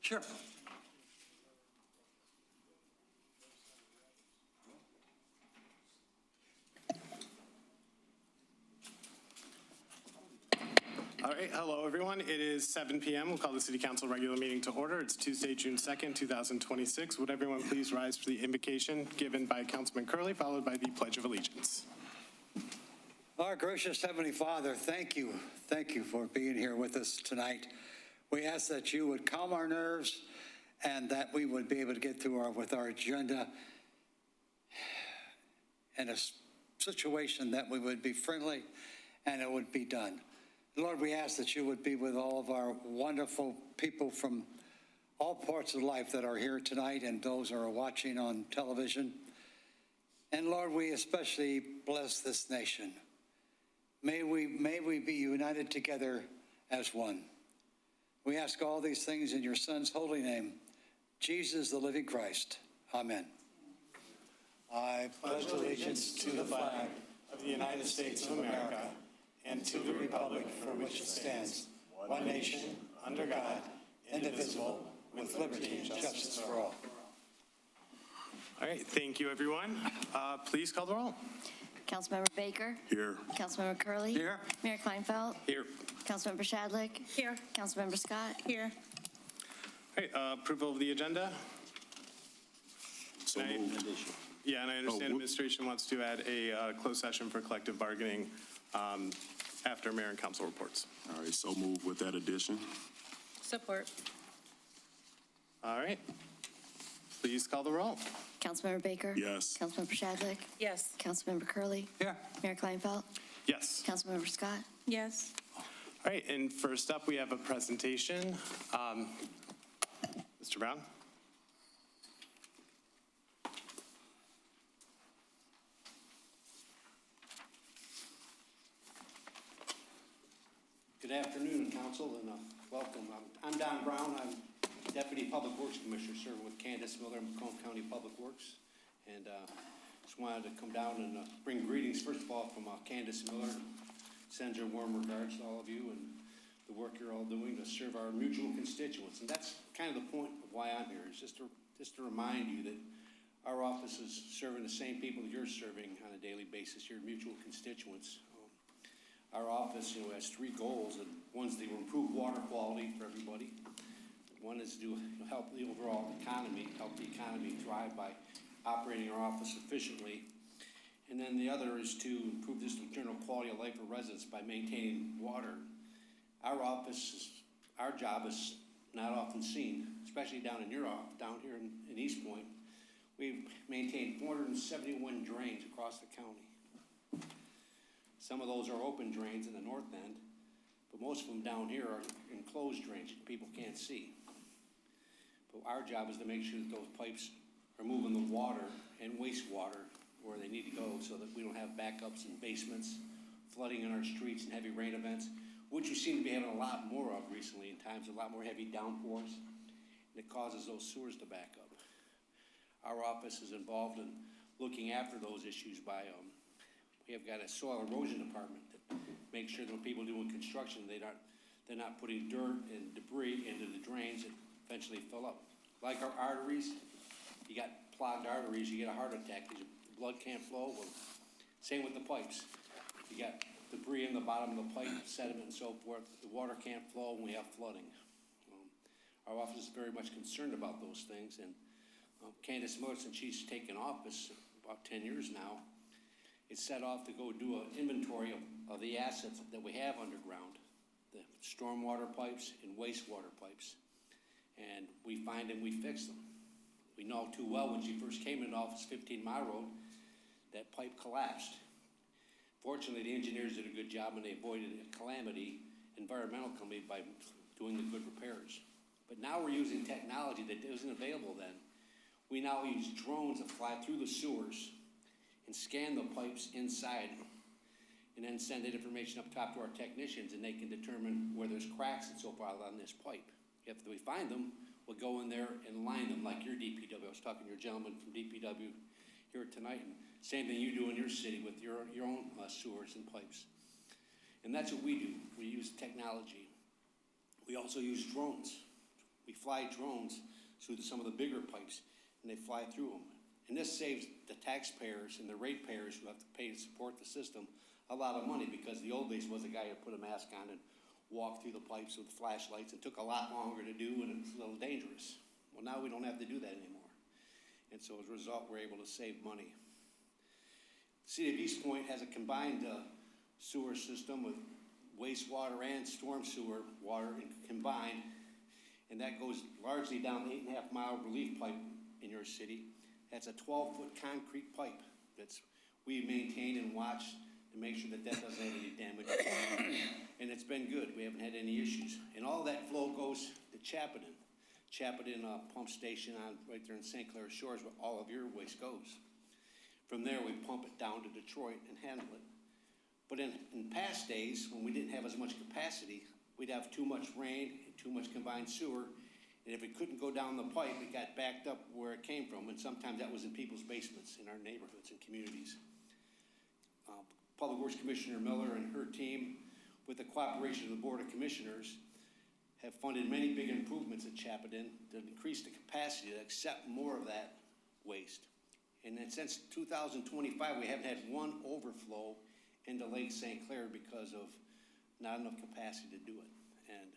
Sure. All right, hello everyone. It is 7 p.m. We'll call the City Council regular meeting to order. It's Tuesday, June 2nd, 2026. Would everyone please rise for the invocation given by Councilman Curley, followed by the Pledge of Allegiance. Our gracious Heavenly Father, thank you. Thank you for being here with us tonight. We ask that you would calm our nerves and that we would be able to get through with our agenda in a situation that we would be friendly and it would be done. Lord, we ask that you would be with all of our wonderful people from all parts of life that are here tonight and those who are watching on television. And Lord, we especially bless this nation. May we be united together as one. We ask all these things in your Son's holy name, Jesus, the living Christ. Amen. I pledge allegiance to the flag of the United States of America and to the republic for which it stands, one nation, under God, indivisible, with liberty and justice for all. All right, thank you, everyone. Please call the roll. Councilmember Baker. Here. Councilmember Curley. Here. Mayor Kleinfeld. Here. Councilmember Shadlick. Here. Councilmember Scott. Here. All right, approval of the agenda. So moved. Yeah, and I understand administration wants to add a closed session for collective bargaining after mayor and council reports. All right, so move with that addition. Support. All right, please call the roll. Councilmember Baker. Yes. Councilmember Shadlick. Yes. Councilmember Curley. Here. Mayor Kleinfeld. Yes. Councilmember Scott. Yes. All right, and first up, we have a presentation. Mr. Brown? Good afternoon, Council, and welcome. I'm Don Brown. I'm Deputy Public Works Commissioner serving with Candace Miller, Macomb County Public Works. And just wanted to come down and bring greetings, first of all, from Candace Miller. Send your warm regards to all of you and the work you're all doing to serve our mutual constituents. And that's kind of the point of why I'm here, is just to remind you that our office is serving the same people that you're serving on a daily basis, your mutual constituents. Our office, has three goals, and one's to improve water quality for everybody. One is to help the overall economy, help the economy thrive by operating our office efficiently. And then the other is to improve just the general quality of life for residents by maintaining water. Our job is not often seen, especially down in your office, down here in Eastpointe. We've maintained 471 drains across the county. Some of those are open drains in the north end, but most of them down here are enclosed drains that people can't see. But our job is to make sure that those pipes are moving the water and wastewater where they need to go so that we don't have backups in basements, flooding in our streets and heavy rain events, which we seem to be having a lot more of recently in times, a lot more heavy downpours, and it causes those sewers to back up. Our office is involved in looking after those issues by we have got a soil erosion department that makes sure that when people doing construction, they're not putting dirt and debris into the drains that eventually fill up. Like our arteries, you got clogged arteries, you get a heart attack because the blood can't flow. Well, same with the pipes. You got debris in the bottom of the pipe, sediment and so forth. The water can't flow when we have flooding. Our office is very much concerned about those things. And Candace Miller, since she's taken office about 10 years now, it's set off to go do an inventory of the assets that we have underground, the stormwater pipes and wastewater pipes. And we find them, we fix them. We know too well when she first came into office, 15 Mile Road, that pipe collapsed. Fortunately, the engineers did a good job and they avoided a calamity, environmental calamity, by doing the good repairs. But now we're using technology that wasn't available then. We now use drones that fly through the sewers and scan the pipes inside and then send that information up top to our technicians, and they can determine where there's cracks and so forth on this pipe. If we find them, we'll go in there and line them like your DPW. I was talking to your gentleman from DPW here tonight, and same thing you do in your city with your own sewers and pipes. And that's what we do. We use technology. We also use drones. we fly drones through some of the bigger pipes, and they fly through them. And this saves the taxpayers and the ratepayers who have to pay to support the system a lot of money, because the old days was a guy who put a mask on and walked through the pipes with flashlights. It took a lot longer to do, and it's a little dangerous. Well, now we don't have to do that anymore. And so as a result, we're able to save money. The city of Eastpointe has a combined sewer system with wastewater and storm sewer water combined, and that goes largely down the 8.5-mile relief pipe in your city. That's a 12-foot concrete pipe that's we maintain and watch to make sure that that doesn't have any damage. And it's been good. We haven't had any issues. And all that flow goes to Chappadon. Chappadon pump station right there in St. Clair Shores, where all of your waste goes. From there, we pump it down to Detroit and handle it. But in past days, when we didn't have as much capacity, we'd have too much rain and too much combined sewer. And if it couldn't go down the pipe, it got backed up where it came from. And sometimes that was in people's basements in our neighborhoods and communities. Public Works Commissioner Miller and her team, with the cooperation of the Board of Commissioners, have funded many big improvements at Chappadon to increase the capacity to accept more of that waste. And then since 2025, we haven't had one overflow into Lake St. Clair because of not enough capacity to do it. And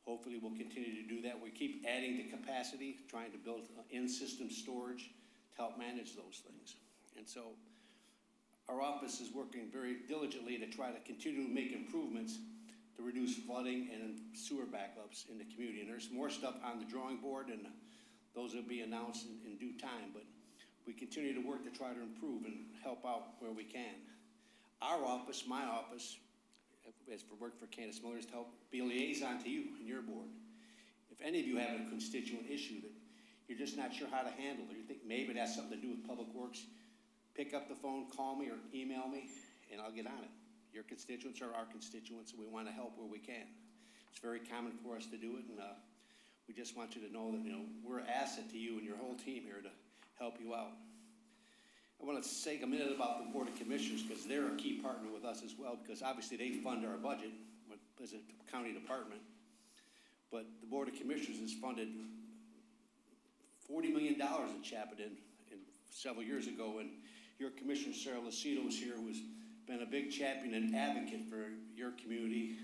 hopefully we'll continue to do that. We keep adding the capacity, trying to build in-system storage to help manage those things. And so our office is working very diligently to try to continue to make improvements to reduce flooding and sewer backups in the community. And there's more stuff on the drawing board, and those will be announced in due time. But we continue to work to try to improve and help out where we can. Our office, my office, has worked for Candace Miller, is to help be a liaison to you and your board. If any of you have a constituent issue that you're just not sure how to handle, or you think maybe it has something to do with Public Works, pick up the phone, call me, or email me, and I'll get on it. Your constituents are our constituents, and we want to help where we can. It's very common for us to do it, and we just want you to know that we're an asset to you and your whole team here to help you out. I want to take a minute about the Board of Commissioners, because they're a key partner with us as well, because obviously they fund our budget as a county department. But the Board of Commissioners has funded $40 million at Chappadon several years ago, and your Commissioner, Sarah Lucido, is here, who's been a big champion and advocate for your community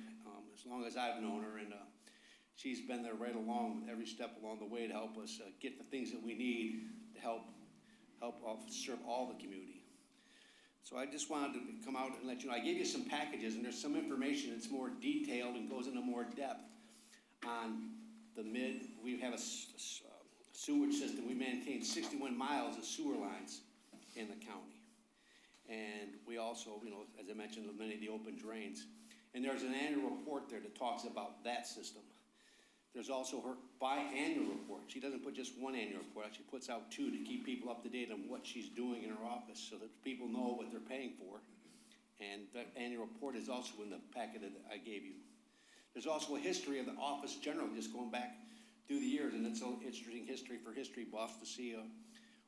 as long as I've known her, and she's been there right along with every step along the way to help us get the things that we need to help serve all the community. So I just wanted to come out and let you know, I gave you some packages, and there's some information that's more detailed and goes into more depth on we have a sewage system. We maintain 61 miles of sewer lines in the county. And we also, as I mentioned, many of the open drains. And there's an annual report there that talks about that system. There's also her biannual report. She doesn't put just one annual report. She puts out two to keep people up to date on what she's doing in her office so that people know what they're paying for. And that annual report is also in the packet that I gave you. There's also a history of the office generally, just going back through the years. And it's an interesting history for history buffs to see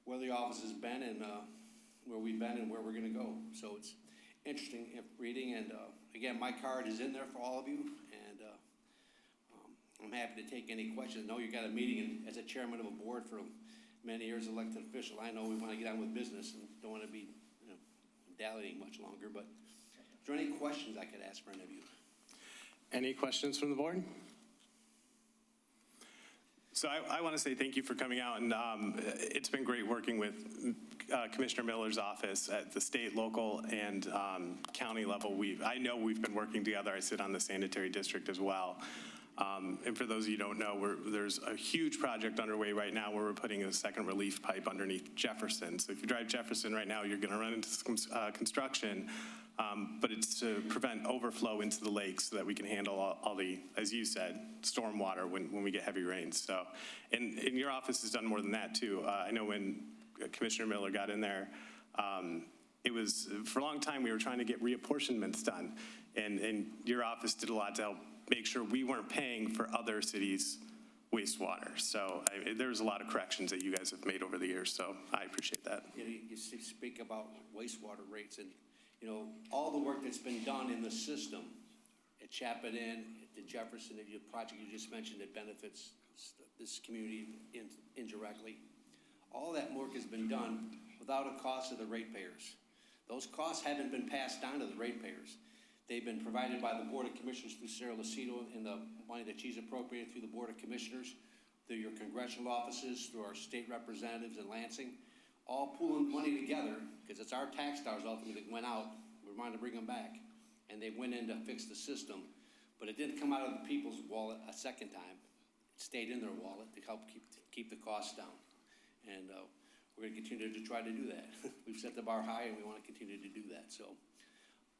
where the office has been and where we've been and where we're going to go. So it's interesting reading. And again, my card is in there for all of you. And I'm happy to take any questions. I know you got a meeting, and as a chairman of a board for many years, elected official, I know we want to get on with business and don't want to be dallying much longer. But is there any questions I could ask for any of you? Any questions from the board? So I want to say thank you for coming out, and it's been great working with Commissioner Miller's office at the state, local, and county level. I know we've been working together. I sit on the sanitary district as well. And for those of you who don't know, there's a huge project underway right now where we're putting a second relief pipe underneath Jefferson. So if you drive Jefferson right now, you're going to run into some construction, but it's to prevent overflow into the lake so that we can handle all the, as you said, storm water when we get heavy rains. So, and your office has done more than that too. I know when Commissioner Miller got in there, it was, for a long time, we were trying to get reapportionments done. And your office did a lot to help make sure we weren't paying for other cities' wastewater. So there's a lot of corrections that you guys have made over the years, so I appreciate that. You speak about wastewater rates, and all the work that's been done in the system at Chapin Inn, the Jefferson, the project you just mentioned that benefits this community indirectly. All that work has been done without a cost to the ratepayers. Those costs haven't been passed down to the ratepayers. They've been provided by the Board of Commissioners through Sarah Lucido and the money that she's appropriated through the Board of Commissioners, through your congressional offices, through our state representatives in Lansing, all pooling money together, because it's our tax dollars ultimately that went out. We wanted to bring them back, and they went in to fix the system. But it didn't come out of the people's wallet a second time. It stayed in their wallet to help keep the costs down. And we're going to continue to try to do that. We've set the bar high, and we want to continue to do that. So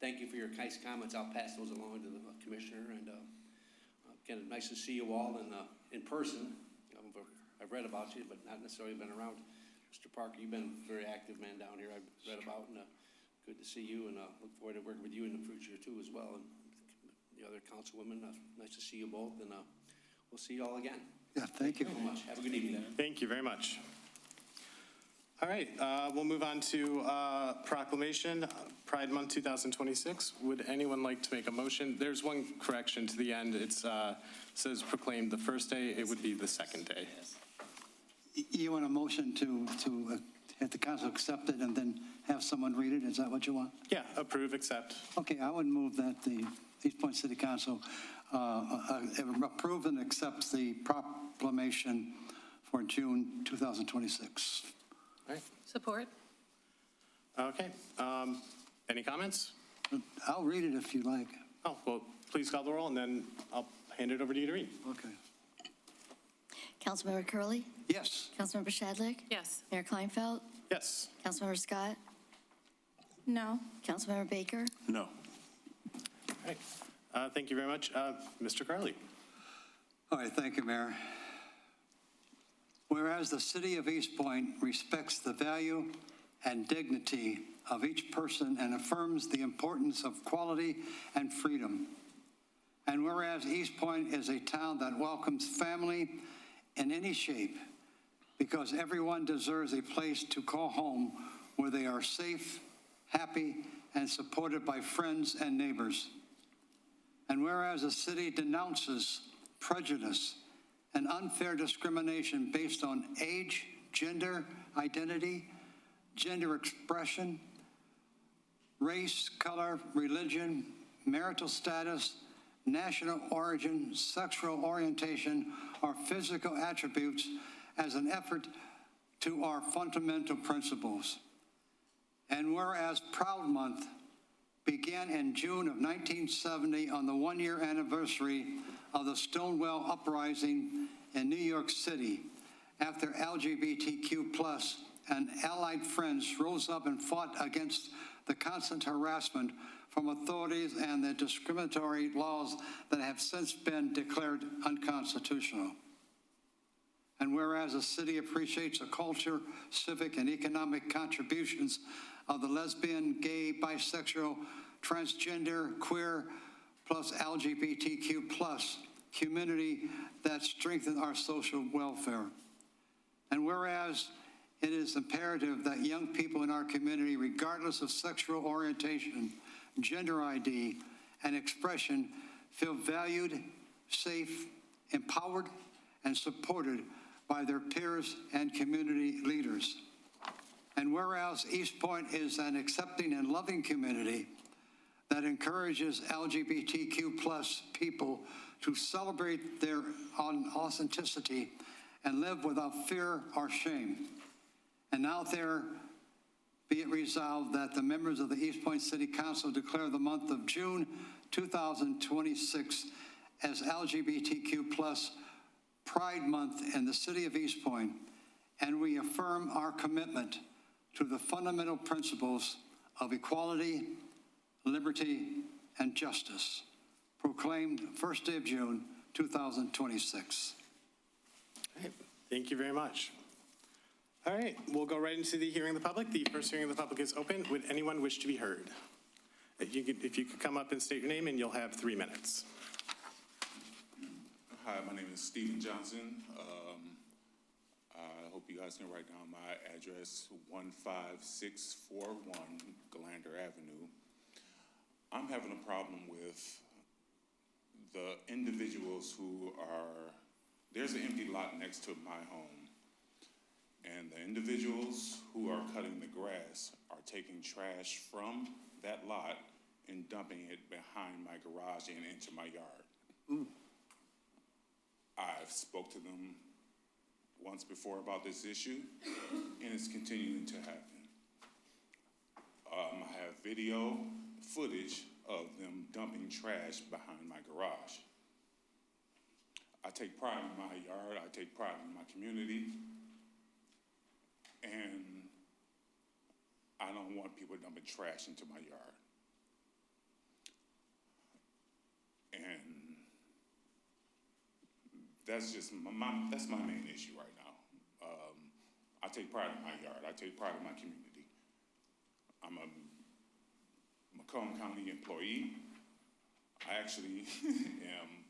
thank you for your nice comments. I'll pass those along to the commissioner. And again, nice to see you all in person. I've read about you, but not necessarily been around. Mr. Parker, you've been a very active man down here. I've read about, and good to see you, and look forward to working with you in the future too as well. And the other councilwomen, nice to see you both, and we'll see you all again. Yeah, thank you. Thank you so much. Have a good evening. Thank you very much. All right, we'll move on to proclamation, Pride Month 2026. Would anyone like to make a motion? There's one correction to the end. It says proclaimed the first day. It would be the second day. You want a motion to have the council accept it and then have someone read it? Is that what you want? Yeah, approve, accept. Okay, I would move that the Eastpointe City Council approve and accept the proclamation for June 2026. All right. Support. Okay. Any comments? I'll read it if you like. Oh, well, please call the roll, and then I'll hand it over to you to read. Okay. Councilmember Curley, Yes. Councilmember Shadlick, Yes. Mayor Kleinfeld, Yes. Councilmember Scott, No. Councilmember Baker, No. All right. Thank you very much. Mr. Carley. All right, thank you, Mayor. Whereas the city of Eastpointe respects the value and dignity of each person and affirms the importance of quality and freedom. And whereas Eastpointe is a town that welcomes family in any shape, because everyone deserves a place to call home where they are safe, happy, and supported by friends and neighbors. And whereas the city denounces prejudice and unfair discrimination based on age, gender identity, gender expression, race, color, religion, marital status, national origin, sexual orientation, or physical attributes as an effort to our fundamental principles. And whereas Proud Month began in June of 1970 on the one-year anniversary of the Stonewall Uprising in New York City, after LGBTQ+ and allied friends rose up and fought against the constant harassment from authorities and the discriminatory laws that have since been declared unconstitutional. And whereas the city appreciates the culture, civic, and economic contributions of the lesbian, gay, bisexual, transgender, queer, plus LGBTQ+ community that strengthen our social welfare. And whereas it is imperative that young people in our community, regardless of sexual orientation, gender ID, and expression, feel valued, safe, empowered, and supported by their peers and community leaders. And whereas Eastpointe is an accepting and loving community that encourages LGBTQ+ people to celebrate their authenticity and live without fear or shame. And now there be it resolved that the members of the Eastpointe City Council declare the month of June 2026 as LGBTQ+ Pride Month in the city of Eastpointe, and we affirm our commitment to the fundamental principles of equality, liberty, and justice, proclaimed first day of June 2026. All right. Thank you very much. All right, we'll go right into the hearing of the public. The first hearing of the public is open. Would anyone wish to be heard? If you could come up and state your name, and you'll have 3 minutes. Hi, my name is Stephen Johnson. I hope you guys can write down my address, 15641 Galander Avenue. I'm having a problem with individuals there's an empty lot next to my home. And the individuals who are cutting the grass are taking trash from that lot and dumping it behind my garage and into my yard. I've spoke to them once before about this issue, and it's continuing to happen. I have video footage of them dumping trash behind my garage. I take pride in my yard, I take pride in my community, and I don't want people dumping trash into my yard. And that's just that's my main issue right now. I take pride in my yard. I take pride in my community. I'm a Macomb County employee. I actually am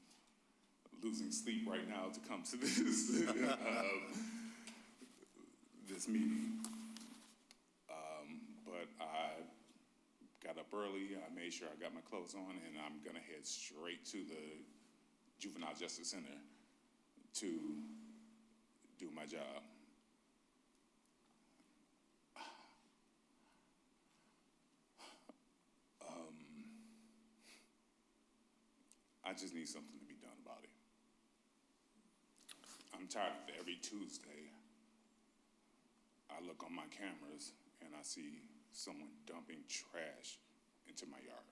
losing sleep right now to come to this this meeting. But I got up early. I made sure I got my clothes on, and I'm gonna head straight to the Juvenile Justice Center to do my job. I just need something to be done about it. I'm tired of every Tuesday, I look on my cameras and I see someone dumping trash into my yard.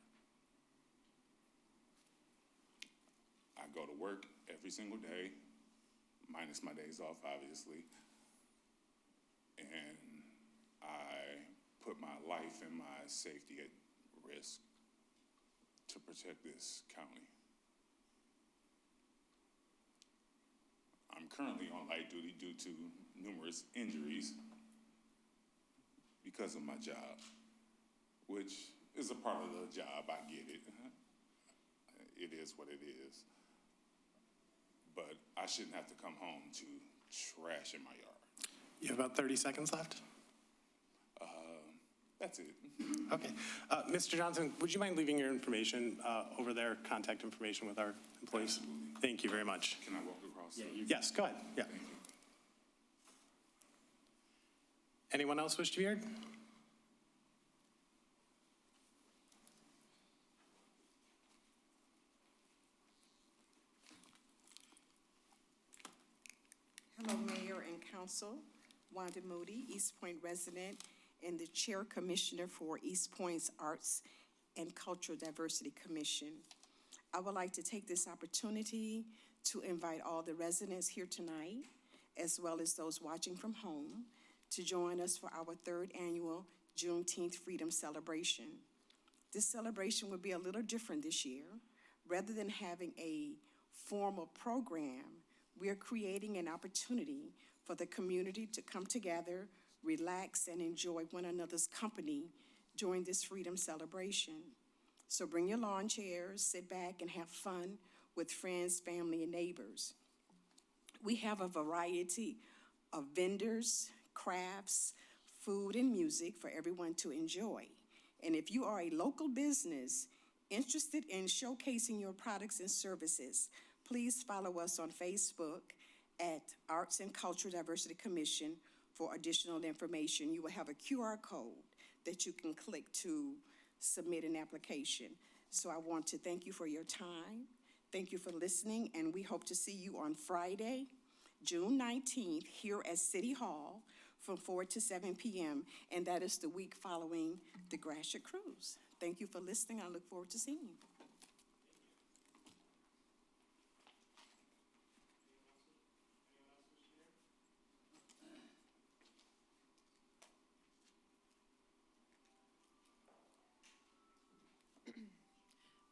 I go to work every single day, minus my days off, obviously, and I put my life and my safety at risk to protect this county. I'm currently on light duty due to numerous injuries because of my job, which is a part of the job. I get it. It is what it is. But I shouldn't have to come home to trash in my yard. You have about 30 seconds left. That's it. Okay. Mr. Johnson, would you mind leaving your information over there, contact information with our employees? Absolutely. Thank you very much. Can I walk across? Yes, go ahead. Yeah. Thank you. Anyone else wish to be heard? Hello, Mayor and Council. Wanda Moody, Eastpointe resident and the Chair Commissioner for Eastpointe's Arts and Cultural Diversity Commission. I would like to take this opportunity to invite all the residents here tonight, as well as those watching from home, to join us for our third annual Juneteenth Freedom Celebration. This celebration will be a little different this year. Rather than having a formal program, we are creating an opportunity for the community to come together, relax, and enjoy one another's company during this freedom celebration. So bring your lawn chairs, sit back, and have fun with friends, family, and neighbors. We have a variety of vendors, crafts, food, and music for everyone to enjoy. And if you are a local business interested in showcasing your products and services, please follow us on Facebook at Arts and Cultural Diversity Commission for additional information. You will have a QR code that you can click to submit an application. So I want to thank you for your time. Thank you for listening, and we hope to see you on Friday, June 19th, here at City Hall from 4 to 7 p.m., and that is the week following the Gratiot Cruise. Thank you for listening. I look forward to seeing you.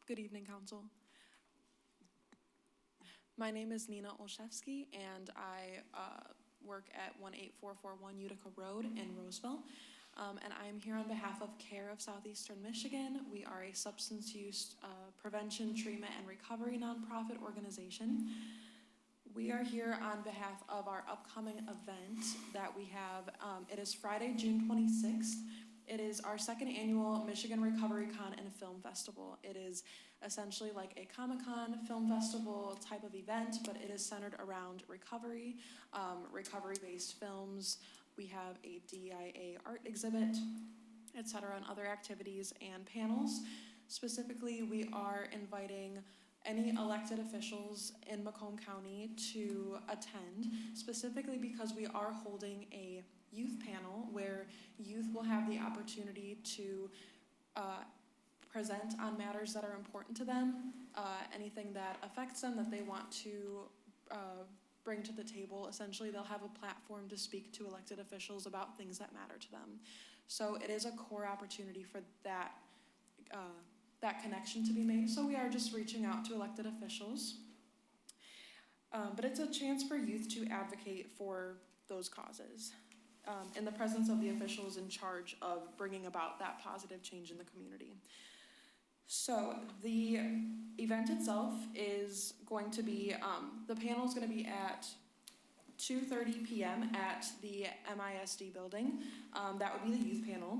Good evening, Council. My name is Nina Olszewski, and I work at 18441 Utica Road in Roseville. And I'm here on behalf of CARE of Southeastern Michigan. We are a substance use prevention, treatment, and recovery nonprofit organization. We are here on behalf of our upcoming event that we have. It is Friday, June 26th. It is our second annual Michigan Recovery Con and Film Festival. It is essentially like a Comic-Con film festival type of event, but it is centered around recovery, recovery-based films. We have a DIA art exhibit, et cetera, and other activities and panels. Specifically, we are inviting any elected officials in Macomb County to attend, specifically because we are holding a youth panel where youth will have the opportunity to present on matters that are important to them, anything that affects them that they want to bring to the table. Essentially, they'll have a platform to speak to elected officials about things that matter to them. So it is a core opportunity for that that connection to be made. So we are just reaching out to elected officials. But it's a chance for youth to advocate for those causes in the presence of the officials in charge of bringing about that positive change in the community. So the event itself is going to be, the panel is going to be at 2:30 p.m. at the MISD building. That would be the youth panel.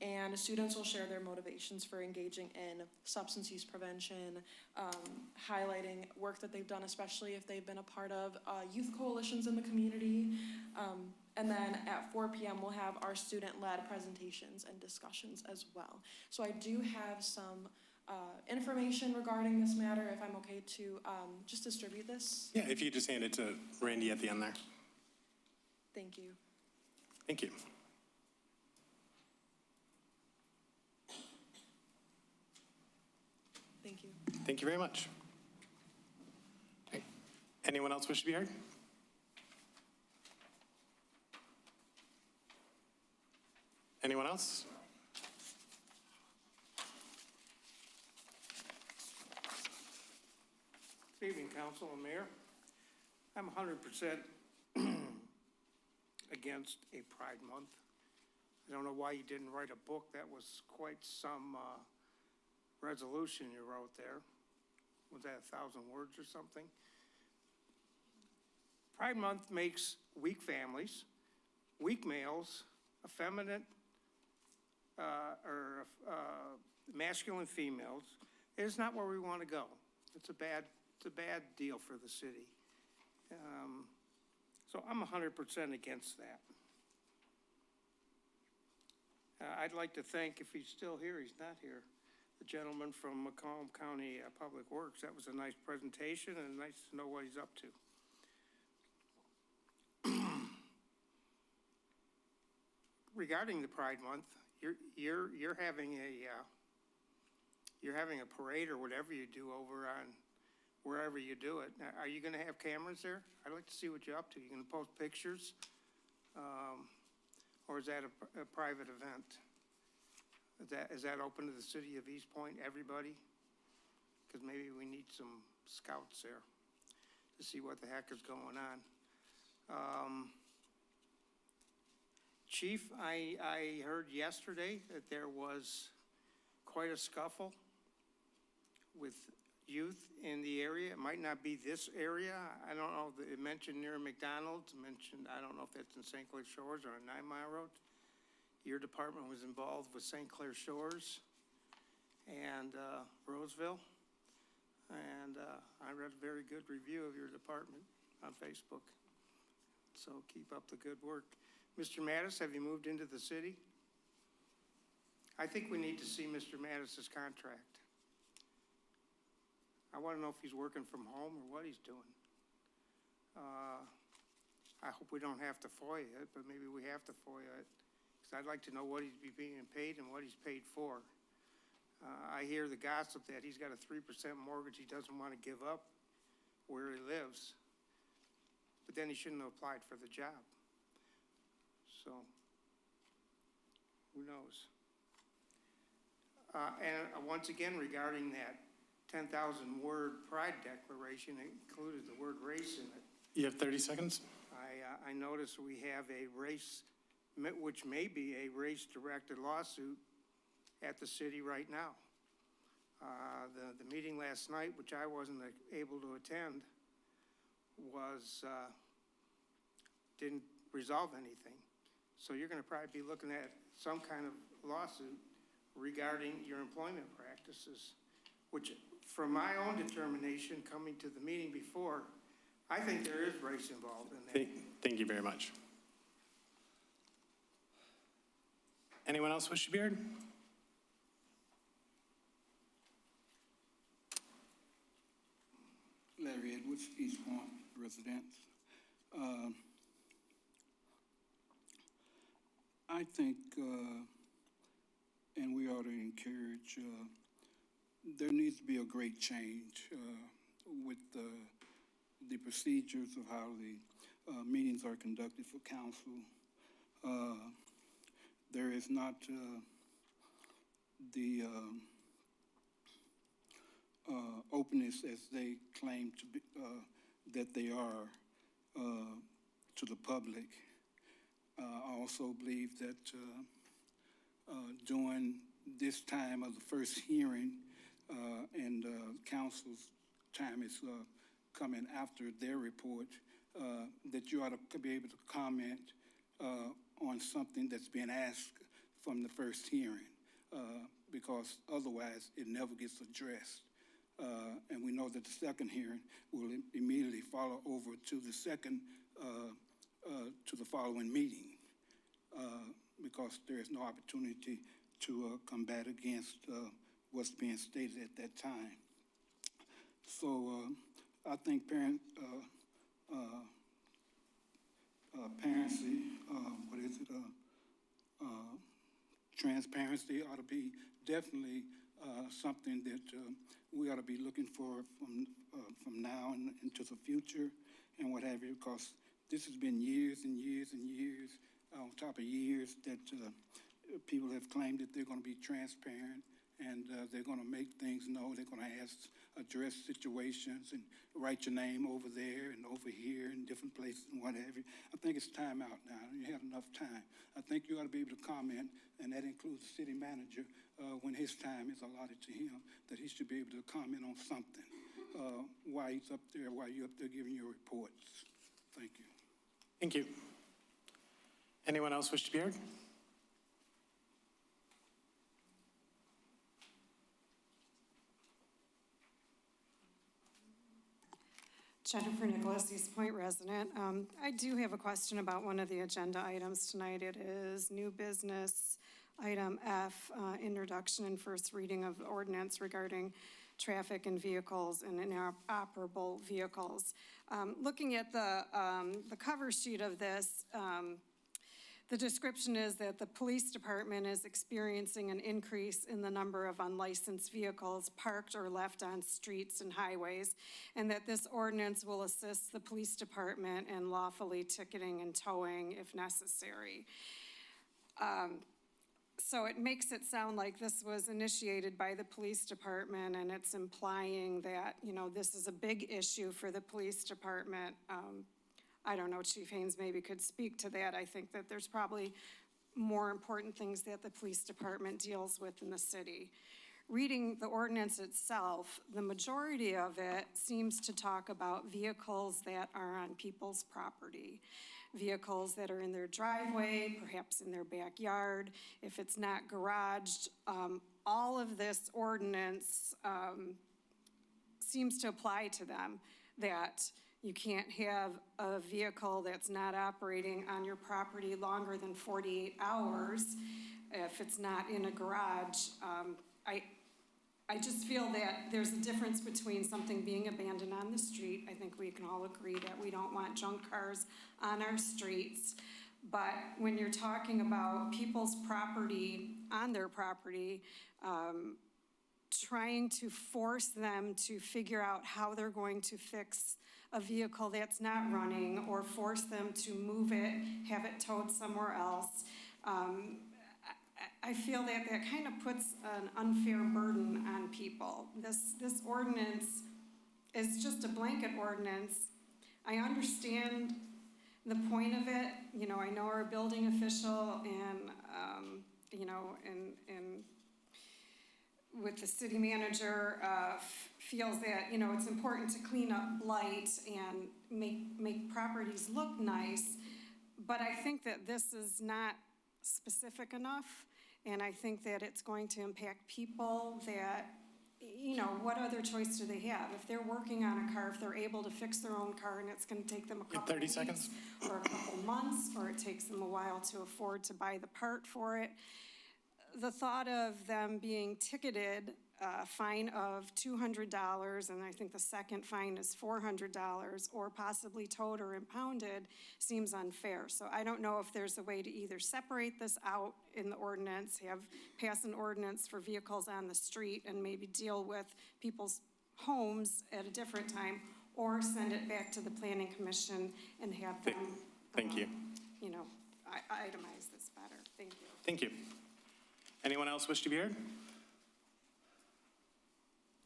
And students will share their motivations for engaging in substance use prevention, highlighting work that they've done, especially if they've been a part of youth coalitions in the community. And then at 4 p.m. we'll have our student-led presentations and discussions as well. So I do have some information regarding this matter, if I'm okay to just distribute this. Yeah, if you just hand it to Randy at the end there. Thank you. Thank you. Thank you. Thank you very much. Okay. Anyone else wish to be heard? Anyone else? Good evening, Council and Mayor. I'm 100% against a Pride Month. I don't know why you didn't write a book. That was quite some resolution you wrote there. Was that 1,000 words or something? Pride Month makes weak families, weak males, effeminate or masculine females. It is not where we want to go. It's a bad deal for the city. So I'm 100% against that. I'd like to thank, if he's still here, he's not here, the gentleman from Macomb County Public Works. That was a nice presentation and nice to know what he's up to. Regarding the Pride Month, you're having a parade or whatever you do over on wherever you do it. Now, are you going to have cameras there? I'd like to see what you're up to. You going to post pictures, or is that a private event? Is that open to the city of Eastpointe, everybody? Because maybe we need some scouts there to see what the heck is going on. Chief, I heard yesterday that there was quite a scuffle with youth in the area. It might not be this area. I don't know. It mentioned near McDonald's. I don't know if that's in St. Clair Shores or on 9 Mile Road. Your department was involved with St. Clair Shores and Roseville. And I read a very good review of your department on Facebook. So keep up the good work. Mr. Mattis, have you moved into the city? I think we need to see Mr. Mattis's contract. I want to know if he's working from home or what he's doing. I hope we don't have to FOIA it, but maybe we have to FOIA it. Because I'd like to know what he's being paid and what he's paid for. I hear the gossip that he's got a 3% mortgage he doesn't want to give up where he lives. But then he shouldn't have applied for the job. So, who knows? And once again, regarding that 10,000 word pride declaration, it included the word race in it. You have 30 seconds. I noticed we have a race, which may be a race-directed lawsuit at the city right now. The meeting last night, which I wasn't able to attend, didn't resolve anything. So you're going to probably be looking at some kind of lawsuit regarding your employment practices, which from my own determination, coming to the meeting before, I think there is race involved in that. Thank you very much. Anyone else wish to be heard? Larry Edwards, Eastpointe resident. I think, and we ought to encourage, there needs to be a great change with the procedures of how the meetings are conducted for council. There is not the openness as they claim to be, that they are to the public. I also believe that during this time of the first hearing and council's time is coming after their report, that you ought to be able to comment on something that's being asked from the first hearing, because otherwise it never gets addressed. And we know that the second hearing will immediately follow over to the second, to the following meeting, because there is no opportunity to combat against what's being stated at that time. So I think transparency ought to be definitely something that we ought to be looking for from now and into the future and what have you, because this has been years and years and years on top of years that people have claimed that they're going to be transparent and they're going to make things know. They're going to address situations and write your name over there and over here in different places and what have you. I think it's time out now. You have enough time. I think you ought to be able to comment, and that includes the city manager, when his time is allotted to him, that he should be able to comment on something while he's up there, while you're up there giving your reports. Thank you. Thank you. Anyone else wish to be heard? Jennifer Nicholas, Eastpointe resident. I do have a question about one of the agenda items tonight. It is new business item F, introduction and first reading of ordinance regarding traffic and vehicles and inoperable vehicles. Looking at the cover sheet of this, the description is that the police department is experiencing an increase in the number of unlicensed vehicles parked or left on streets and highways, and that this ordinance will assist the police department in lawfully ticketing and towing if necessary. So it makes it sound like this was initiated by the police department, and it's implying that, you know, this is a big issue for the police department. I don't know, Chief Haynes maybe could speak to that. I think that there's probably more important things that the police department deals with in the city. Reading the ordinance itself, the majority of it seems to talk about vehicles that are on people's property, vehicles that are in their driveway, perhaps in their backyard, if it's not garaged. All of this ordinance seems to apply to them, that you can't have a vehicle that's not operating on your property longer than 48 hours if it's not in a garage. I just feel that there's a difference between something being abandoned on the street. I think we can all agree that we don't want junk cars on our streets. But when you're talking about people's property, on their property, trying to force them to figure out how they're going to fix a vehicle that's not running, or force them to move it, have it towed somewhere else. I feel that kind of puts an unfair burden on people. This ordinance is just a blanket ordinance. I understand the point of it. You know, I know our building official and, you know, and with the city manager feels that, you know, it's important to clean up blight and make properties look nice. But I think that this is not specific enough. And I think that it's going to impact people that you know, what other choice do they have? If they're working on a car, if they're able to fix their own car and it's gonna take them a have couple 30 of seconds. weeks or a couple months, or it takes them a while to afford to buy the part for it, the thought of them being ticketed a fine of $200, and I think the second fine is $400, or possibly towed or impounded, seems unfair. So I don't know if there's a way to either separate this out in the ordinance, pass an ordinance for vehicles on the street, and maybe deal with people's homes at a different time, or send it back to the planning commission and have them, Thank you. you know, itemize this better. Thank you. Thank you. Anyone else wish to be heard?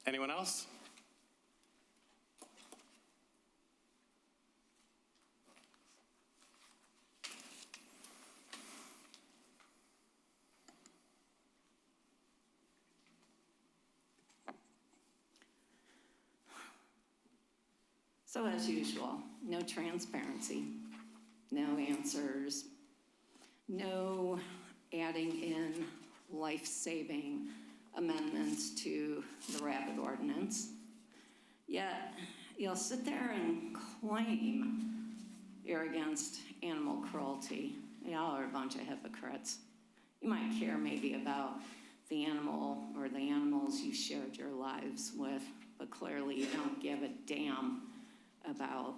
Anyone else? So as usual, no transparency, no answers, no adding in life-saving amendments to the rapid ordinance. Yet you'll sit there and claim you're against animal cruelty. Y'all are a bunch of hypocrites. You might care maybe about the animal or the animals you shared your lives with, but clearly you don't give a damn about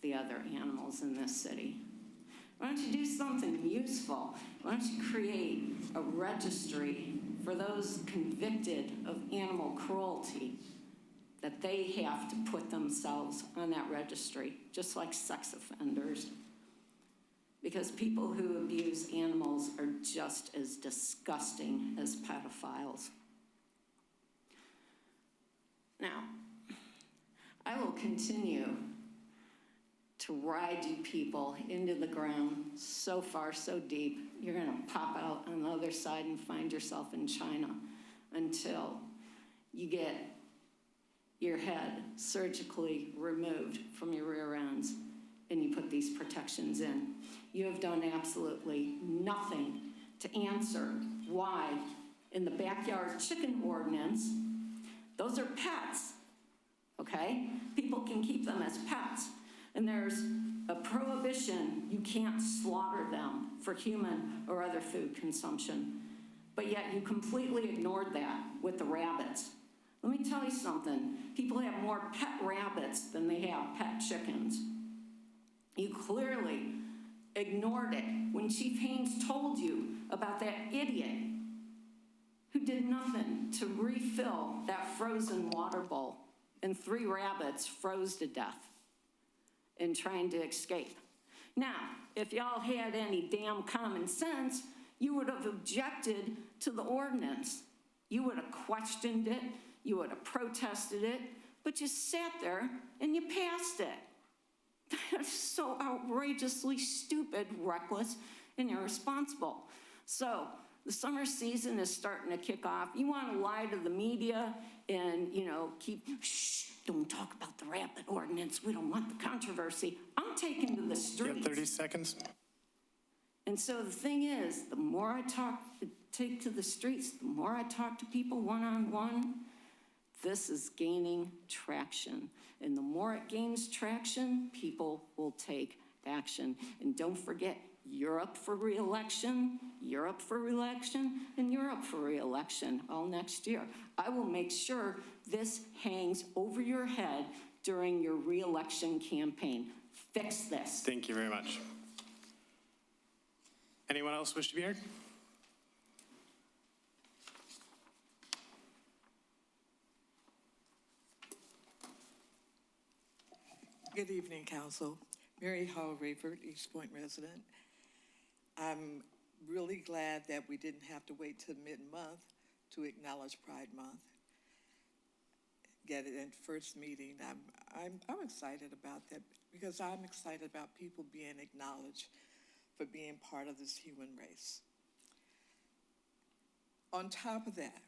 the other animals in this city. Why don't you do something useful? Why don't you create a registry for those convicted of animal cruelty, that they have to put themselves on that registry, just like sex offenders? Because people who abuse animals are just as disgusting as pedophiles. Now, I will continue to ride you people into the ground so far, so deep, you're gonna pop out on the other side and find yourself in China until you get your head surgically removed from your rear ends and you put these protections in. You have done absolutely nothing to answer why in the backyard chicken ordinance, those are pets, okay? People can keep them as pets. And there's a prohibition, you can't slaughter them for human or other food consumption. But yet you completely ignored that with the rabbits. Let me tell you something, people have more pet rabbits than they have pet chickens. You clearly ignored it when Chief Haynes told you about that idiot who did nothing to refill that frozen water bowl, and 3 rabbits froze to death in trying to escape. Now, if y'all had any damn common sense, you would have objected to the ordinance. You would have questioned it, you would have protested it, but you sat there and you passed it. That's so outrageously stupid, reckless, and irresponsible. So the summer season is starting to kick off. You want to lie to the media and, you know, shh, don't talk about the rapid ordinance. We don't want the controversy. I'm taking to the You streets. have 30 seconds. And so the thing is, the more I take to the streets, the more I talk to people one-on-one, this is gaining traction. And the more it gains traction, people will take action. And don't forget, you're up for re-election, you're up for re-election, and you're up for re-election all next year. I will make sure this hangs over your head during your re-election campaign. Fix this. Thank you very much. Anyone else wish to be heard? Good evening, Council. Mary Hall Rayford, Eastpointe resident. I'm really glad that we didn't have to wait till mid-month to acknowledge Pride Month. Get it in first meeting. I'm excited about that because I'm excited about people being acknowledged for being part of this human race. On top of that,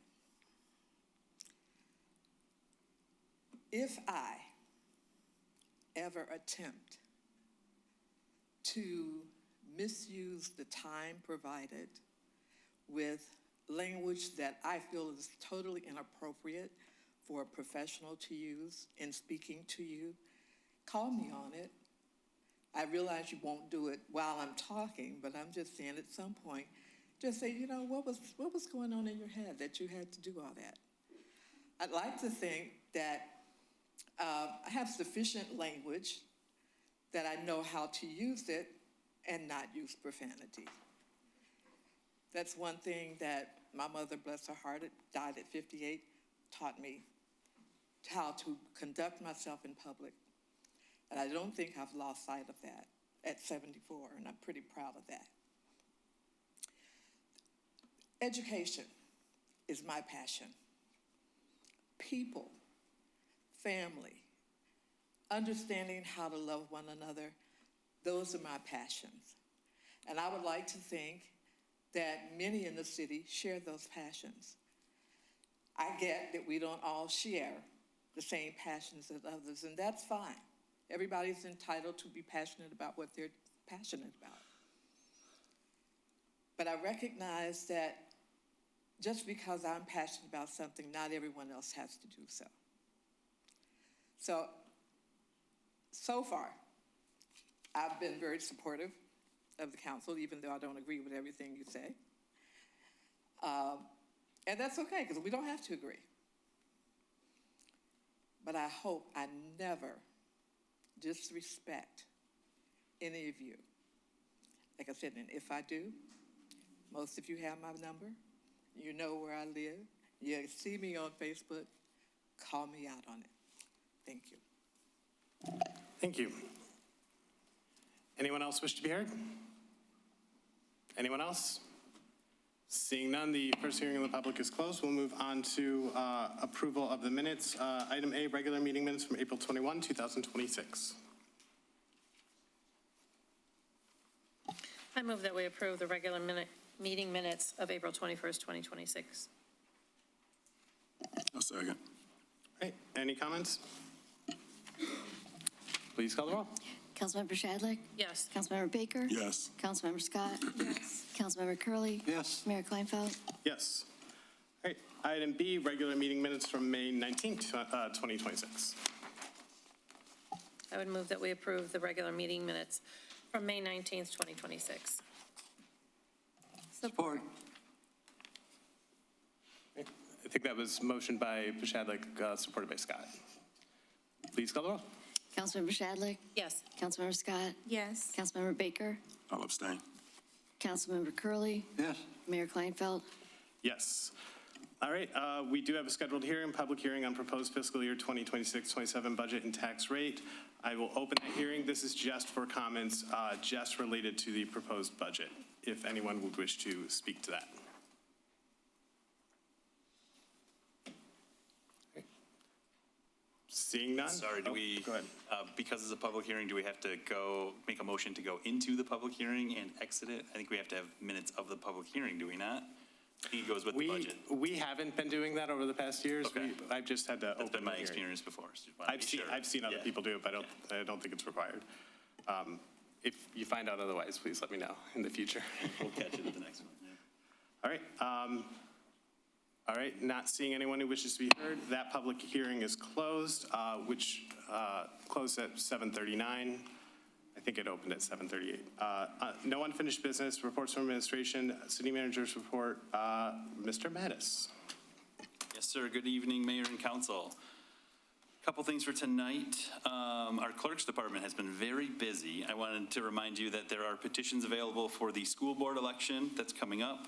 if I ever attempt to misuse the time provided with language that I feel is totally inappropriate for a professional to use in speaking to you, call me on it. I realize you won't do it while I'm talking, but I'm just saying at some point, just say, you know, what was going on in your head that you had to do all that? I'd like to think that I have sufficient language that I know how to use it and not use profanity. That's one thing that my mother, bless her heart, died at 58, taught me how to conduct myself in public. And I don't think I've lost sight of that at 74, and I'm pretty proud of that. Education is my passion. People, family, understanding how to love one another, those are my passions. And I would like to think that many in the city share those passions. I get that we don't all share the same passions as others, and that's fine. Everybody's entitled to be passionate about what they're passionate about. But I recognize that just because I'm passionate about something, not everyone else has to do so. So far, I've been very supportive of the council, even though I don't agree with everything you say. And that's okay, because we don't have to agree. But I hope I never disrespect any of you. Like I said, and if I do, most of you have my number. You know where I live. You see me on Facebook. Call me out on it. Thank you. Thank you. Anyone else wish to be heard? Anyone else? Seeing none, the first hearing of the public is closed. We'll move on to approval of the minutes. Item A, regular meeting minutes from April 21, 2026. I move that we approve the regular meeting minutes of April 21st, 2026. A second. All right, any comments? Please call the roll. Councilmember Shadlick? Yes. Councilmember Baker? Yes. Councilmember Scott? Yes. Councilmember Curley. Yes. Mayor Kleinfeld? Yes. All right, item B, regular meeting minutes from May 19th, 2026. I would move that we approve the regular meeting minutes from May 19th, 2026. Support. I think that was motioned by Pashadlik, supported by Scott. Please call the roll. Councilmember Shadlick? Yes. Councilmember Scott? Yes. Councilmember Baker? I'll abstain. Councilmember Curley. Yes. Mayor Kleinfeld? Yes. All right, we do have a scheduled hearing, public hearing on proposed fiscal year 2026-27 budget and tax rate. I will open that hearing. This is just for comments, just related to the proposed budget, if anyone would wish to speak to that. Okay. Seeing none? Sorry, do we, go ahead. because it's a public hearing, do we have to make a motion to go into the public hearing and exit it? I think we have to have minutes of the public hearing, do we not? I think it goes with the budget. We haven't been doing that over the past years. Okay. I've just had to That's open been my the hearing. experience before. So just wanted to be sure. I've seen other Yeah. people do it, but I don't think it's required. If you find out otherwise, please let me know in the future. We'll catch it at the next one. Yeah. All right, not seeing anyone who wishes to be heard, that public hearing is closed, which closed at 7:39. I think it opened at 7:38. No unfinished business, reports from administration, city manager's report. Mr. Mattis. Yes, sir. Good evening, Mayor and Council. Couple things for tonight. Our clerk's department has been very busy. I wanted to remind you that there are petitions available for the school board election that's coming up.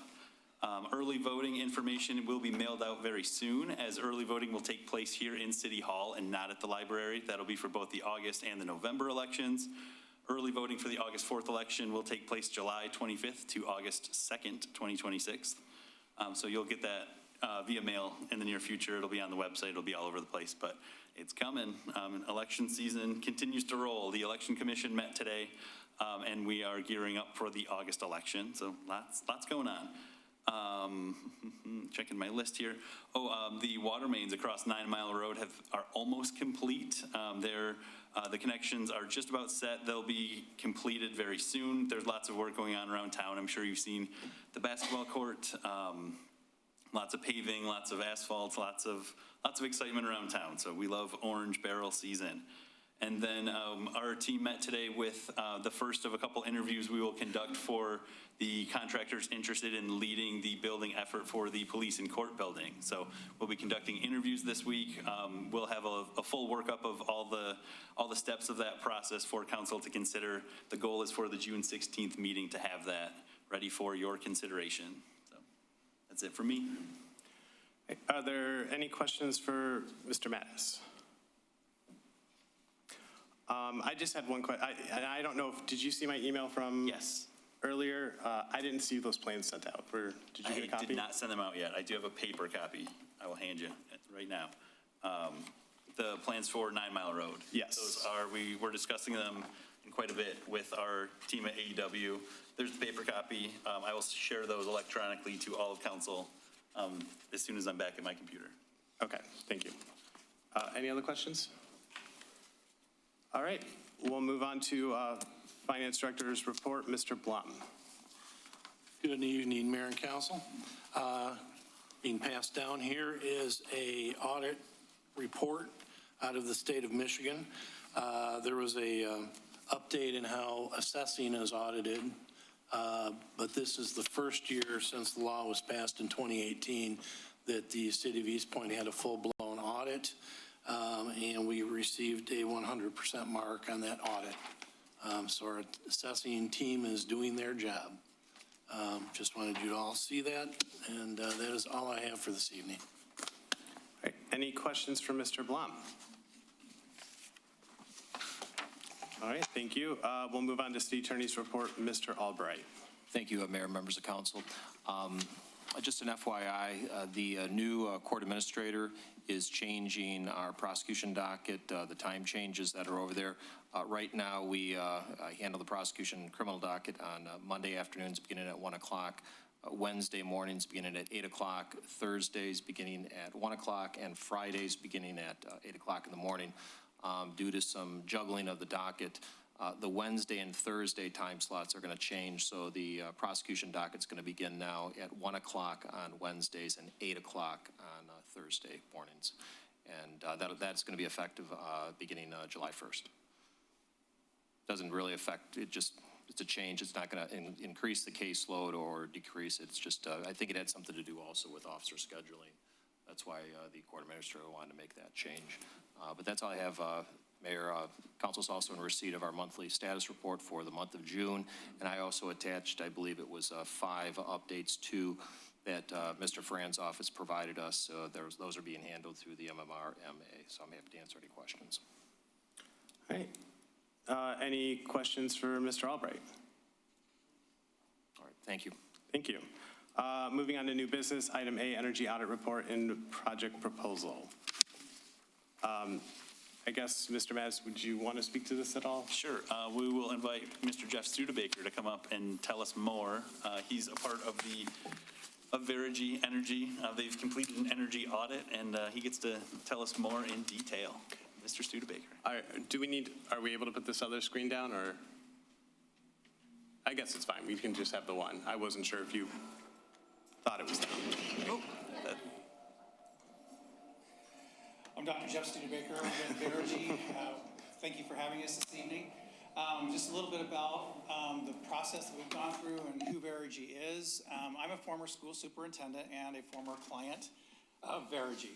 Early voting information will be mailed out very soon, as early voting will take place here in City Hall and not at the library. That'll be for both the August and the November elections. Early voting for the August 4th election will take place July 25th to August 2nd, 2026. So you'll get that via mail in the near future. It'll be on the website. It'll be all over the place, but it's coming. Election season continues to roll. The Election Commission met today, and we are gearing up for the August election. So lots going on. Checking my list here. The water mains across 9 Mile Road are almost complete. The connections are just about set. They'll be completed very soon. There's lots of work going on around town. I'm sure you've seen the basketball court. lots of paving, lots of asphalt, lots of excitement around town. So we love orange barrel season. And then our team met today with the first of a couple interviews we will conduct for the contractors interested in leading the building effort for the police and court building. So we'll be conducting interviews this week. We'll have a full workup of all the steps of that process for council to consider. The goal is for the June 16th meeting to have that ready for your consideration. So that's it for me. Are there any questions for Mr. Mattis? I just had one question. I don't know if, did you see my email from? Yes. Earlier? I didn't see those plans sent out. Did you get a copy? I did not send them out yet. I do have a paper copy. I will hand you right now. The plans for 9 Mile Road. Yes. Those are, we were discussing them in quite a bit with our team at AEW. There's the paper copy. I will share those electronically to all of council as soon as I'm back at my computer. Okay, thank you. Any other questions? All right, we'll move on to Finance Director's report. Mr. Blum. Good evening, Mayor and Council. Being passed down here is a audit report out of the state of Michigan. There was a update in how assessing is audited, but this is the first year since the law was passed in 2018 that the city of Eastpointe had a full-blown audit. And we received a 100% mark on that audit. So our assessing team is doing their job. Just wanted you to all see that, and that is all I have for this evening. All right, any questions for Mr. Blum? All right, thank you. We'll move on to City Attorney's report. Mr. Albright. Thank you, Mayor, members of council. Just an FYI, the new court administrator is changing our prosecution docket, the time changes that are over there. Right now, we handle the prosecution criminal docket on Monday afternoons beginning at 1 o'clock, Wednesday mornings beginning at 8 o'clock, Thursdays beginning at 1 o'clock, and Fridays beginning at 8 o'clock in the morning. Due to some juggling of the docket, the Wednesday and Thursday time slots are going to change, so the prosecution docket's going to begin now at 1 o'clock on Wednesdays and 8 o'clock on Thursday mornings. And that's going to be effective beginning July 1st. Doesn't really affect, it's a change. It's not going to increase the caseload or decrease it. It's just, I think it had something to do also with officer scheduling. That's why the court administrator wanted to make that change. But that's all I have, Mayor. Council's also in receipt of our monthly status report for the month of June, and I also attached, I believe it was 5 updates too that Mr. Fran's office provided us. Those are being handled through the MMRMA, so I'm happy to answer any questions. All right. Any questions for Mr. Albright? All right, thank you. Thank you. Moving on to new business, item A, energy audit report and project proposal. I guess, Mr. Mattis, would you want to speak to this at all? Sure. We will invite Mr. Jeff Studebaker to come up and tell us more. He's a part of Verigy Energy. They've completed an energy audit, and he gets to tell us more in detail. Mr. Studebaker. Are we able to put this other screen down, or? I guess it's fine. We can just have the one. I wasn't sure if you thought it was down. Oh. I'm Dr. Jeff Studebaker with Verigy. Thank you for having us this evening. Just a little bit about the process that we've gone through and who Verigy is. I'm a former school superintendent and a former client of Verigy.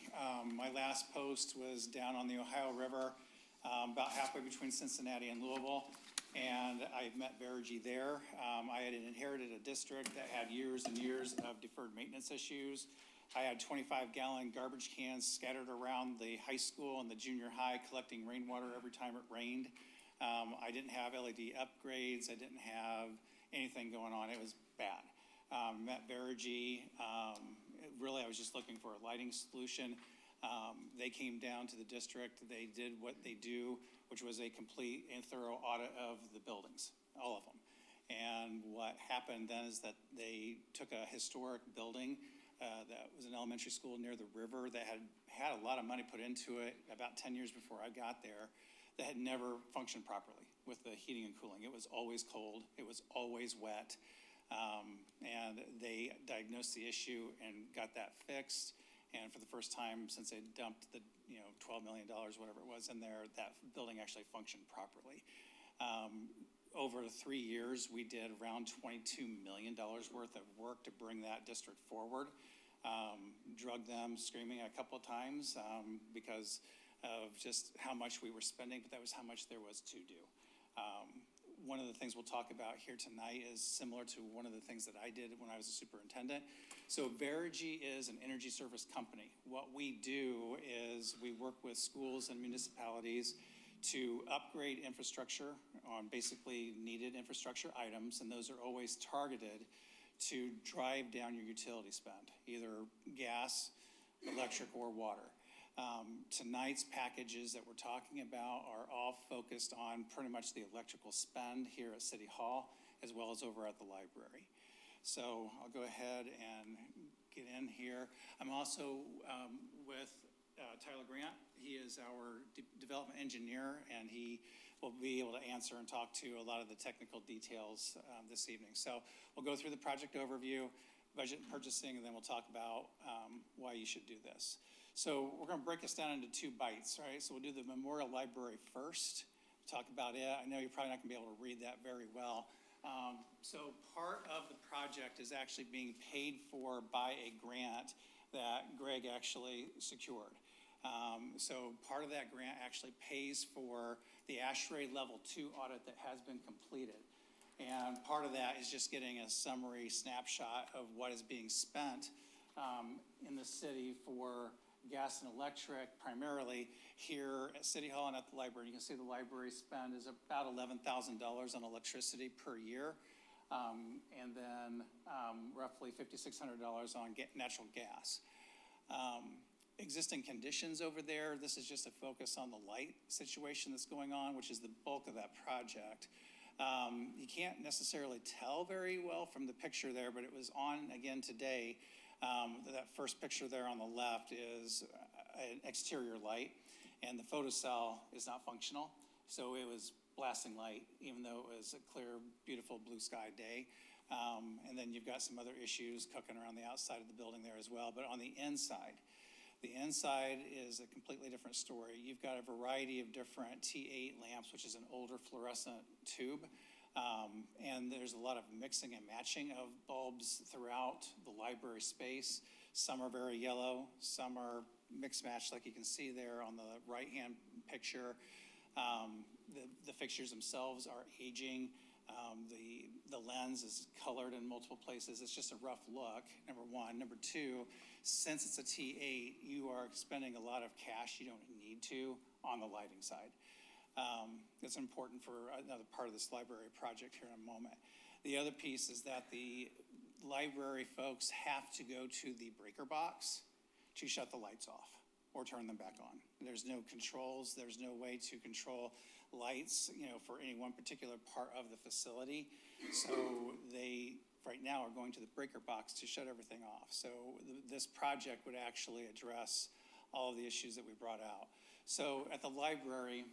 My last post was down on the Ohio River, about halfway between Cincinnati and Louisville, and I met Verigy there. I had inherited a district that had years and years of deferred maintenance issues. I had 25-gallon garbage cans scattered around the high school and the junior high collecting rainwater every time it rained. I didn't have LED upgrades. I didn't have anything going on. It was bad. Met Verigy. Really, I was just looking for a lighting solution. They came down to the district. They did what they do, which was a complete and thorough audit of the buildings, all of them. And what happened then is that they took a historic building that was an elementary school near the river that had a lot of money put into it about 10 years before I got there, that had never functioned properly with the heating and cooling. It was always cold. It was always wet. And they diagnosed the issue and got that fixed. And for the first time since they dumped the, $12 million, whatever it was in there, that building actually functioned properly. Over 3 years, we did around $22 million worth of work to bring that district forward. Drugged them screaming a couple of times because of just how much we were spending, but that was how much there was to do. One of the things we'll talk about here tonight is similar to one of the things that I did when I was a superintendent. So Verigy is an energy service company. What we do is we work with schools and municipalities to upgrade infrastructure on basically needed infrastructure items, and those are always targeted to drive down your utility spend, either gas, electric, or water. Tonight's packages that we're talking about are all focused on pretty much the electrical spend here at City Hall, as well as over at the library. So I'll go ahead and get in here. I'm also with Tyler Grant. He is our development engineer, and he will be able to answer and talk to a lot of the technical details this evening. So we'll go through the project overview, budget and purchasing, and then we'll talk about why you should do this. So we're going to break this down into 2 bites, right? So we'll do the Memorial Library first, talk about it. I know you're probably not going to be able to read that very well. So part of the project is actually being paid for by a grant that Greg actually secured. So part of that grant actually pays for the ASHRAE Level 2 audit that has been completed. And part of that is just getting a summary snapshot of what is being spent in the city for gas and electric, primarily here at City Hall and at the library. You can see the library spend is about $11,000 on electricity per year, and then roughly $5,600 on natural gas. Existing conditions over there, this is just a focus on the light situation that's going on, which is the bulk of that project. You can't necessarily tell very well from the picture there, but it was on again today. That first picture there on the left is an exterior light, and the photocell is not functional. So it was blasting light, even though it was a clear, beautiful blue sky day. And then you've got some other issues cooking around the outside of the building there as well. But on the inside is a completely different story. You've got a variety of different T8 lamps, which is an older fluorescent tube. And there's a lot of mixing and matching of bulbs throughout the library space. Some are very yellow, some are mixed match like you can see there on the right-hand picture. The fixtures themselves are aging. The lens is colored in multiple places. It's just a rough look, number one. Number two, since it's a T8, you are expending a lot of cash you don't need to on the lighting side. It's important for another part of this library project here in a moment. The other piece is that the library folks have to go to the breaker box to shut the lights off or turn them back on. There's no controls, there's no way to control lights, for any one particular part of the facility. So they, right now, are going to the breaker box to shut everything off. So this project would actually address all of the issues that we brought out. So at the library,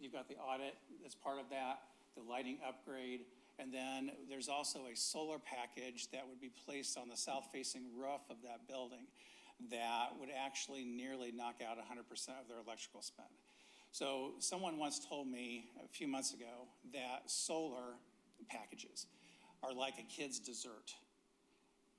you've got the audit that's part of that, the lighting upgrade, and then there's also a solar package that would be placed on the south-facing roof of that building that would actually nearly knock out 100% of their electrical spend. So someone once told me a few months ago that solar packages are like a kid's dessert.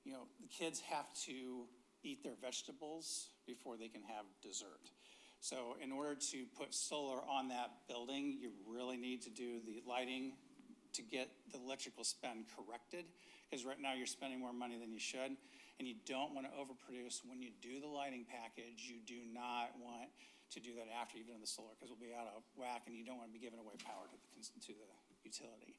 The kids have to eat their vegetables before they can have dessert. So in order to put solar on that building, you really need to do the lighting to get the electrical spend corrected, because right now you're spending more money than you should, and you don't want to overproduce. When you do the lighting package, you do not want to do that after you've done the solar, because we'll be out of whack, and you don't want to be giving away power to the utility.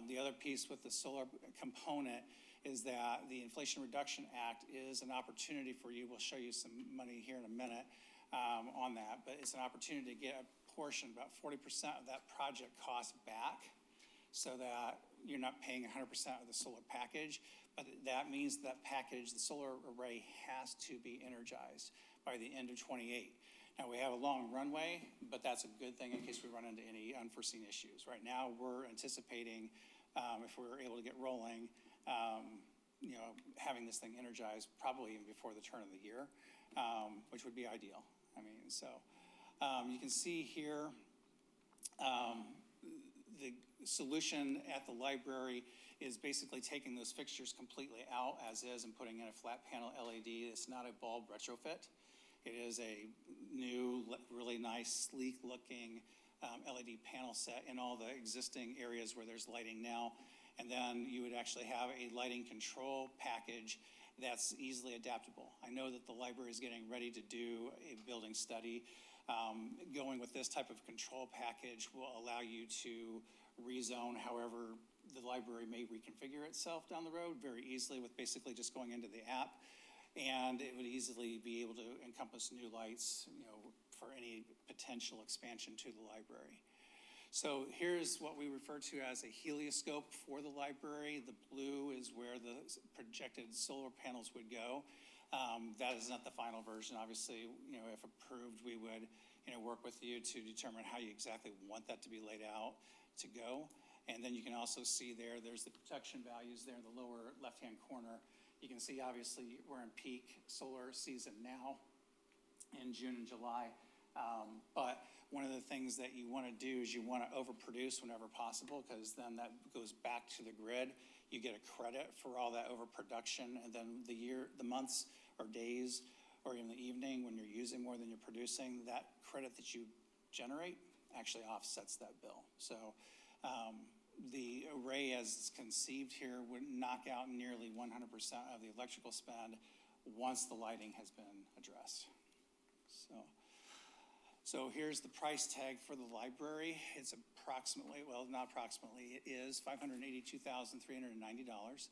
The other piece with the solar component is that the Inflation Reduction Act is an opportunity for you. We'll show you some money here in a minute on that, but it's an opportunity to get a portion, about 40% of that project cost back, so that you're not paying 100% of the solar package. But that means that package, the solar array, has to be energized by the end of 28. Now, we have a long runway, but that's a good thing in case we run into any unforeseen issues. Right now, we're anticipating if we were able to get rolling, having this thing energized probably even before the turn of the year, which would be ideal. I mean, so you can see here the solution at the library is basically taking those fixtures completely out as is and putting in a flat panel LED. It's not a bulb retrofit. It is a new, really nice, sleek-looking LED panel set in all the existing areas where there's lighting now. And then you would actually have a lighting control package that's easily adaptable. I know that the library is getting ready to do a building study. Going with this type of control package will allow you to rezone however the library may reconfigure itself down the road very easily with basically just going into the app. And it would easily be able to encompass new lights, for any potential expansion to the library. So here's what we refer to as a helioscope for the library. The blue is where the projected solar panels would go. That is not the final version. Obviously, if approved, we would, work with you to determine how you exactly want that to be laid out to go. And then you can also see there's the protection values there in the lower left-hand corner. You can see, obviously, we're in peak solar season now in June and July. But one of the things that you want to do is you want to overproduce whenever possible, because then that goes back to the grid. You get a credit for all that overproduction, and then the months or days or even the evening when you're using more than you're producing, that credit that you generate actually offsets that bill. So the array as it's conceived here would knock out nearly 100% of the electrical spend once the lighting has been addressed. So here's the price tag for the library. It's approximately, well, not approximately, it is $582,390.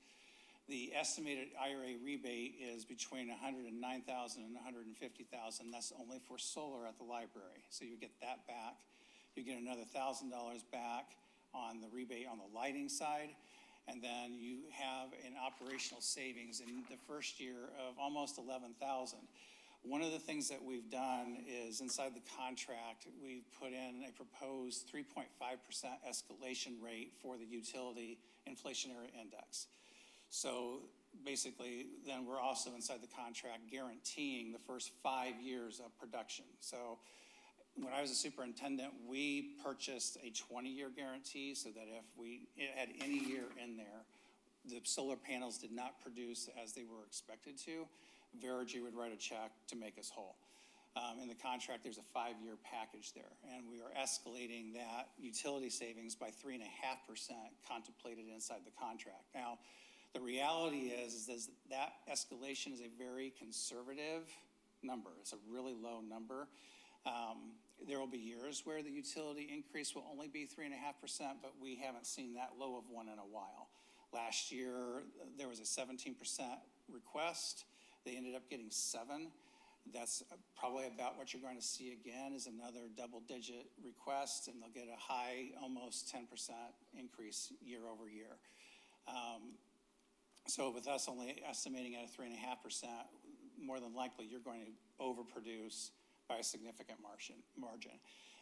The estimated IRA rebate is between $109,000 and $150,000. That's only for solar at the library. So you get that back. You get another $1,000 back on the rebate on the lighting side. And then you have an operational savings in the first year of almost $11,000. One of the things that we've done is inside the contract, we've put in a proposed 3.5% escalation rate for the utility inflationary index. So basically, then we're also inside the contract guaranteeing the first 5 years of production. So when I was a superintendent, we purchased a 20-year guarantee so that if we had any year in there, the solar panels did not produce as they were expected to, Verigy would write a check to make us whole. In the contract, there's a 5-year package there, and we are escalating that utility savings by 3.5% contemplated inside the contract. Now, the reality is that escalation is a very conservative number. It's a really low number. There will be years where the utility increase will only be 3.5%, but we haven't seen that low of one in a while. Last year, there was a 17% request. They ended up getting 7. That's probably about what you're going to see again is another double-digit request, and they'll get a high, almost 10% increase year over year. So with us only estimating at a 3.5%, more than likely you're going to overproduce by a significant margin.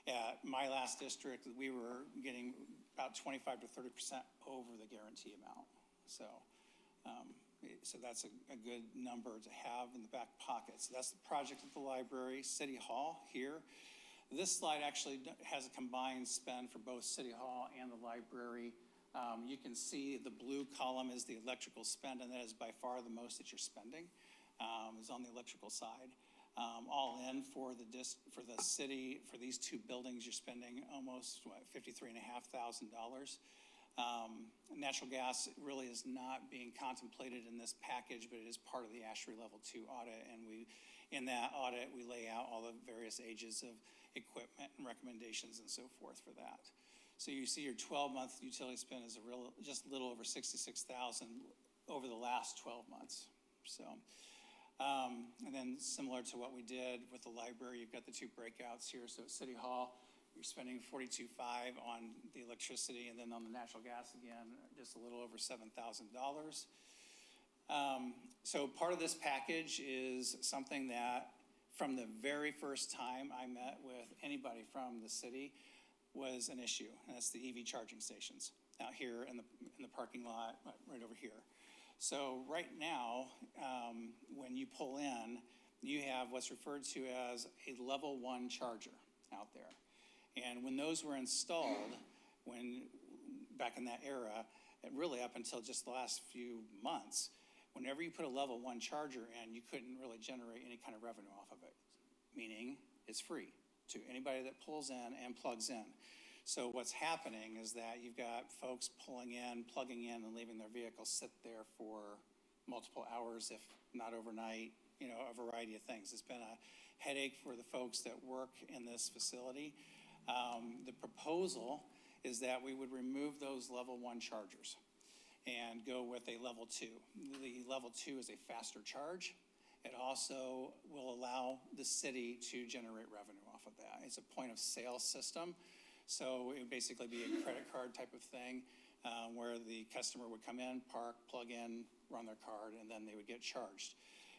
At my last district, we were getting about 25 to 30% over the guarantee amount. So that's a good number to have in the back pocket. So that's the project at the library. City Hall here. This slide actually has a combined spend for both City Hall and the library. You can see the blue column is the electrical spend, and that is by far the most that you're spending, is on the electrical side. All in for the city, for these 2 buildings, you're spending almost $53,500. Natural gas really is not being contemplated in this package, but it is part of the ASHRAE Level 2 audit, and in that audit, we lay out all the various ages of equipment and recommendations and so forth for that. So you see your 12-month utility spend is just a little over $66,000 over the last 12 months. So, and then similar to what we did with the library, you've got the 2 breakouts here. So at City Hall, you're spending $42,500 on the electricity, and then on the natural gas again, just a little over $7,000. So part of this package is something that from the very first time I met with anybody from the city was an issue, and that's the EV charging stations. out here in the parking lot, right over here. So right now, when you pull in, you have what's referred to as a level 1 charger out there. And when those were installed, back in that era, and really up until just the last few months, whenever you put a level 1 charger in, you couldn't really generate any kind of revenue off of it, meaning it's free to anybody that pulls in and plugs in. So what's happening is that you've got folks pulling in, plugging in, and leaving their vehicles sit there for multiple hours, if not overnight, a variety of things. It's been a headache for the folks that work in this facility. The proposal is that we would remove those level 1 chargers and go with a level 2. The level 2 is a faster charge. It also will allow the city to generate revenue off of that. It's a point of sale system. So it would basically be a credit card type of thing where the customer would come in, park, plug in, run their card, and then they would get charged.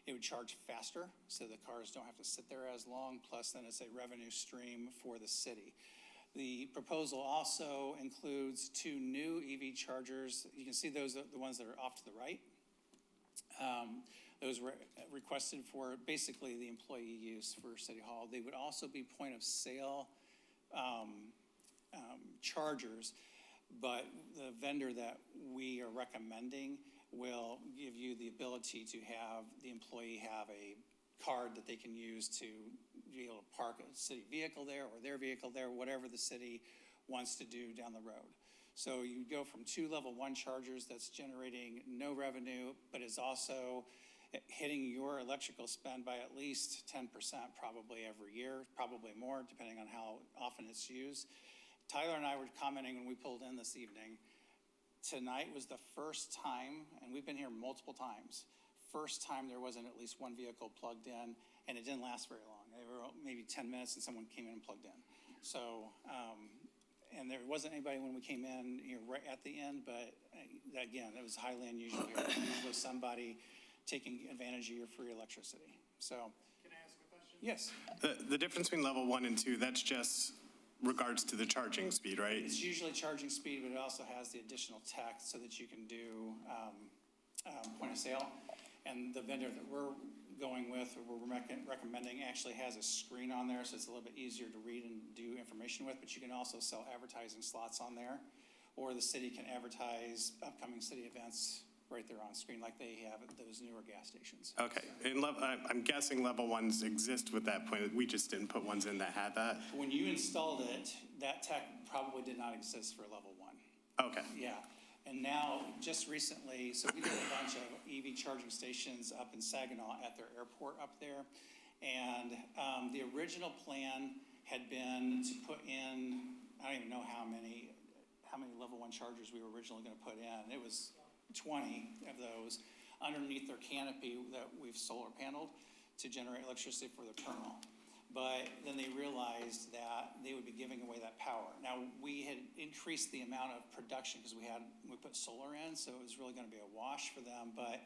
It would charge faster, so the cars don't have to sit there as long, plus then it's a revenue stream for the city. The proposal also includes 2 new EV chargers. You can see those are the ones that are off to the right. Those were requested for basically the employee use for City Hall. They would also be point of sale chargers, but the vendor that we are recommending will give you the ability to have the employee have a card that they can use to be able to park a city vehicle there or their vehicle there, whatever the city wants to do down the road. So you go from 2 level 1 chargers that's generating no revenue, but is also hitting your electrical spend by at least 10% probably every year, probably more, depending on how often it's used. Tyler and I were commenting when we pulled in this evening, tonight was the first time, and we've been here multiple times, first time there wasn't at least 1 vehicle plugged in, and it didn't last very long. They were maybe 10 minutes and someone came in and plugged in. So, and there wasn't anybody when we came in right at the end, but again, it was highly unusual here. Usually somebody taking advantage of your free electricity. So. Can I ask a question? Yes. The difference between level 1 and 2, that's just regards to the charging speed, right? It's usually charging speed, but it also has the additional tech so that you can do point of sale. And the vendor that we're going with, or we're recommending, actually has a screen on there, so it's a little bit easier to read and do information with, but you can also sell advertising slots on there, or the city can advertise upcoming city events right there on screen like they have at those newer gas stations. Okay, and I'm guessing level 1s exist with that point. We just didn't put ones in that had that. When you installed it, that tech probably did not exist for level 1. Okay. Yeah, and now, just recently, so we did a bunch of EV charging stations up in Saginaw at their airport up there. And the original plan had been to put in, I don't even know how many level 1 chargers we were originally gonna put in. It was 20 of those underneath their canopy that we've solar paneled to generate electricity for the terminal. But then they realized that they would be giving away that power. Now, we had increased the amount of production because we put solar in, so it was really gonna be a wash for them. But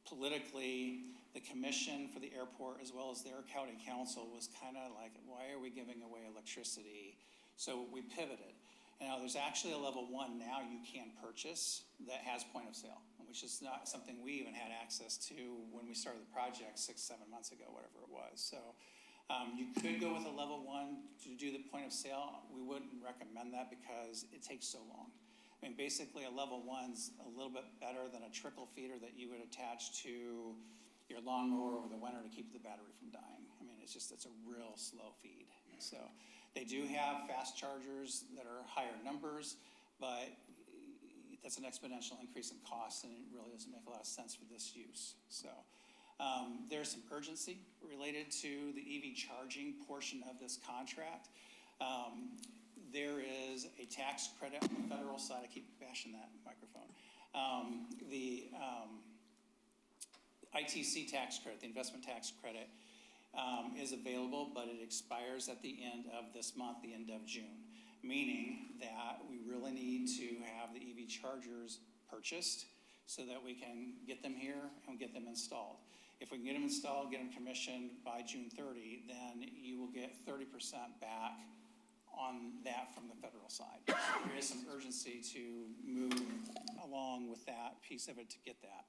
politically, the commission for the airport, as well as their county council, was kind of like, why are we giving away electricity? So we pivoted. Now, there's actually a level 1 now you can purchase that has point of sale, which is not something we even had access to when we started the project 6-7 months ago, whatever it was. So you could go with a level 1 to do the point of sale. We wouldn't recommend that because it takes so long. I mean, basically a level 1's a little bit better than a trickle feeder that you would attach to your lawnmower over the winter to keep the battery from dying. I mean, it's a real slow feed. So they do have fast chargers that are higher numbers, but that's an exponential increase in cost, and it really doesn't make a lot of sense for this use. So there's some urgency related to the EV charging portion of this contract. There is a tax credit on the federal side. I keep bashing that microphone. The ITC tax credit, the investment tax credit, is available, but it expires at the end of this month, the end of June, meaning that we really need to have the EV chargers purchased so that we can get them here and get them installed. If we can get them installed, get them commissioned by June 30, then you will get 30% back on that from the federal side. So there is some urgency urgency to move along with that piece of it to get that.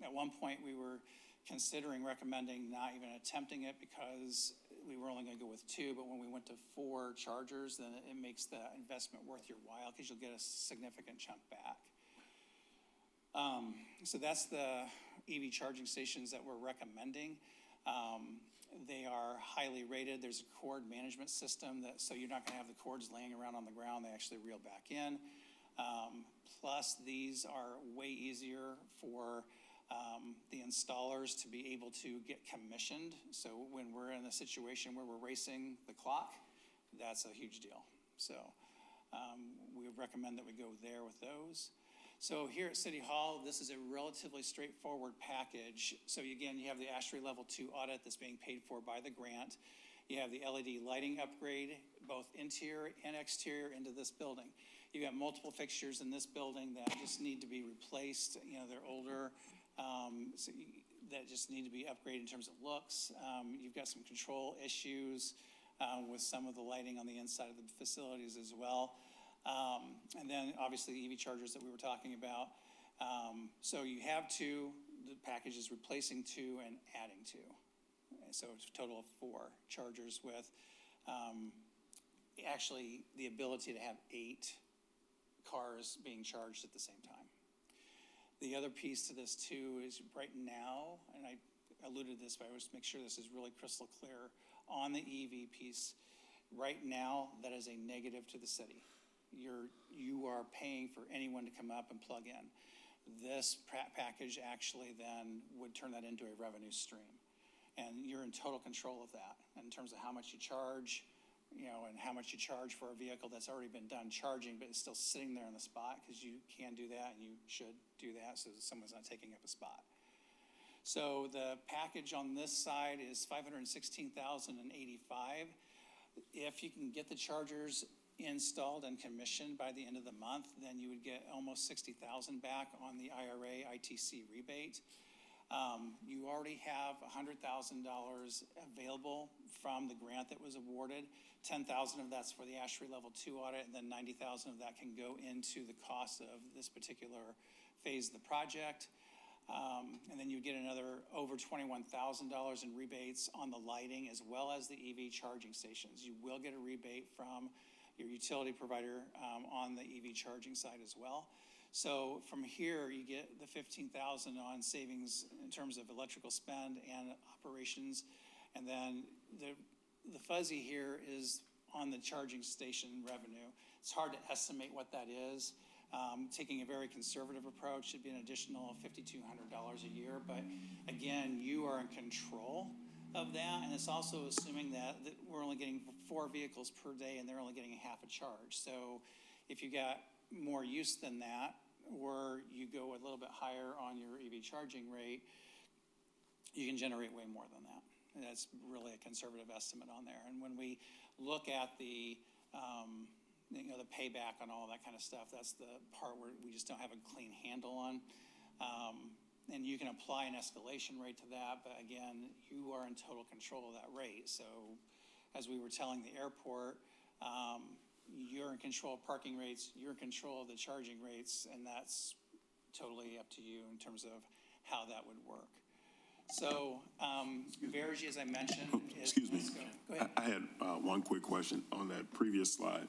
At one point, we were considering recommending not even attempting it because we were only going to go with 2, but when we went to 4 chargers, then it makes the investment worth your while because you'll get a significant chunk back. So that's the EV charging stations that we're recommending. They are highly rated. There's a cord management system so you're not gonna have the cords laying around on the ground. They actually reel back in. Plus, these are way easier for the installers to be able to get commissioned. So when we're in a situation where we're racing the clock, that's a huge deal. So we would recommend that we go there with those. So here at City Hall, this is a relatively straightforward package. So again, you have the ASHRAE Level 2 audit that's being paid for by the grant. You have the LED lighting upgrade, both interior and exterior into this building. You've got multiple fixtures in this building that just need to be replaced. You know, they're older, that just need to be upgraded in terms of looks. You've got some control issues with some of the lighting on the inside of the facilities as well. And then obviously the EV chargers that we were talking about. So you have 2, the package is replacing 2 and adding 2. So it's a total of 4 chargers with actually the ability to have 8 cars being charged at the same time. The other piece to this too is right now, and I alluded to this, but I want to make sure this is really crystal clear, on the EV piece, right now, that is a negative to the city. You are paying for anyone to come up and plug in. This package actually then would turn that into a revenue stream. And you're in total control of that in terms of how much you charge, you know, and how much you charge for a vehicle that's already been done charging, but it's still sitting there on the spot, because you can do that and you should do that so that someone's not taking up a spot. So the package on this side is $516,085. If you can get the chargers installed and commissioned by the end of the month, then you would get almost $60,000 back on the IRA ITC rebate. You already have $100,000 available from the grant that was awarded. 10,000 of that's for the ASHRAE Level 2 audit, and then 90,000 of that can go into the cost of this particular phase of the project. And then you get another over $21,000 in rebates on the lighting as well as the EV charging stations. You will get a rebate from your utility provider on the EV charging side as well. So from here, you get the $15,000 on savings in terms of electrical spend and operations. And then the fuzzy here is on the charging station revenue. It's hard to estimate what that is. Taking a very conservative approach, should be an additional $5,200 a year. But again, you are in control of that. And it's also assuming that we're only getting 4 vehicles per day and they're only getting a half a charge. So if you got more use than that, or you go a little bit higher on your EV charging rate, you can generate way more than that. And that's really a conservative estimate on there. And when we look at the payback on all that kind of stuff, that's the part where we just don't have a clean handle on. And you can apply an escalation rate to that, but again, you are in total control of that rate. So as we were telling the airport, you're in control of parking rates, you're in control of the charging rates, and that's totally up to you in terms of how that would work. So, Vergy, as I mentioned, Excuse me. Go ahead. I had one quick question on that previous slide.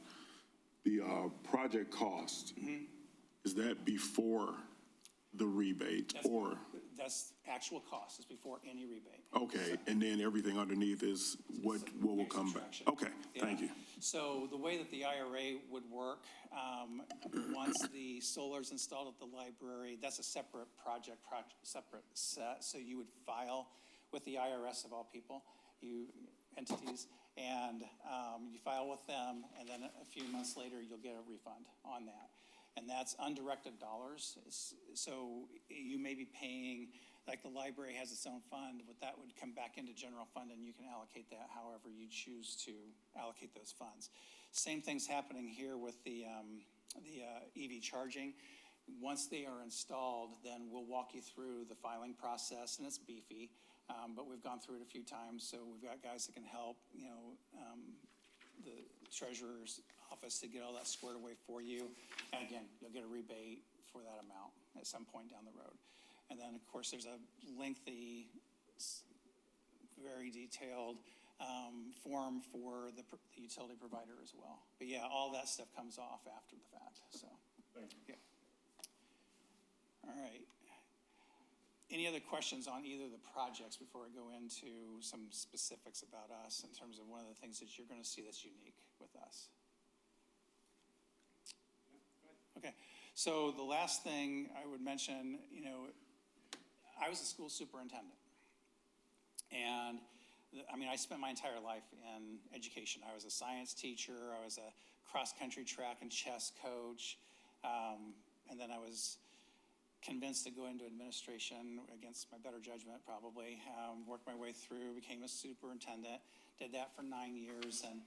The project cost, is that before the rebate or? That's actual cost, it's before any rebate. Okay, and then everything underneath is what will come back? Okay, thank you. So the way that the IRA would work, once the solar's installed at the library, that's a separate project, separate set. So you would file with the IRS of all people, entities, and you file with them, and then a few months later, you'll get a refund on that. And that's undirected dollars. So you may be paying, like the library has its own fund, but that would come back into general fund and you can allocate that however you choose to allocate those funds. Same thing's happening here with the EV charging. Once they are installed, then we'll walk you through the filing process, and it's beefy, but we've gone through it a few times, so we've got guys that can help, the treasurer's office to get all that squared away for you. And again, you'll get a rebate for that amount at some point down the road. And then, of course, there's a lengthy, very detailed form for the utility provider as well. But yeah, all that stuff comes off after the fact, so. Thank you. Yeah. All right. Any other questions on either of the projects before I go into some specifics about us in terms of one of the things that you're going to see that's unique with us? Okay, so the last thing I would mention, I was a school superintendent. And I spent my entire life in education. I was a science teacher, I was a cross-country track and chess coach, and then I was convinced to go into administration against my better judgment, probably. Worked my way through, became a superintendent, did that for 9 years, and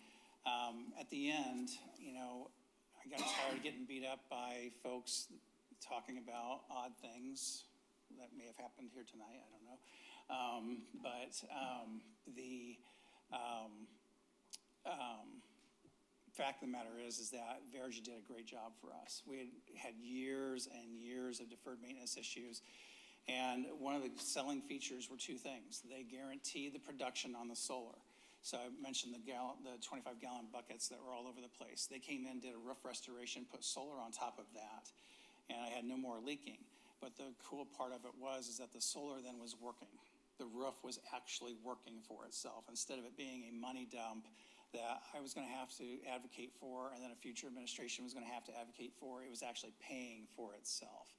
at the end, I got tired of getting beat up by folks talking about odd things that may have happened here tonight, I don't know. Fact of the matter is that Verigy did a great job for us. We had years and years of deferred maintenance issues, and one of the selling features were two things. They guaranteed the production on the solar. So I mentioned the 25-gallon buckets that were all over the place. They came in, did a roof restoration, put solar on top of that, and I had no more leaking. But the cool part of it was that the solar then was working. The roof was actually working for itself instead of it being a money dump that I was going to have to advocate for, and then a future administration was going to have to advocate for. It was actually paying for itself.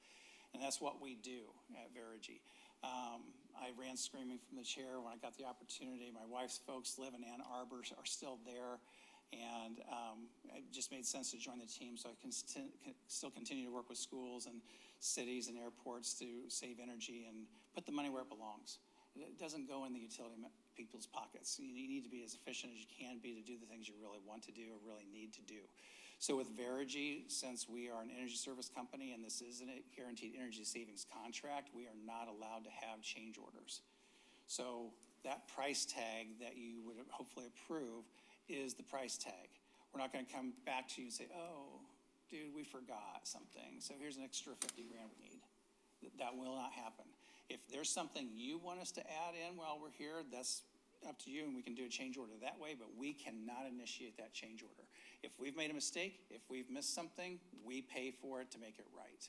And that's what we do at Verigy. I ran screaming from the chair when I got the opportunity. My wife's folks live in Ann Arbor, are still there, and it just made sense to join the team so I can still continue to work with schools and cities and airports to save energy and put the money where it belongs. It doesn't go in the utility people's pockets. You need to be as efficient as you can be to do the things you really want to do or really need to do. So with Verigy, since we are an energy service company and this isn't a guaranteed energy savings contract, we are not allowed to have change orders. So that price tag that you would hopefully approve is the price tag. We're not going to come back to you and say, oh, dude, we forgot something, so here's an extra 50 grand we need. That will not happen. If there's something you want us to add in while we're here, that's up to you, and we can do a change order that way, but we cannot initiate that change order. If we've made a mistake, if we've missed something, we pay for it to make it right.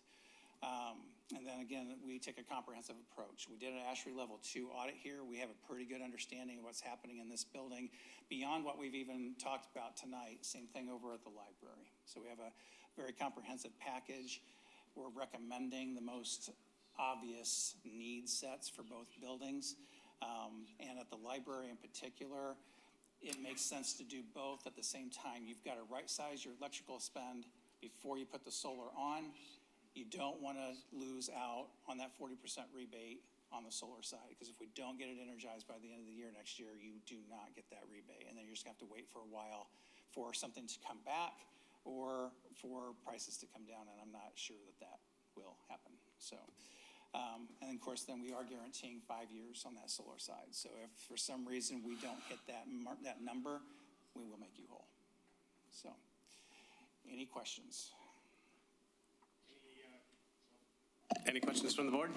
And then again, we take a comprehensive approach. We did an ASHRAE Level 2 audit here. We have a pretty good understanding of what's happening in this building beyond what we've even talked about tonight. Same thing over at the library. So we have a very comprehensive package. We're recommending the most obvious need sets for both buildings. And at the library in particular, it makes sense to do both at the same time. You've got to right-size your electrical spend before you put the solar on. You don't want to lose out on that 40% rebate on the solar side, because if we don't get it energized by the end of the year next year, you do not get that rebate. And then you're just going to have to wait for a while for something to come back or for prices to come down, and I'm not sure that that will happen. So. And of course, then we are guaranteeing 5 years on that solar side. So if for some reason we don't hit that number, we will make you whole. So, any questions? Any questions from the board?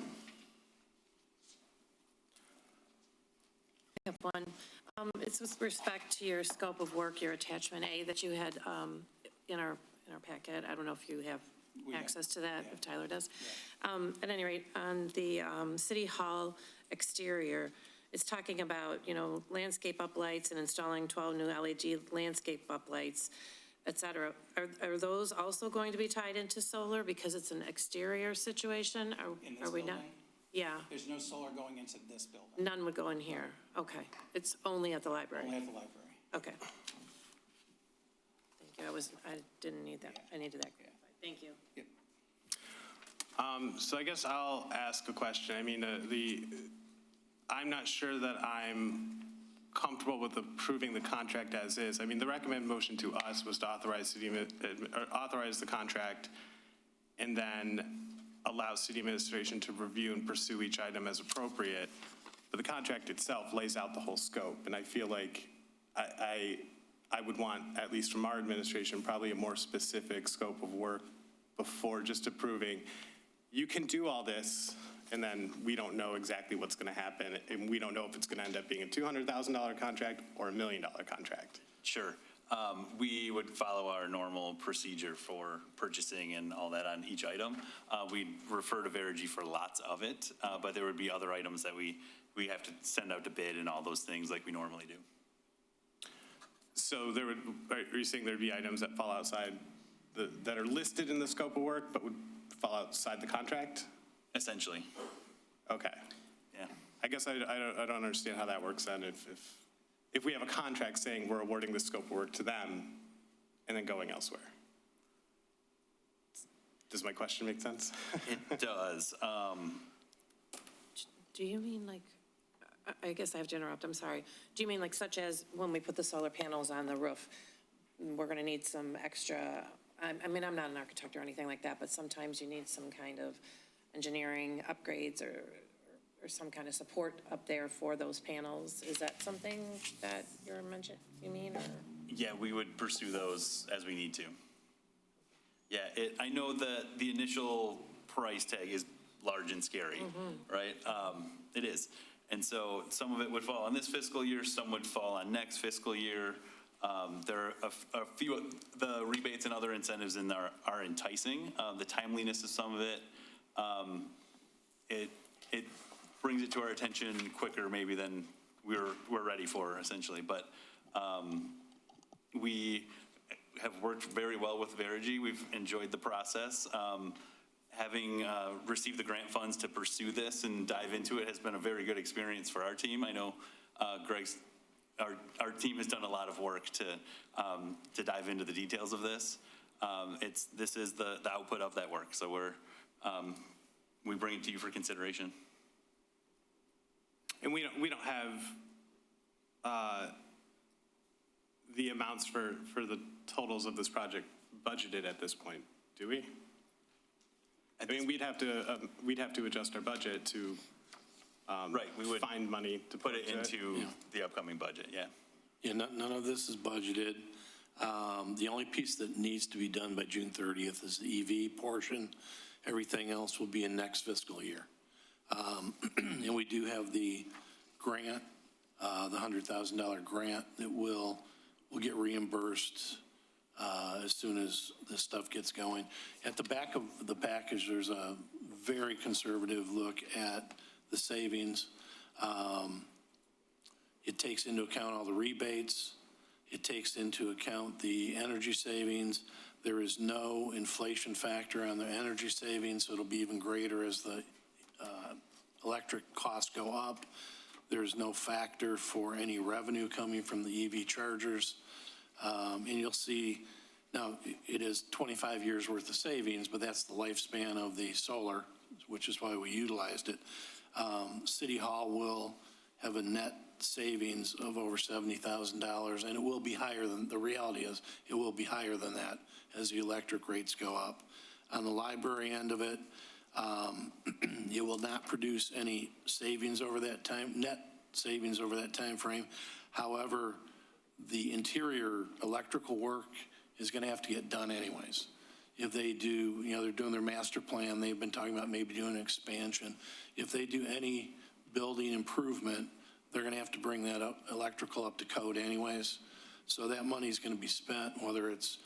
I have one. It's with respect to your scope of work, your attachment A that you had in our packet. I don't know if you have access to that, if Tyler does. At any rate, on the City Hall exterior, it's talking about, landscape uplights and installing 12 new LED landscape uplights, et cetera. Are those also going to be tied into solar because it's an exterior situation? In this are we not? building? Yeah, There's no solar going into this building. none would go in here. Okay, it's only at the library. Only at the library. Okay. Thank you. I didn't need that. I needed that clarified. Thank you. Yep. So I guess I'll ask a question. I mean, I'm not sure that I'm comfortable with approving the contract as is. I mean, the recommended motion to us was to authorize the contract and then allow city administration to review and pursue each item as appropriate. But the contract itself lays out the whole scope, and I feel like I would want, at least from our administration, probably a more specific scope of work before just approving, you can do all this, and then we don't know exactly what's going to happen, and we don't know if it's going to end up being a $200,000 contract or $1 million contract. Sure. We would follow our normal procedure for purchasing and all that on each item. We'd refer to Verigy for lots of it, but there would be other items that we have to send out to bid and all those things like we normally do. So are you saying there'd be items that fall outside, that are listed in the scope of work, but would fall outside the contract? Essentially. Okay. Yeah. I guess I don't understand how that works then. If we have a contract saying we're awarding the scope of work to them and then going elsewhere. Does my question make sense? It does. Do you mean like, I guess I have to interrupt, I'm sorry. Do you mean like such as when we put the solar panels on the roof, we're gonna need some extra, I mean, I'm not an architect or anything like that, but sometimes you need some kind of engineering upgrades or some kind of support up there for those panels. Is that something that you mean, or? Yeah, we would pursue those as we need to. Yeah, I know that the initial price tag is large and scary, right? It is. And so some of it would fall on this fiscal year, some would fall on next fiscal year. There are a few, the rebates and other incentives in there are enticing. The timeliness of some of it, it brings it to our attention quicker maybe than we're ready for, essentially. But we have worked very well with Verigy. We've enjoyed the process. Having received the grant funds to pursue this and dive into it has been a very good experience for our team. I know our team has done a lot of work to dive into the details of this. This is the output of that work. So we bring it to you for consideration. And we don't have the amounts for the totals of this project budgeted at this point, do we? I mean, we'd have to adjust our budget to right, we would find money to put it into the upcoming budget. Yeah. Yeah, none of this is budgeted. The only piece that needs to be done by June 30th is the EV portion. Everything else will be in next fiscal year. And we do have the grant, the $100,000 grant that will get reimbursed as soon as this stuff gets going. At the back of the package, there's a very conservative look at the savings. It takes into account all the rebates. It takes into account the energy savings. There is no inflation factor on the energy savings, so it'll be even greater as the electric costs go up. There's no factor for any revenue coming from the EV chargers. And you'll see, now it is 25 years worth of savings, but that's the lifespan of the solar, which is why we utilized it. City Hall will have a net savings of over $70,000, and it will be higher than, the reality is, it will be higher than that as the electric rates go up. On the library end of it, you will not produce any savings over that time, net savings over that time frame. However, the interior electrical work is going to have to get done anyways. If they do, they're doing their master plan, they've been talking about maybe doing an expansion. If they do any building improvement, they're going to have to bring that electrical up to code anyways. So that money is going to be spent, whether it's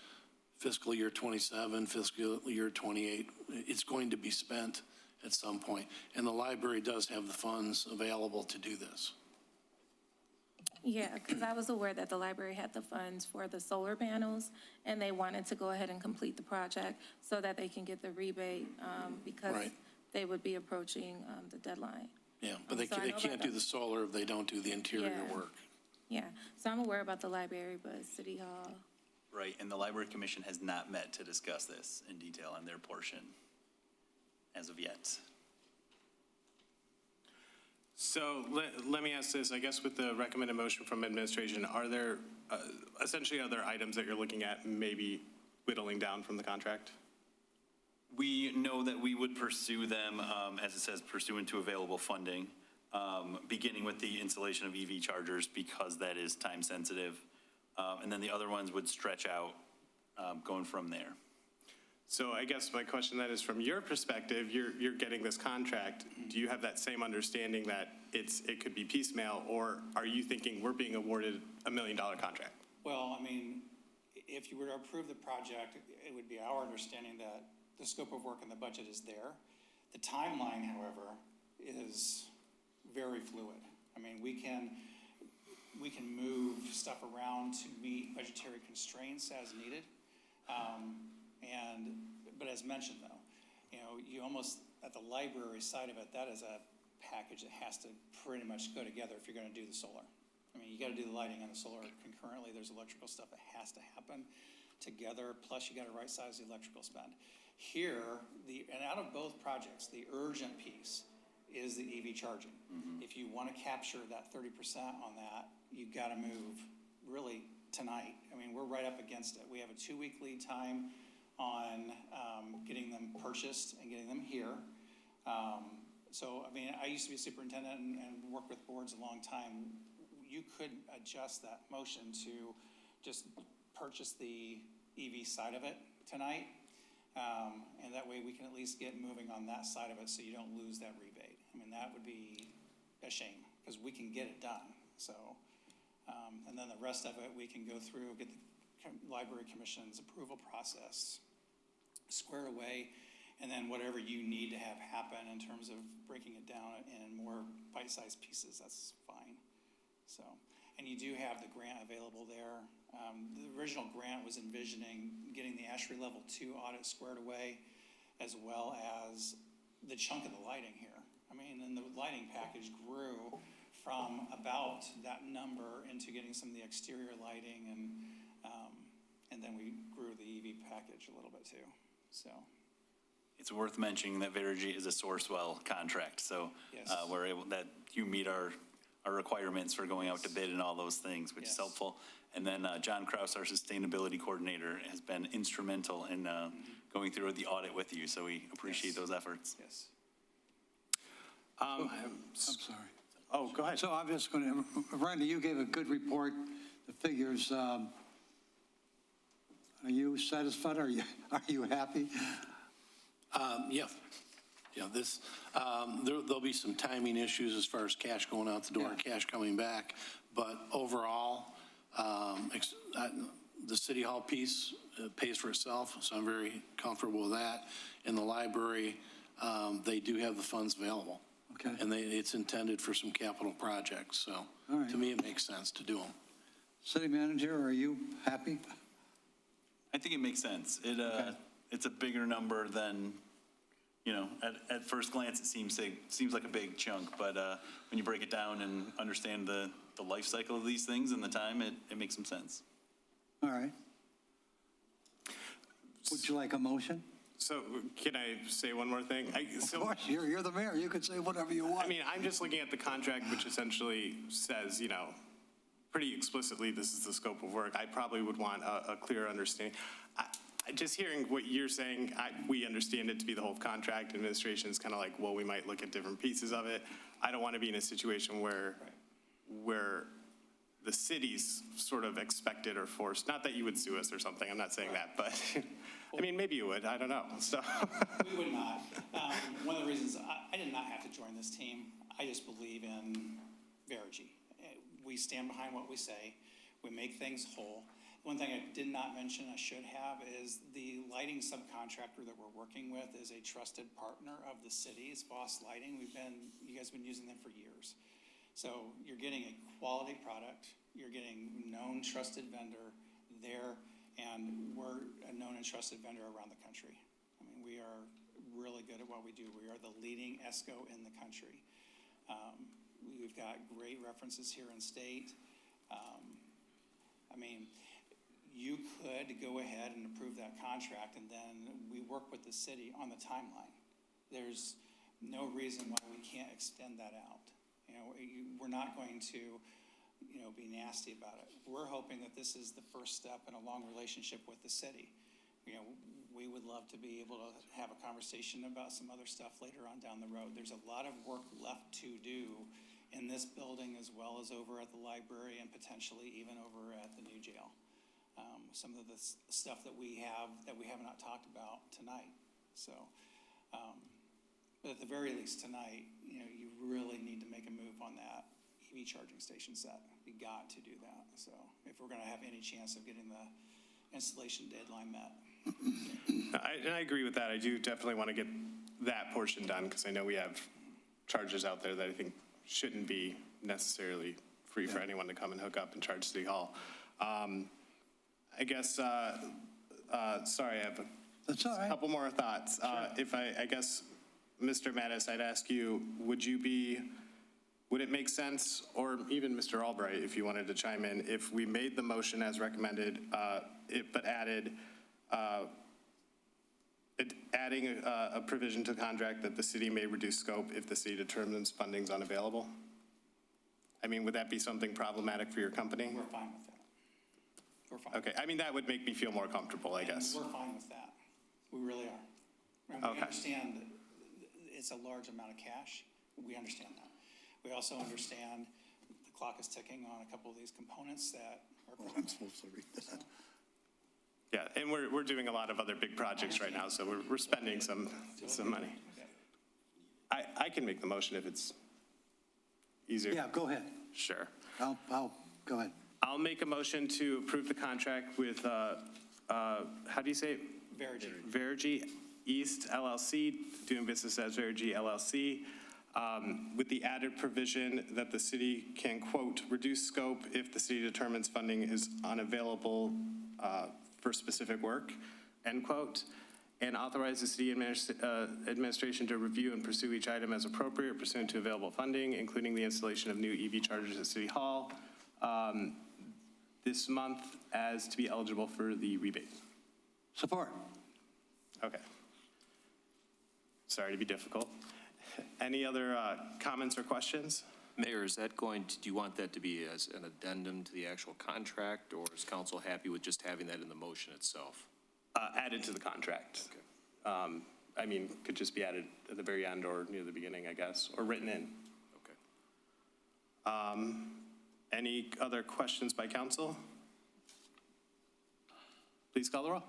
fiscal year 27, fiscal year 28, it's going to be spent at some point. And the library does have the funds available to do this. Yeah, because I was aware that the library had the funds for the solar panels, and they wanted to go ahead and complete the project so that they can get the rebate because they would be approaching the deadline. Yeah, but they can't do the solar if they don't do the interior work. Yeah, so I'm aware about the library, but City Hall. Right, and the Library Commission has not met to discuss this in detail on their portion as of yet. So let me ask this, I guess with the recommended motion from administration, are there, essentially are there items that you're looking at maybe whittling down from the contract? We know that we would pursue them, as it says, pursuant to available funding, beginning with the installation of EV chargers because that is time sensitive. And then the other ones would stretch out, going from there. So I guess my question then is, from your perspective, you're getting this contract. Do you have that same understanding that it could be piecemeal, or are you thinking we're being awarded $1 million contract? Well, I mean, if you were to approve the project, it would be our understanding that the scope of work and the budget is there. The timeline, however, is very fluid. I mean, we can move stuff around to meet budgetary constraints as needed. But as mentioned though, you almost, at the library side of it, that is a package that has to pretty much go together if you're gonna do the solar. I mean, you gotta do the lighting and the solar concurrently. There's electrical stuff that has to happen together, plus you gotta right size the electrical spend. Here, and out of both projects, the urgent piece is the EV charging. If you wanna capture that 30% on that, you gotta move really tonight. I mean, we're right up against it. We have a 2-week lead time on getting them purchased and getting them here. So, I mean, I used to be a superintendent and worked with boards a long time. You could adjust that motion to just purchase the EV side of it tonight. And that way we can at least get moving on that side of it so you don't lose that rebate. I mean, that would be a shame because we can get it done. So, and then the rest of it, we can go through, get the Library Commission's approval process squared away, and then whatever you need to have happen in terms of breaking it down in more bite-sized pieces, that's fine. So, and you do have the grant available there. The original grant was envisioning getting the ASHRAE Level 2 audit squared away, as well as the chunk of the lighting here. I mean, and the lighting package grew from about that number into getting some of the exterior lighting, and then we grew the EV package a little bit too, so. It's worth mentioning that Verigy is a Sourcewell contract, so Yes. we're able, that you meet our requirements for going out to bid and all those things, which is helpful. And then John Kraus, our sustainability coordinator, has been instrumental in going through the audit with you, so we appreciate those efforts. Yes. I'm sorry. Oh, go ahead. So I'm just going to, Randy, you gave a good report, the figures. Are you satisfied? Are you happy? Yeah. Yeah, there'll be some timing issues as far as cash going out the door and cash coming back. But overall, the City Hall piece pays for itself, so I'm very comfortable with that. In the library, they do have the funds available. Okay. And it's intended for some capital projects, so All right. to me, it makes sense to do them. City Manager, are you happy? I think it makes sense. It's a bigger number than, at first glance, it seems like a big chunk, but when you break it down and understand the life cycle of these things and the time, it makes some sense. All right. Would you like a motion? So can I say one more thing? Of course, you're the mayor. You can say whatever you want. I mean, I'm just looking at the contract, which essentially says, pretty explicitly, this is the scope of work. I probably would want a clear understanding. Just hearing what you're saying, we understand it to be the whole contract. Administration is kind of like, well, we might look at different pieces of it. I don't want to be in a situation where the city's sort of expected or forced. Not that you would sue us or something. I'm not saying that, but I mean, maybe you would. I don't know. So We would not. One of the reasons I did not have to join this team, I just believe in Verigy. We stand behind what we say. We make things whole. One thing I did not mention, I should have, is the lighting subcontractor that we're working with is a trusted partner of the city's Voss Lighting. You guys have been using them for years. So you're getting a quality product. You're getting known, trusted vendor there, and we're a known and trusted vendor around the country. I mean, we are really good at what we do. We are the leading ESCO in the country. We've got great references here in state. I mean, you could go ahead and approve that contract, and then we work with the city on the timeline. There's no reason why we can't extend that out. We're not going to, be nasty about it. We're hoping that this is the first step in a long relationship with the city. We would love to be able to have a conversation about some other stuff later on down the road. There's a lot of work left to do in this building as well as over at the library and potentially even over at the new jail. Some of the stuff that we have not talked about tonight. So, but at the very least tonight, you really need to make a move on that EV charging station set. You got to do that. So if we're going to have any chance of getting the installation deadline met. I agree with that. I do definitely want to get that portion done because I know we have chargers out there that I think shouldn't be necessarily free for anyone to come and hook up and charge City Hall. I guess, sorry, I have That's all right. couple more thoughts. If I guess, Mr. Mattis, I'd ask you, would it make sense, or even Mr. Albright, if you wanted to chime in, if we made the motion as recommended, but adding a provision to the contract that the city may reduce scope if the city determines funding's unavailable? I mean, would that be something problematic for your company? We're fine with that. We're fine. Okay, I mean, that would make me feel more comfortable, I guess. We're fine with that. We really are. And we understand that it's a large amount of cash. We understand that. We also understand the clock is ticking on a couple of these components that are. I'm supposed to read that. Yeah, and we're doing a lot of other big projects right now, so we're spending some money. I can make the motion if it's easier. Yeah, go ahead. Sure. I'll go ahead. I'll make a motion to approve the contract with, how do you say it? Verigy East LLC, doing business as Verigy LLC, with the added provision that the city can, quote, reduce scope if the city determines funding is unavailable for specific work, end quote, and authorize the city administration to review and pursue each item as appropriate pursuant to available funding, including the installation of new EV chargers at City Hall this month as to be eligible for the rebate. Support. Okay. Sorry to be difficult. Any other comments or questions? Mayor, is that do you want that to be as an addendum to the actual contract, or is council happy with just having that in the motion itself? Added to the contract. Okay. I mean, could just be added at the very end or near the beginning, I guess, or written in. Okay. Any other questions by council? Please call the roll.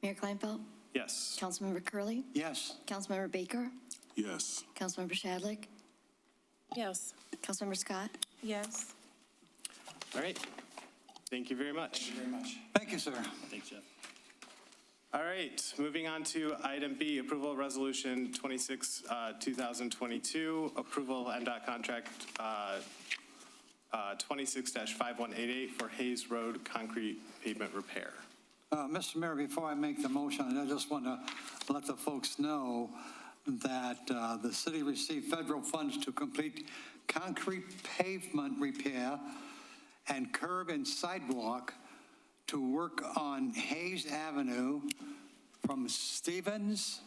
Mayor Kleinfeld? Yes. Councilmember Curley, Yes. Councilmember Baker? Yes. Councilmember Shadlick? Yes. Councilmember Scott? Yes. All right. Thank you very much. Thank you very much. Thank you, sir. Thanks, Jeff. All right, moving on to item B, approval of resolution 26, 2022, approval of NDOT contract 26-5188 for Hayes Road concrete pavement repair. Mr. Mayor, before I make the motion, I just want to let the folks know that the city received federal funds to complete concrete pavement repair and curb and sidewalk to work on Hayes Avenue from Stevens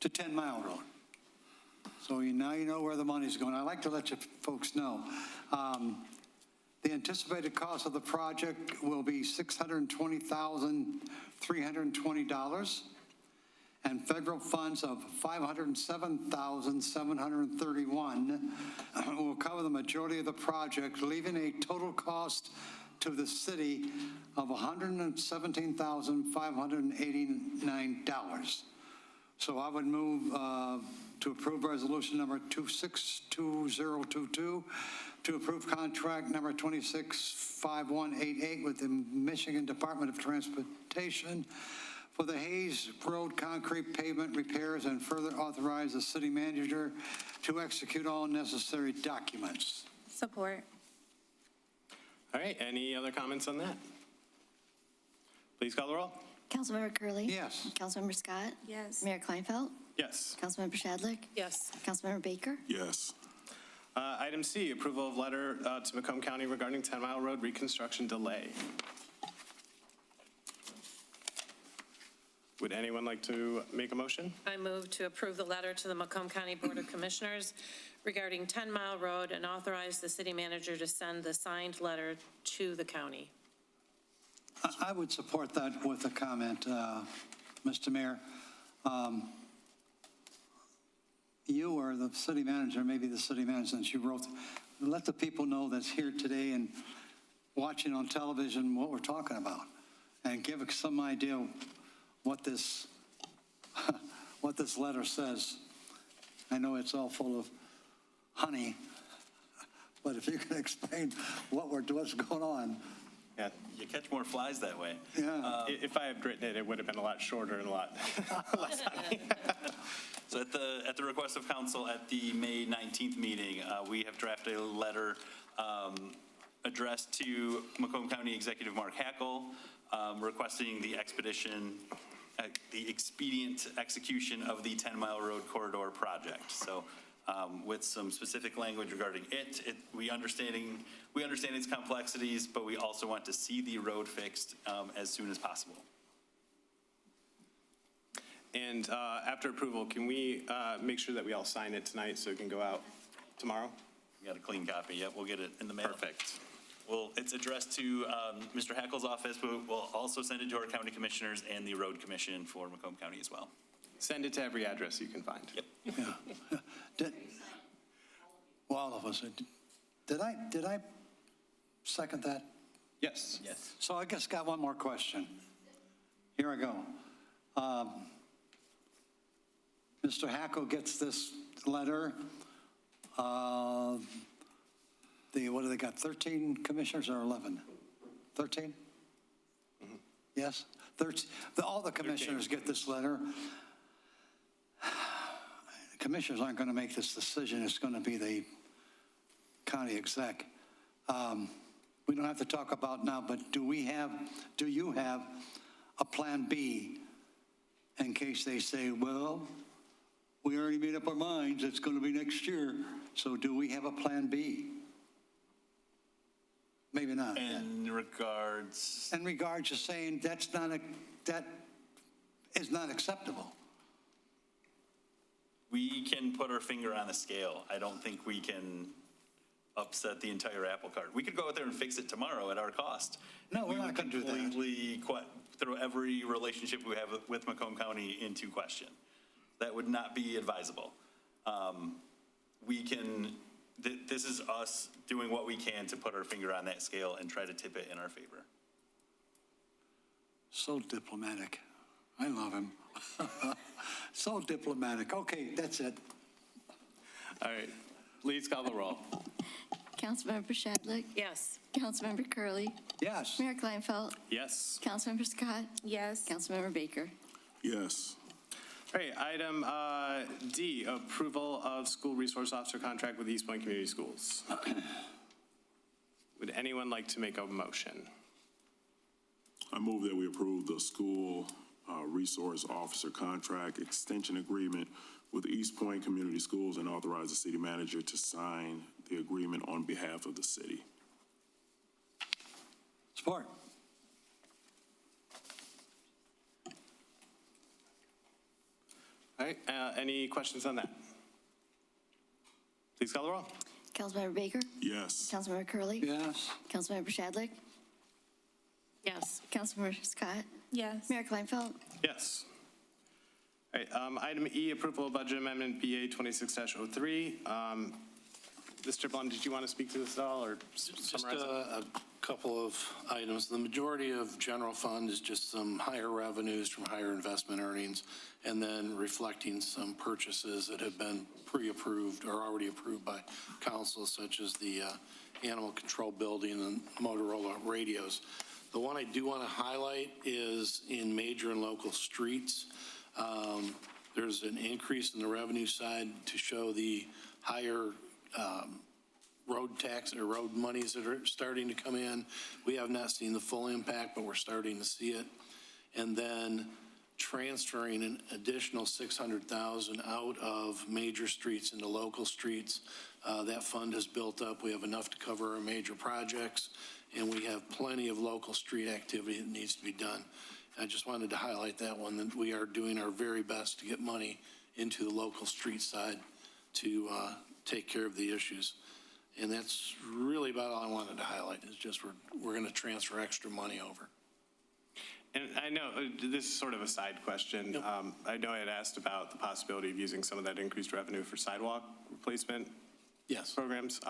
to 10 Mile Road. So now you know where the money's going. I'd like to let you folks know. The anticipated cost of the project will be $620,320, and federal funds of $507,731 will cover the majority of the project, leaving a total cost to the city of $117,589. So I would move to approve resolution number 262022 to approve contract number 265188 with the Michigan Department of Transportation for the Hayes Road concrete pavement repairs, and further authorize the city manager to execute all necessary documents. Support. All right, any other comments on that? Please call the roll. Councilmember Curley, Yes. Councilmember Scott? Yes. Mayor Kleinfeld? Yes. Councilmember Shadlick? Yes. Councilmember Baker? Yes. Item C, approval of letter to Macomb County regarding 10 Mile Road reconstruction delay. Would anyone like to make a motion? I move to approve the letter to the Macomb County Board of Commissioners regarding 10 Mile Road and authorize the city manager to send the signed letter to the county. I would support that with a comment, Mr. Mayor. you or the city manager, maybe the city manager, since you wrote, let the people know that's here today and watching on television what we're talking about, and give us some idea what this, what this letter says. I know it's all full of honey, but if you can explain what's going on. Yeah. You catch more flies that way. Yeah. If I had written it, it would have been a lot shorter and a lot less honey. So at the request of council at the May 19th meeting, we have drafted a letter addressed to Macomb County Executive Mark Hackle, requesting the expedient execution of the 10-mile road corridor project. So with some specific language regarding it, we understand its complexities, but we also want to see the road fixed as soon as possible. And after approval, can we make sure that we all sign it tonight so it can go out tomorrow? We got a clean copy. Yep, we'll get it in the mail. Perfect. Well, it's addressed to Mr. Hackle's office, but we'll also send it to our county commissioners and the road commission for Macomb County as well. Send it to every address you can find. Yep. Yeah. Well, all of us, did I second that? Yes. Yes. So I guess got one more question. Here I go. Mr. Hackle gets this letter. What do they got, 13 commissioners or 11? 13? Mm-hmm. Yes? 13. All the commissioners get this letter. The commissioners aren't going to make this decision. It's going to be the county exec. We don't have to talk about now, but do you have a plan B in case they say, well, we already made up our minds, it's going to be next year. So do we have a plan B? Maybe not. In regards to saying that is not acceptable. We can put our finger on the scale. I don't think we can upset the entire apple cart. We could go out there and fix it tomorrow at our cost. No, we're not going to do that. Completely throw every relationship we have with Macomb County into question. That would not be advisable. This is us doing what we can to put our finger on that scale and try to tip it in our favor. So diplomatic. I love him. So diplomatic. Okay, that's it. All right. Please call the roll. Councilmember Shadlick? Yes. Councilmember Curley. Yes. Mayor Kleinfeld? Yes. Councilmember Scott? Yes. Councilmember Baker? Yes. All right, item D, approval of school resource officer contract with Eastpointe Community Schools. Would anyone like to make a motion? I move that we approve the school resource officer contract extension agreement with Eastpointe Community Schools and authorize the city manager to sign the agreement on behalf of the city. Support. All right, any questions on that? Please call the roll. Councilmember Baker? Yes. Councilmember Curley. Yes. Councilmember Shadlick? Yes. Councilmember Scott? Yes. Mayor Kleinfeld? Yes. All right, item E, approval of budget amendment BA 26-03. Mr. Blum, did you want to speak to this at all or Just summarize it? a couple of items. The majority of general fund is just some higher revenues from higher investment earnings, and then reflecting some purchases that have been pre-approved or already approved by council, such as the animal control building and Motorola radios. The one I do want to highlight is in major and local streets. There's an increase in the revenue side to show the higher road tax or road monies that are starting to come in. We have not seen the full impact, but we're starting to see it. And then transferring an additional $600,000 out of major streets into local streets. That fund has built up. We have enough to cover our major projects, and we have plenty of local street activity that needs to be done. I just wanted to highlight that one, that we are doing our very best to get money into the local street side to take care of the issues. And that's really about all I wanted to highlight, is just we're going to transfer extra money over. And I know, this is sort of a side question. I know I had asked about the possibility of using some of that increased revenue for sidewalk replacement programs.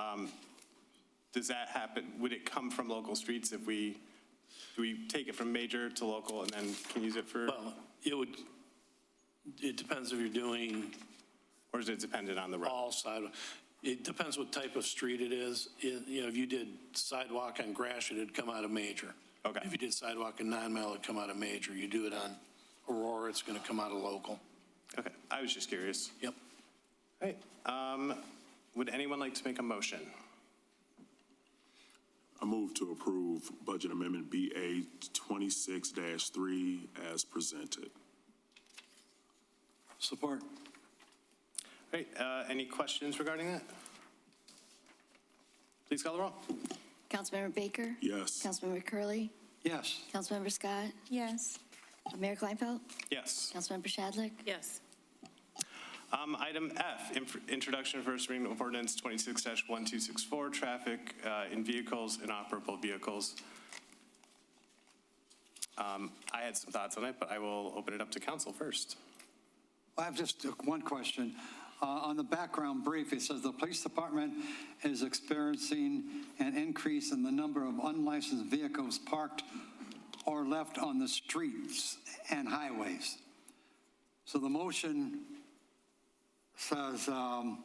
Does that happen? Would it come from local streets if do we take it from major to local and then can use it for? Well, it depends if you're doing. Or is it dependent on the road? All sidewalk. It depends what type of street it is. If you did sidewalk on Gratiot, it'd come out of major. Okay. If you did sidewalk in 9 Mile, it'd come out of major. You do it on Aurora, it's going to come out of local. Okay, I was just curious. Yep. All right. Would anyone like to make a motion? I move to approve Budget Amendment BA 26-3 as presented. Support. All right, any questions regarding that? Please call the roll. Councilmember Baker? Yes. Councilmember Curley, Yes. Councilmember Scott? Yes. Mayor Kleinfeld? Yes. Councilmember Shadlick? Yes. Item F, introduction and first reading of ordinance 26-1264, traffic in vehicles, inoperable vehicles. I had some thoughts on it, but I will open it up to council first. I have just one question. On the background brief, it says the police department is experiencing an increase in the number of unlicensed vehicles parked or left on the streets and highways. So the motion says add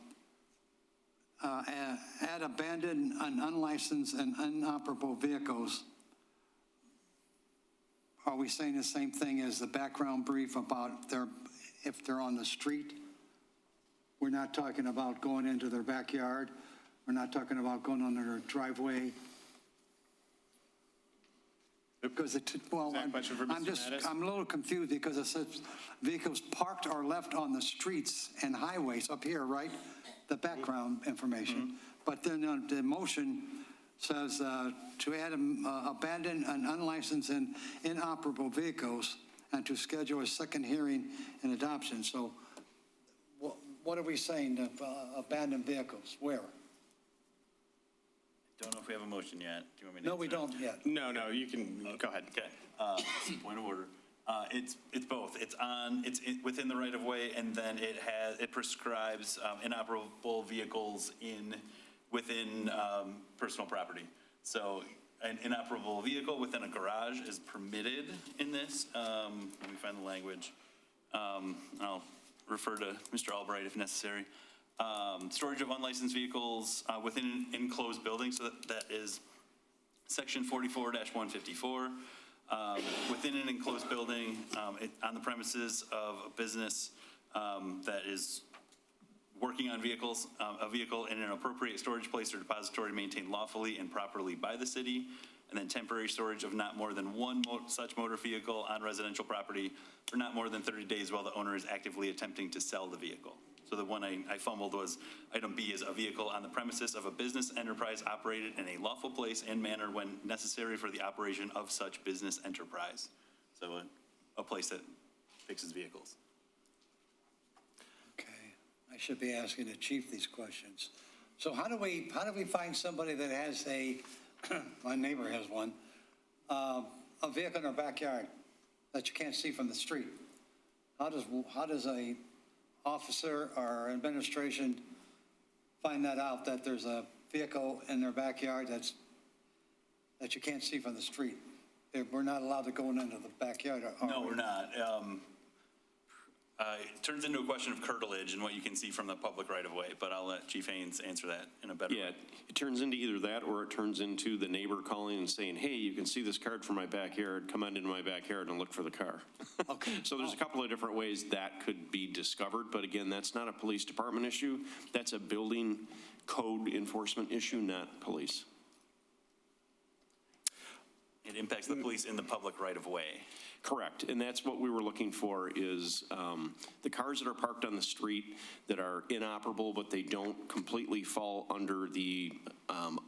abandoned and unlicensed and inoperable vehicles. Are we saying the same thing as the background brief about if they're on the street? We're not talking about going into their backyard. We're not talking about going on their driveway. Because I'm a little confused because it says vehicles parked or left on the streets and highways up here, right? The background information. But then the motion says to add abandoned and unlicensed and inoperable vehicles and to schedule a second hearing and adoption. So what are we saying, abandoned vehicles? Where? Don't know if we have a motion yet. Do you want me to? No, we don't yet. No, you can go ahead. Okay. Point of order. It's both. It's within the right of way, and then it prescribes inoperable vehicles within personal property. So an inoperable vehicle within a garage is permitted in this. Let me find the language. I'll refer to Mr. Albright if necessary. Storage of unlicensed vehicles within an enclosed building, so that is section 44-154. Within an enclosed building, on the premises of a business that is working on vehicles, a vehicle in an appropriate storage place or depository maintained lawfully and properly by the city, and then temporary storage of not more than one such motor vehicle on residential property for not more than 30 days while the owner is actively attempting to sell the vehicle. So the one I fumbled was item B is a vehicle on the premises of a business enterprise operated in a lawful place and manner when necessary for the operation of such business enterprise. So a place that fixes vehicles. Okay, I should be asking the chief these questions. So how do we find somebody that has my neighbor has one, a vehicle in their backyard that you can't see from the street? How does a officer or administration find that out, that there's a vehicle in their backyard that you can't see from the street? We're not allowed to go into the backyard, are No, we? we're not. It turns into a question of curtilage and what you can see from the public right of way, but I'll let Chief Haynes answer that in a better way. Yeah, it turns into either that or it turns into the neighbor calling and saying, hey, you can see this card from my backyard, come on into my backyard and look for the car. Okay. So there's a couple of different ways that could be discovered, but again, that's not a police department issue. That's a building code enforcement issue, not police. It impacts the police in the public right of way. Correct, and that's what we were looking for is the cars that are parked on the street that are inoperable, but they don't completely fall under the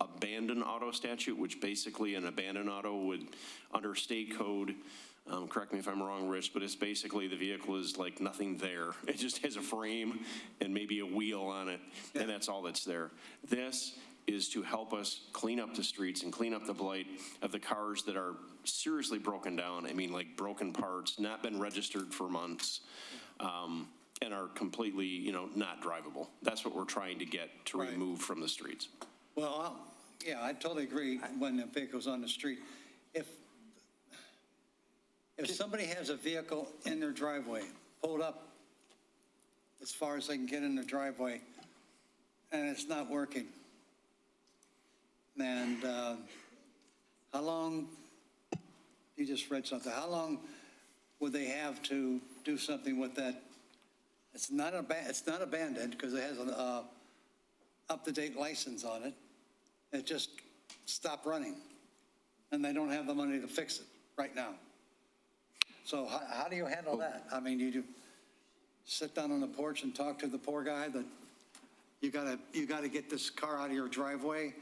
abandoned auto statute, which basically an abandoned auto would, under state code, correct me if I'm wrong, Rich, but it's basically the vehicle is like nothing there. It just has a frame and maybe a wheel on it, and that's all that's there. This is to help us clean up the streets and clean up the blight of the cars that are seriously broken down. I mean, like broken parts, not been registered for months, and are completely, you know, not drivable. That's what we're trying to get to remove from the streets. Well, yeah, I totally agree when the vehicle's on the street. If somebody has a vehicle in their driveway, pulled up as far as they can get in their driveway, and it's not working, and how long, you just read something, how long would they have to do something with that? It's not abandoned because it has an up-to-date license on it. It just stopped running, and they don't have the money to fix it right now. So how do you handle that? I mean, you sit down on the porch and talk to the poor guy that you gotta get this car out of your driveway,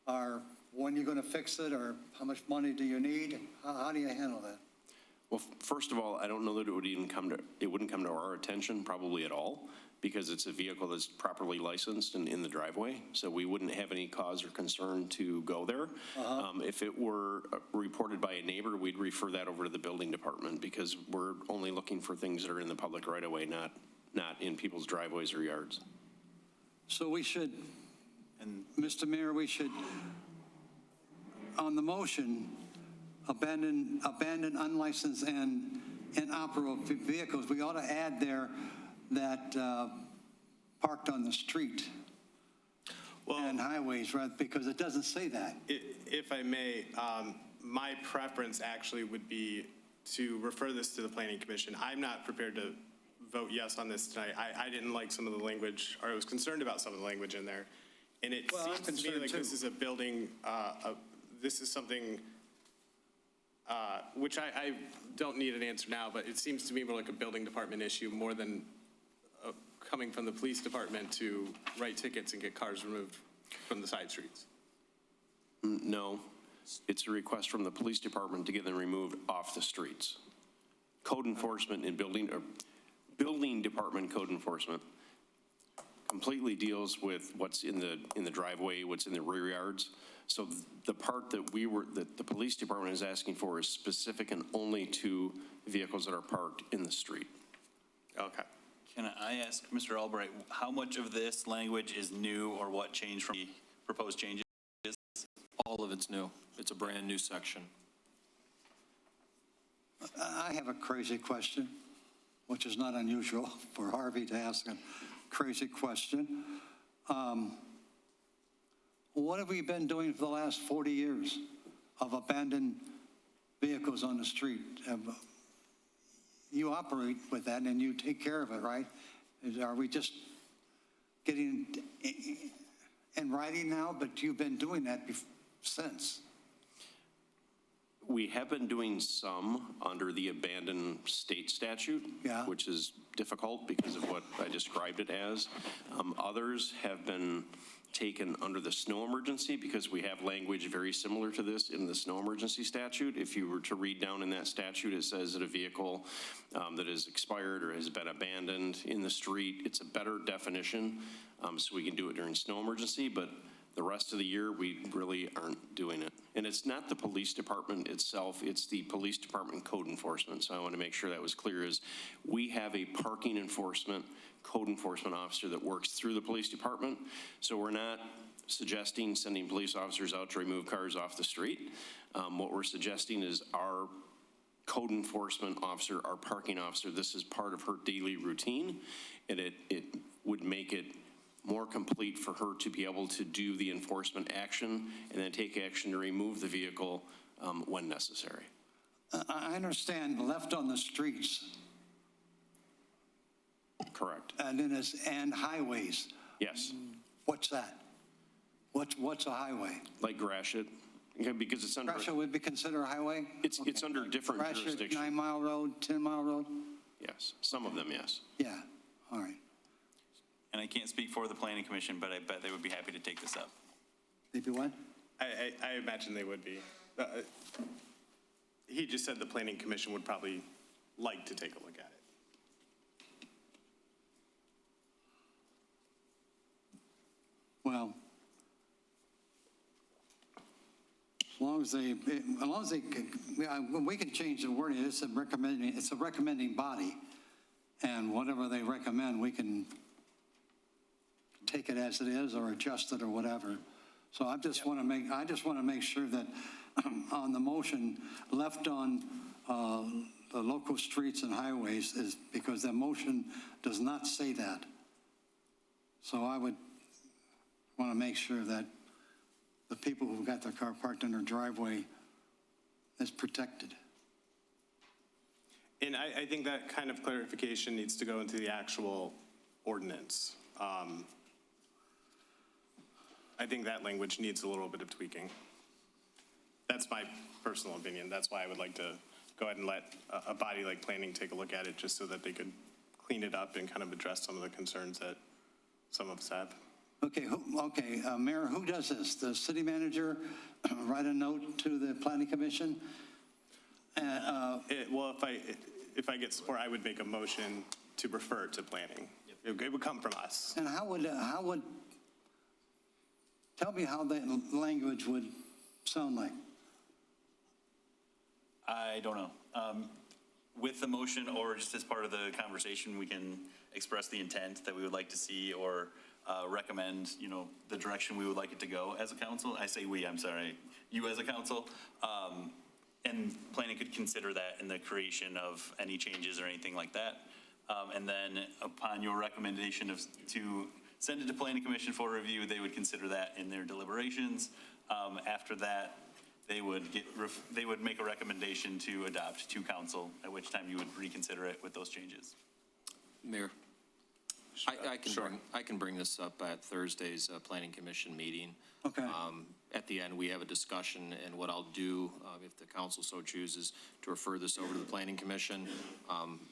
or when you're gonna fix it, or how much money do you need? How do you handle that? Well, first of all, I don't know that it wouldn't come to our attention probably at all, because it's a vehicle that's properly licensed and in the driveway, so we wouldn't have any cause or concern to go there. If it were reported by a neighbor, we'd refer that over to the building department, because we're only looking for things that are in the public right of way, not in people's driveways or yards. So we should, and Mr. Mayor, we should, on the motion, abandon unlicensed and inoperable vehicles. We ought to add there that parked on the street and highways, right? Because it doesn't say that. If I may, my preference actually would be to refer this to the Planning Commission. I'm not prepared to vote yes on this tonight. I didn't like some of the language, or I was concerned about some of the language in there. And it seems to me like this is a building, this is something which I don't need an answer now, but it seems to me more like a building department issue more than coming from the police department to write tickets and get cars removed from the side streets. No, it's a request from the police department to get them removed off the streets. Code enforcement and building department code enforcement completely deals with what's in the driveway, what's in the rear yards. So the part that the police department is asking for is specific and only to vehicles that are parked in the street. Okay. Can I ask Mr. Albright, how much of this language is new, or what changed from the proposed changes? All of it's new. It's a brand new section. I have a crazy question, which is not unusual for Harvey to ask a crazy question. What have we been doing for the last 40 years of abandoned vehicles on the street? You operate with that and you take care of it, right? Are we just getting in writing now, but you've been doing that since? We have been doing some under the abandoned state statute, which is difficult because of what I described it as. Others have been taken under the snow emergency, because we have language very similar to this in the snow emergency statute. If you were to read down in that statute, it says that a vehicle that is expired or has been abandoned in the street, it's a better definition, so we can do it during snow emergency, but the rest of the year, we really aren't doing it. And it's not the police department itself, it's the police department code enforcement. So I want to make sure that was clear, is we have a parking enforcement, code enforcement officer that works through the police department. So we're not suggesting sending police officers out to remove cars off the street. What we're suggesting is our code enforcement officer, our parking officer, this is part of her daily routine, and it would make it more complete for her to be able to do the enforcement action and then take action to remove the vehicle when necessary. I understand left on the streets. Correct. And highways. Yes. What's that? What's a highway? Like Gratiot, because it's under. Gratiot would be considered a highway? It's under different jurisdictions. 9 Mile Road, 10 Mile Road? Yes, some of them, yes. Yeah, all right. And I can't speak for the Planning Commission, but I bet they would be happy to take this up. They'd be what? I imagine they would be. He just said the Planning Commission would probably like to take a look at it. Well, long as they, we can change the wording, it's a recommending body. And whatever they recommend, we can take it as it is or adjust it or whatever. So I just want to make sure that on the motion left on the local streets and highways is because the motion does not say that. So I would want to make sure that the people who've got their car parked in their driveway is protected. And I think that kind of clarification needs to go into the actual ordinance. I think that language needs a little bit of tweaking. That's my personal opinion. That's why I would like to go ahead and let a body like planning take a look at it just so that they could clean it up and kind of address some of the concerns that some of us have. Okay, Mayor, who does this? The city manager write a note to the planning commission? Well, if I get support, I would make a motion to refer it to planning. It would come from us. And how would, tell me how that language would sound like. I don't know. With the motion or just as part of the conversation, we can express the intent that we would like to see or recommend, the direction we would like it to go as a council. I say we, I'm sorry, you as a council. And planning could consider that in the creation of any changes or anything like that. And then upon your recommendation to send it to planning commission for review, they would consider that in their deliberations. After that, they would make a recommendation to adopt to council, at which time you would reconsider it with those changes. Mayor, I can bring this up at Thursday's planning commission meeting. Okay. At the end, we have a discussion, and what I'll do, if the council so chooses, to refer this over to the planning commission.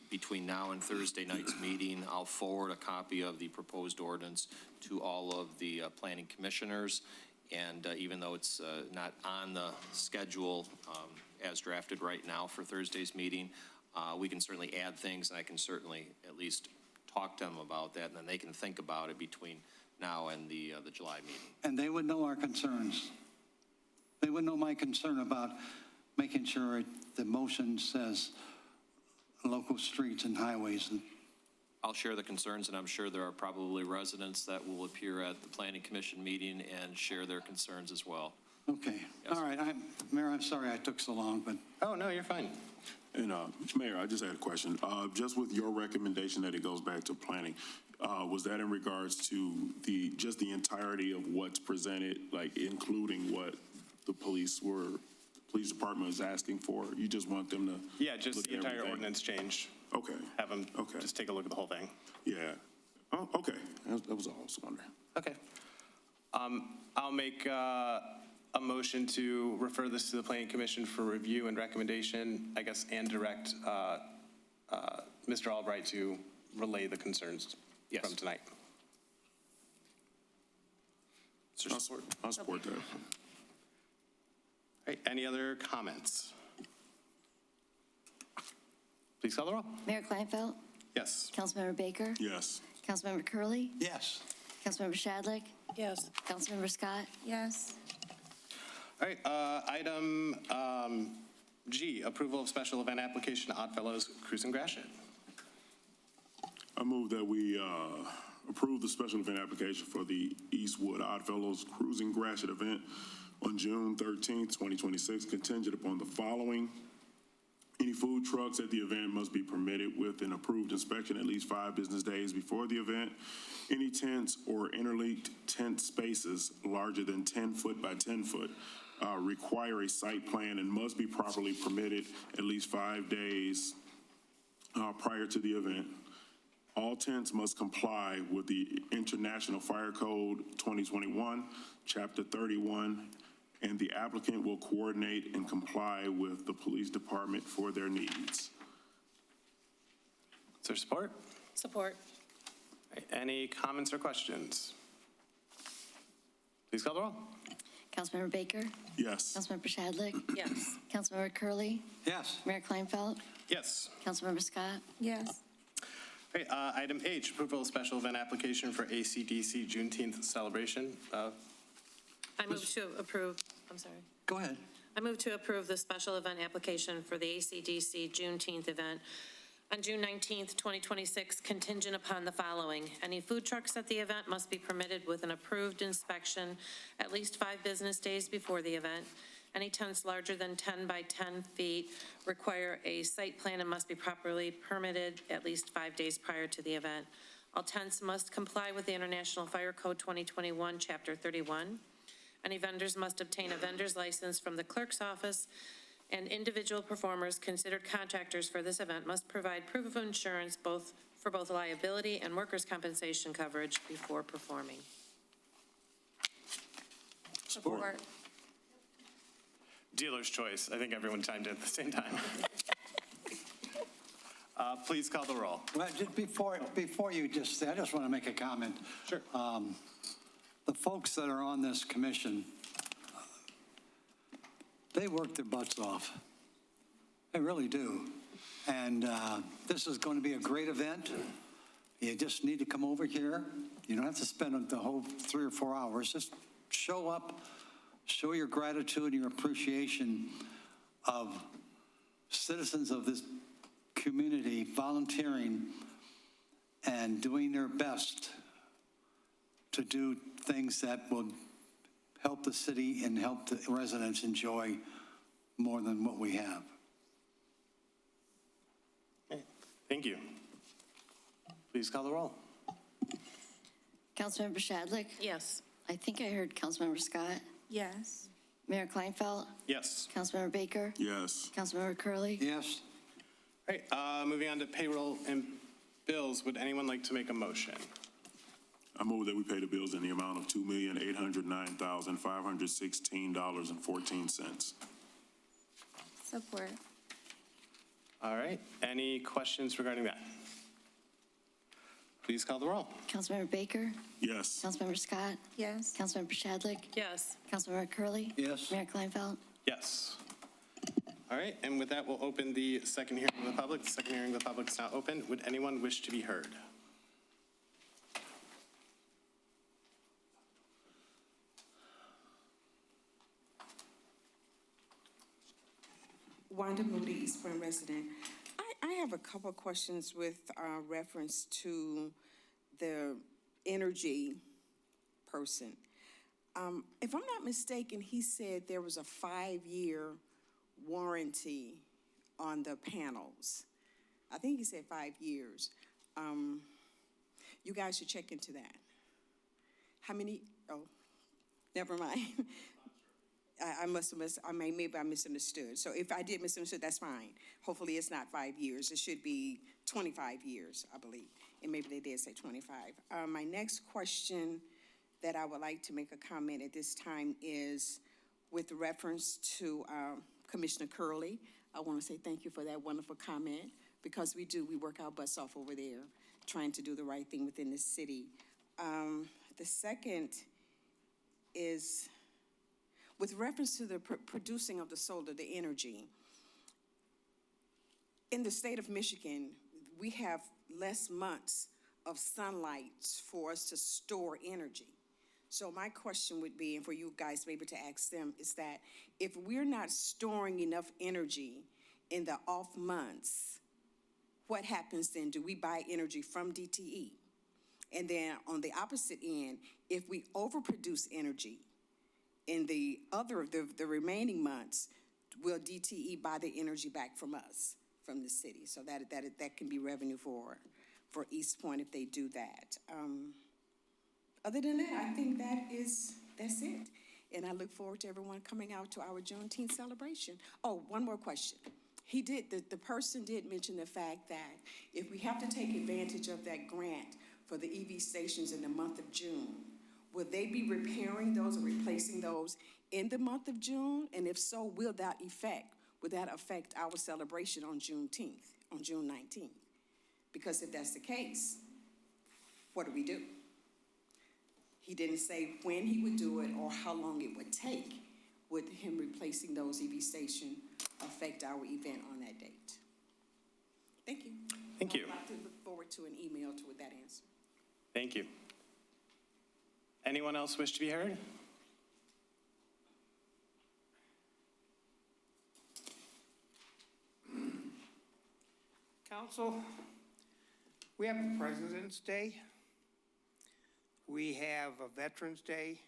Between now and Thursday night's meeting, I'll forward a copy of the proposed ordinance to all of the planning commissioners. And even though it's not on the schedule as drafted right now for Thursday's meeting, we can certainly add things, and I can certainly at least talk to them about that, and then they can think about it between now and the July meeting. And they would know our concerns. They would know my concern about making sure the motion says local streets and highways. I'll share the concerns, and I'm sure there are probably residents that will appear at the planning commission meeting and share their concerns as well. Okay. Yes. All right. Mayor, I'm sorry I took so long, but. Oh, no, you're fine. And Mayor, I just had a question. Just with your recommendation that it goes back to planning, was that in regards to just the entirety of what's presented, like including what the police department is asking for? You just want them to? Yeah, just the entire ordinance change. Okay. Have them just take a look at the whole thing. Yeah. Oh, okay. That was all I was wondering. Okay. I'll make a motion to refer this to the planning commission for review and recommendation, I guess, and direct Mr. Albright to relay the concerns from tonight. I'll support that. All right, any other comments? Please call the roll. Mayor Kleinfeld? Yes. Councilmember Baker? Yes. Councilmember Curley. Yes. Councilmember Shadlick? Yes. Councilmember Scott? Yes. All right, item G, approval of special event application Oddfellows Cruise and Gratiot. I move that we approve the special event application for the Eastwood Oddfellows Cruising Gratiot event on June 13th, 2026, contingent upon the following. Any food trucks at the event must be permitted with an approved inspection at least 5 business days before the event. Any tents or interlinked tent spaces larger than 10 foot by 10 foot require a site plan and must be properly permitted at least 5 days prior to the event. All tents must comply with the International Fire Code 2021, Chapter 31, and the applicant will coordinate and comply with the police department for their needs. Is there support? Support. Right, any comments or questions? Please call the roll. Councilmember Baker? Yes. Councilmember Shadlick? Yes. Councilmember Curley. Yes. Mayor Kleinfeld? Yes. Councilmember Scott? Yes. All right, item H, approval of special event application for ACDC Juneteenth celebration. I move to approve, I'm sorry. Go ahead. I move to approve the special event application for the AC/DC Juneteenth event on June 19th, 2026, contingent upon the following. Any food trucks at the event must be permitted with an approved inspection at least 5 business days before the event. Any tents larger than 10 by 10 feet require a site plan and must be properly permitted at least 5 days prior to the event. All tents must comply with the International Fire Code 2021, Chapter 31. Any vendors must obtain a vendor's license from the clerk's office, and individual performers considered contractors for this event must provide proof of insurance for both liability and workers' compensation coverage before performing. Support. Dealer's choice. I think everyone chimed in at the same time. Please call the roll. Well, just before you just say, I just want to make a comment. Sure. The folks that are on this commission, they work their butts off. They really do. And this is going to be a great event. You just need to come over here. You don't have to spend the whole 3 or 4 hours. Just show up, show your gratitude and your appreciation of citizens of this community volunteering and doing their best to do things that will help the city and help the residents enjoy more than what we have. Okay. Thank you. Please call the roll. Councilmember Shadlick? Yes. I think I heard Councilmember Scott. Yes. Mayor Kleinfeld? Yes. Councilmember Baker? Yes. Councilmember Curley. Yes. All right, moving on to payroll and bills. Would anyone like to make a motion? I move that we pay the bills in the amount of $2,809,516.14. Support. All right, any questions regarding that? Please call the roll. Councilmember Baker? Yes. Councilmember Scott? Yes. Councilmember Shadlick? Yes. Councilmember Curley. Yes. Mayor Kleinfeld? Yes. All right, and with that, we'll open the second hearing of the public. The second hearing of the public is now open. Would anyone wish to be heard? Wanda Moody, Eastpointe resident. I have a couple of questions with reference to the energy person. If I'm not mistaken, he said there was a 5-year warranty on the panels. I think he said 5 years. You guys should check into that. How many? Oh, never mind. Maybe I misunderstood. So if I did misunderstood, that's fine. Hopefully it's not 5 years. It should be 25 years, I believe. And maybe they did say 25. My next question that I would like to make a comment at this time is with reference to Commissioner Curley. I want to say thank you for that wonderful comment, because we work our butts off over there trying to do the right thing within the city. The second is with reference to the producing of the solar, the energy. In the state of Michigan, we have less months of sunlight for us to store energy. So my question would be, and for you guys maybe to ask them, is that if we're not storing enough energy in the off months, what happens then? Do we buy energy from DTE? And then on the opposite end, if we overproduce energy in the remaining months, will DTE buy the energy back from us, from the city? So that can be revenue for Eastpointe if they do that. Other than that, I think that's it. And I look forward to everyone coming out to our Juneteenth celebration. Oh, one more question. The person did mention the fact that if we have to take advantage of that grant for the EV stations in the month of June, would they be repairing those or replacing those in the month of June? And if so, would that affect our celebration on Juneteenth, on June 19th? Because if that's the case, what do we do? He didn't say when he would do it or how long it would take. Would him replacing those EV stations affect our event on that date? Thank you. Thank you. I'd like to look forward to an email with that answer. Thank you. Anyone else wish to be heard? Council, we have a President's Day. We have a Veterans Day.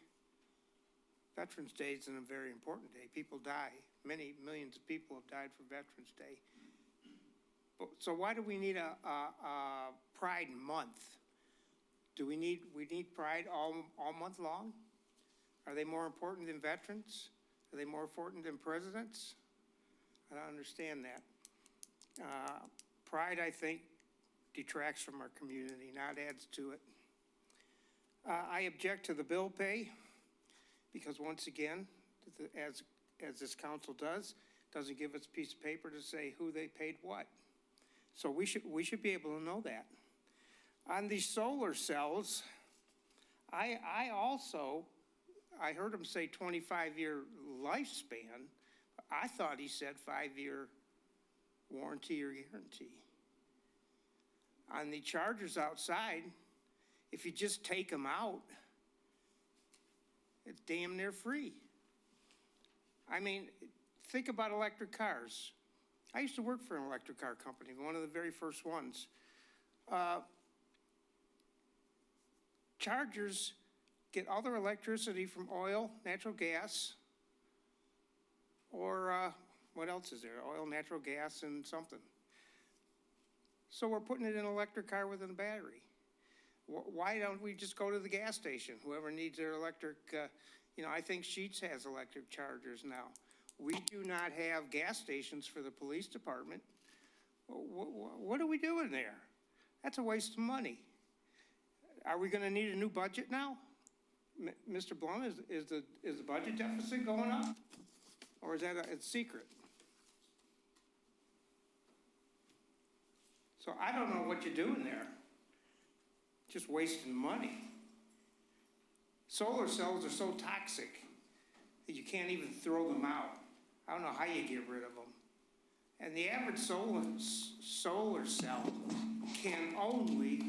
Veterans Day is a very important day. People die. Many millions of people have died for Veterans Day. So why do we need a Pride Month? Do we need Pride all month long? Are they more important than veterans? Are they more important than presidents? I don't understand that. Pride, I think, detracts from our community, not adds to it. I object to the bill pay because once again, as this council doesn't give us a piece of paper to say who they paid what. So we should be able to know that. On these solar cells, I heard him say 25-year lifespan. I thought he said 5-year warranty or guarantee. On the chargers outside, if you just take them out, it's damn near free. I mean, think about electric cars. I used to work for an electric car company, one of the very first ones. Chargers get all their electricity from oil, natural gas, or what else is there? Oil, natural gas, and something. So we're putting it in an electric car with a battery. Why don't we just go to the gas station? Whoever needs their electric, I think Sheetz has electric chargers now. We do not have gas stations for the police department. What are we doing there? That's a waste of money. Are we going to need a new budget now? Mr. Blum, is the budget deficit going up? Or is that it's secret? So I don't know what you're doing there. Just wasting money. Solar cells are so toxic that you can't even throw them out. I don't know how you get rid of them. And the average solar cell can only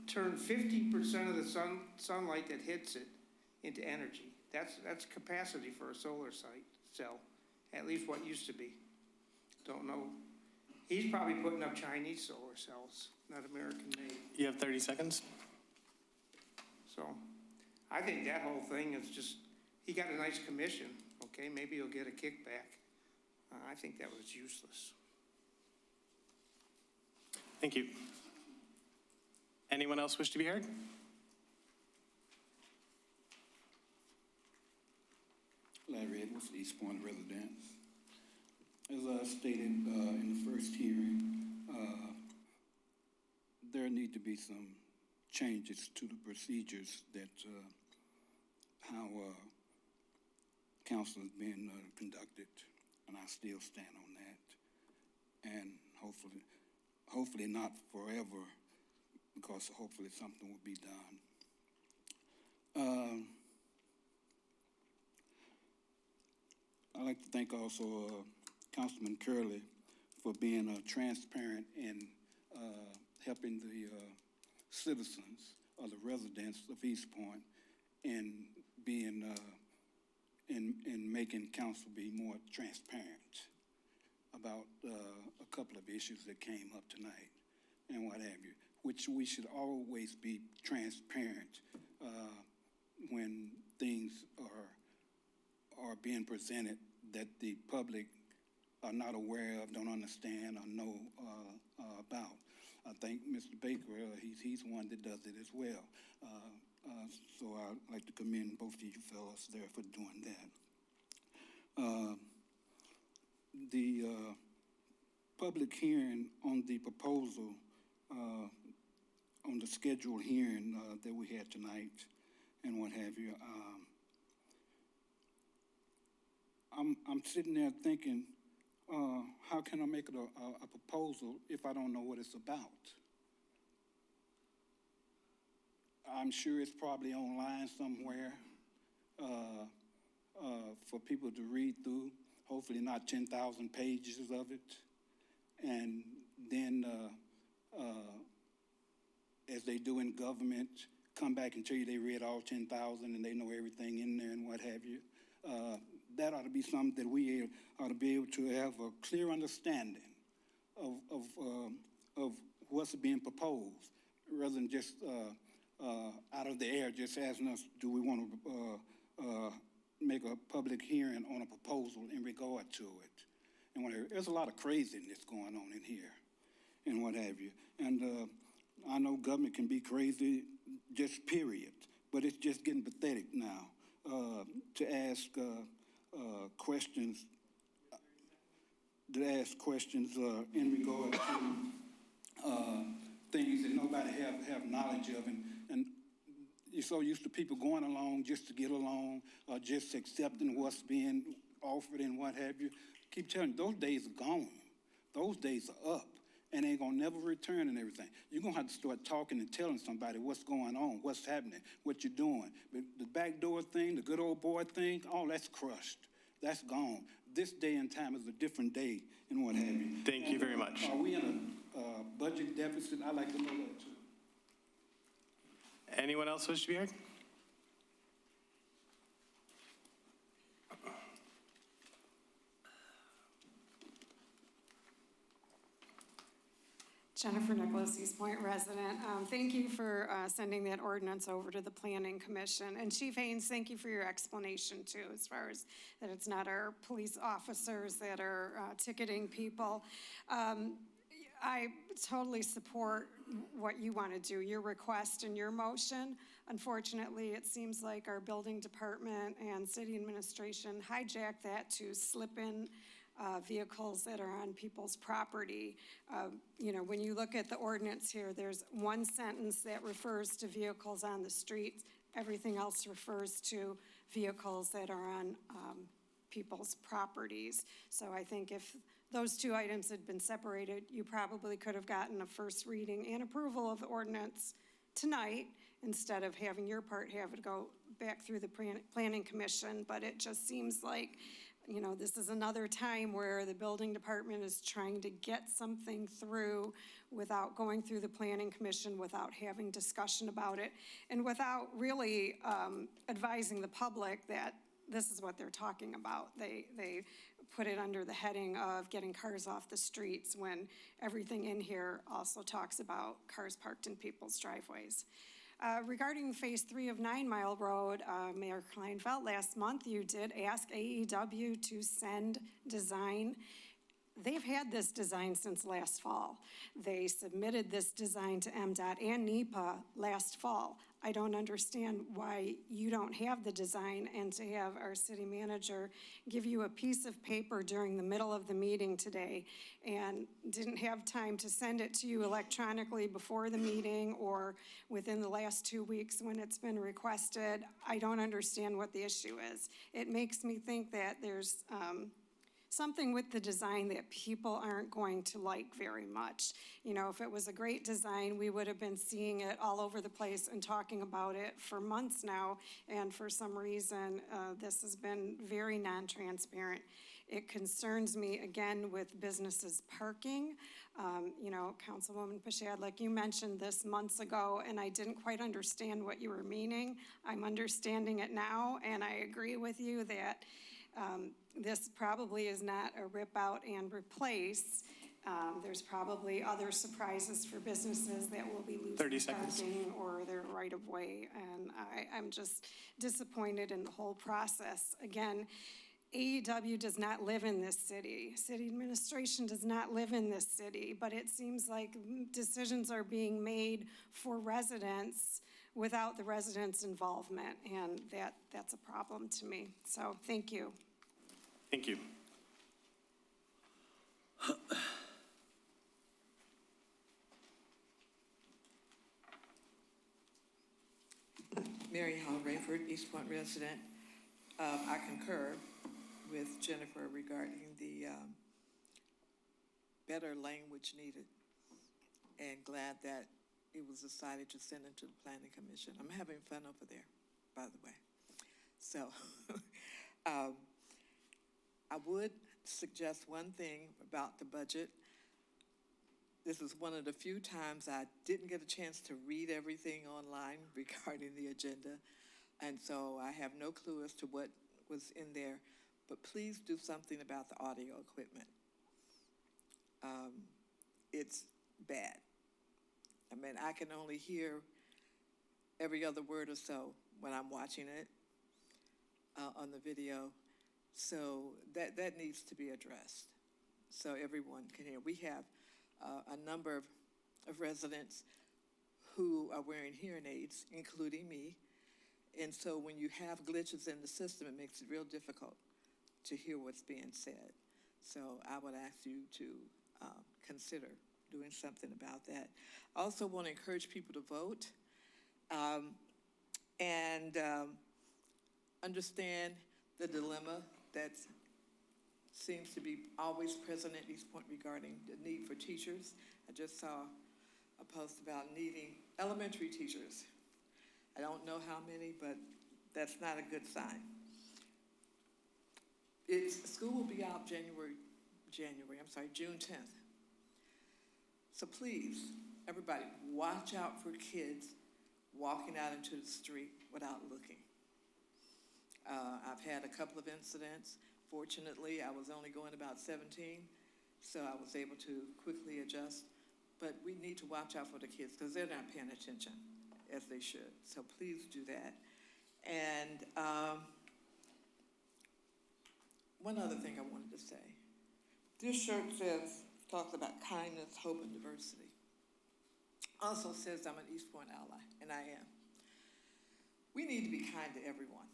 turn 50% of the sunlight that hits it into energy. That's capacity for a solar cell, at least what used to be. Don't know. He's probably putting up Chinese solar cells, not American made. You have 30 seconds. So I think that whole thing is just, he got a nice commission, okay? Maybe he'll get a kickback. I think that was useless. Thank you. Anyone else wish to be heard? Larry Edwards, Eastpointe resident. As I stated in the first hearing, there need to be some changes to the procedures that how council is being conducted, and I still stand on that. And hopefully not forever, because hopefully something will be done. I'd like to thank also Councilman Curley for being transparent and helping the citizens or the residents of Eastpointe and being in making council be more transparent about a couple of issues that came up tonight and what have you, which we should always be transparent when things are being presented that the public are not aware of, don't understand, or know about. I think Mr. Baker, he's one that does it as well. So I'd like to commend both of you fellows there for doing that. The public hearing on the proposal, on the scheduled hearing that we had tonight and what have you, I'm sitting there thinking, how can I make it a proposal if I don't know what it's about? I'm sure it's probably online somewhere for people to read through, hopefully not 10,000 pages of it. And then, as they do in government, come back and tell you they read all 10,000 and they know everything in there and what have you. That ought to be something that we ought to be able to have a clear understanding of of what's being proposed, rather than just out of the air, just asking us, do we want to make a public hearing on a proposal in regard to it? And whatever. There's a lot of craziness going on in here and what have you. And I know government can be crazy, just period, but it's just getting pathetic now to ask questions in regard to things that nobody have knowledge of, and you're so used to people going along just to get along, or just accepting what's being offered and what have you. Keep telling you, those days are gone. Those days are up, and ain't gonna never return and everything. You're gonna have to start talking and telling somebody what's going on, what's happening, what you're doing. But the backdoor thing, the good old boy thing, all that's crushed. That's gone. This day and time is a different day and what have you. Thank you very much. Are we in a budget deficit? I'd like to know that too. Anyone else wish to be heard? Jennifer Nicholas, Eastpointe resident. Thank you for sending that ordinance over to the Planning Commission. And Chief Haynes, thank you for your explanation too, as far as that it's not our police officers that are ticketing people. I totally support what you want to do, your request and your motion. Unfortunately, it seems like our building department and city administration hijacked that to slip in vehicles that are on people's property. You know, when you look at the ordinance here, there's one sentence that refers to vehicles on the streets. Everything else refers to vehicles that are on people's properties. So I think if those two items had been separated, you probably could have gotten a first reading and approval of the ordinance tonight instead of having your part have it go back through the Planning Commission. But it just seems like, you know, this is another time where the building department is trying to get something through without going through the Planning Commission, without having discussion about it, and without really advising the public that this is what they're talking about. They put it under the heading of getting cars off the streets when everything in here also talks about cars parked in people's driveways. Regarding Phase 3 of 9 Mile Road, Mayor Kleinfeld, last month you did ask AEW to send design. They've had this design since last fall. They submitted this design to MDOT and NEPA last fall. I don't understand why you don't have the design, and to have our city manager give you a piece of paper during the middle of the meeting today and didn't have time to send it to you electronically before the meeting or within the last 2 weeks when it's been requested. I don't understand what the issue is. It makes me think that there's something with the design that people aren't going to like very much. You know, if it was a great design, we would have been seeing it all over the place and talking about it for months now, and for some reason, this has been very non-transparent. It concerns me, again, with businesses parking. You know, Councilwoman Pashad, like you mentioned this months ago, and I didn't quite understand what you were meaning. I'm understanding it now, and I agree with you that this probably is not a rip out and replace. There's probably other surprises for businesses that will be losing 30 seconds. parking or their right of way. And I'm just disappointed in the whole process. Again, AEW does not live in this city. City administration does not live in this city, but it seems like decisions are being made for residents without the residents' involvement, and that's a problem to me. So thank you. Thank you. Mary Hall Rayford, Eastpointe resident. I concur with Jennifer regarding the better language needed, and glad that it was decided to send it to the Planning Commission. I'm having fun over there, by the way. So I would suggest one thing about the budget. This is one of the few times I didn't get a chance to read everything online regarding the agenda, and so I have no clue as to what was in there, but please do something about the audio equipment. It's bad. I mean, I can only hear every other word or so when I'm watching it on the video. So that needs to be addressed so everyone can hear. We have a number of residents who are wearing hearing aids, including me. And so when you have glitches in the system, it makes it real difficult to hear what's being said. So I would ask you to consider doing something about that. I also want to encourage people to vote and understand the dilemma that seems to be always present at Eastpointe regarding the need for teachers. I just saw a post about needing elementary teachers. I don't know how many, but that's not a good sign. School will be out June 10th. So please, everybody, watch out for kids walking out into the street without looking. I've had a couple of incidents. Fortunately, I was only going about 17, so I was able to quickly adjust. But we need to watch out for the kids because they're not paying attention as they should. So please do that. And one other thing I wanted to say. This shirt talks about kindness, hope, and diversity. Also says I'm an Eastpointe ally, and I am. We need to be kind to everyone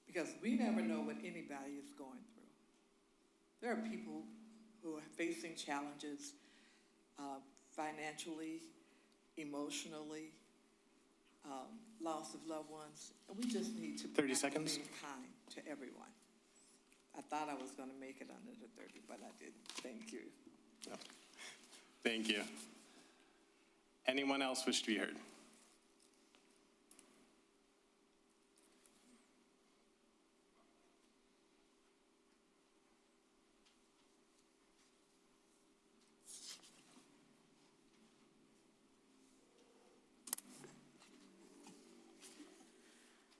because we never know what anybody is going through. There are people who are facing challenges financially, emotionally, loss of loved ones, and we just need to 30 seconds. Be kind to everyone. I thought I was going to make it under the 30, but I didn't. Thank you. No. Thank you. Anyone else wish to be heard?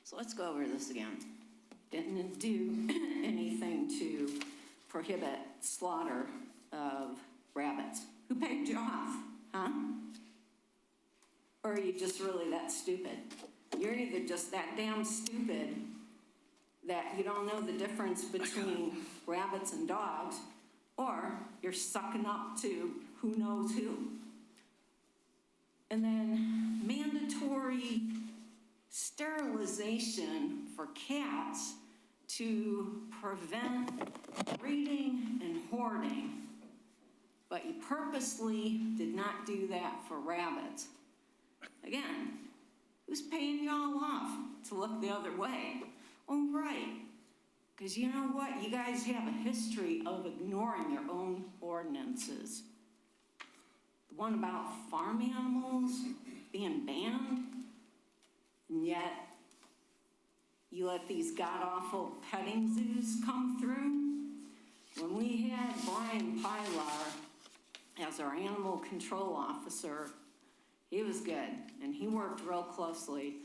So let's go over this again. Didn't do anything to prohibit slaughter of rabbits. Who paid you off, huh? Or are you just really that stupid? You're either just that damn stupid that you don't know the difference between rabbits and dogs, or you're sucking up to who knows who. And then mandatory sterilization for cats to prevent breeding and hoarding, but you purposely did not do that for rabbits. Again, who's paying y'all off to look the other way? Oh, right, because you know what? You guys have a history of ignoring your own ordinances. The one about farm animals being banned, and yet you let these god-awful petting zoos come through. When we had Brian Pilar as our animal control officer, he was good, and he worked real closely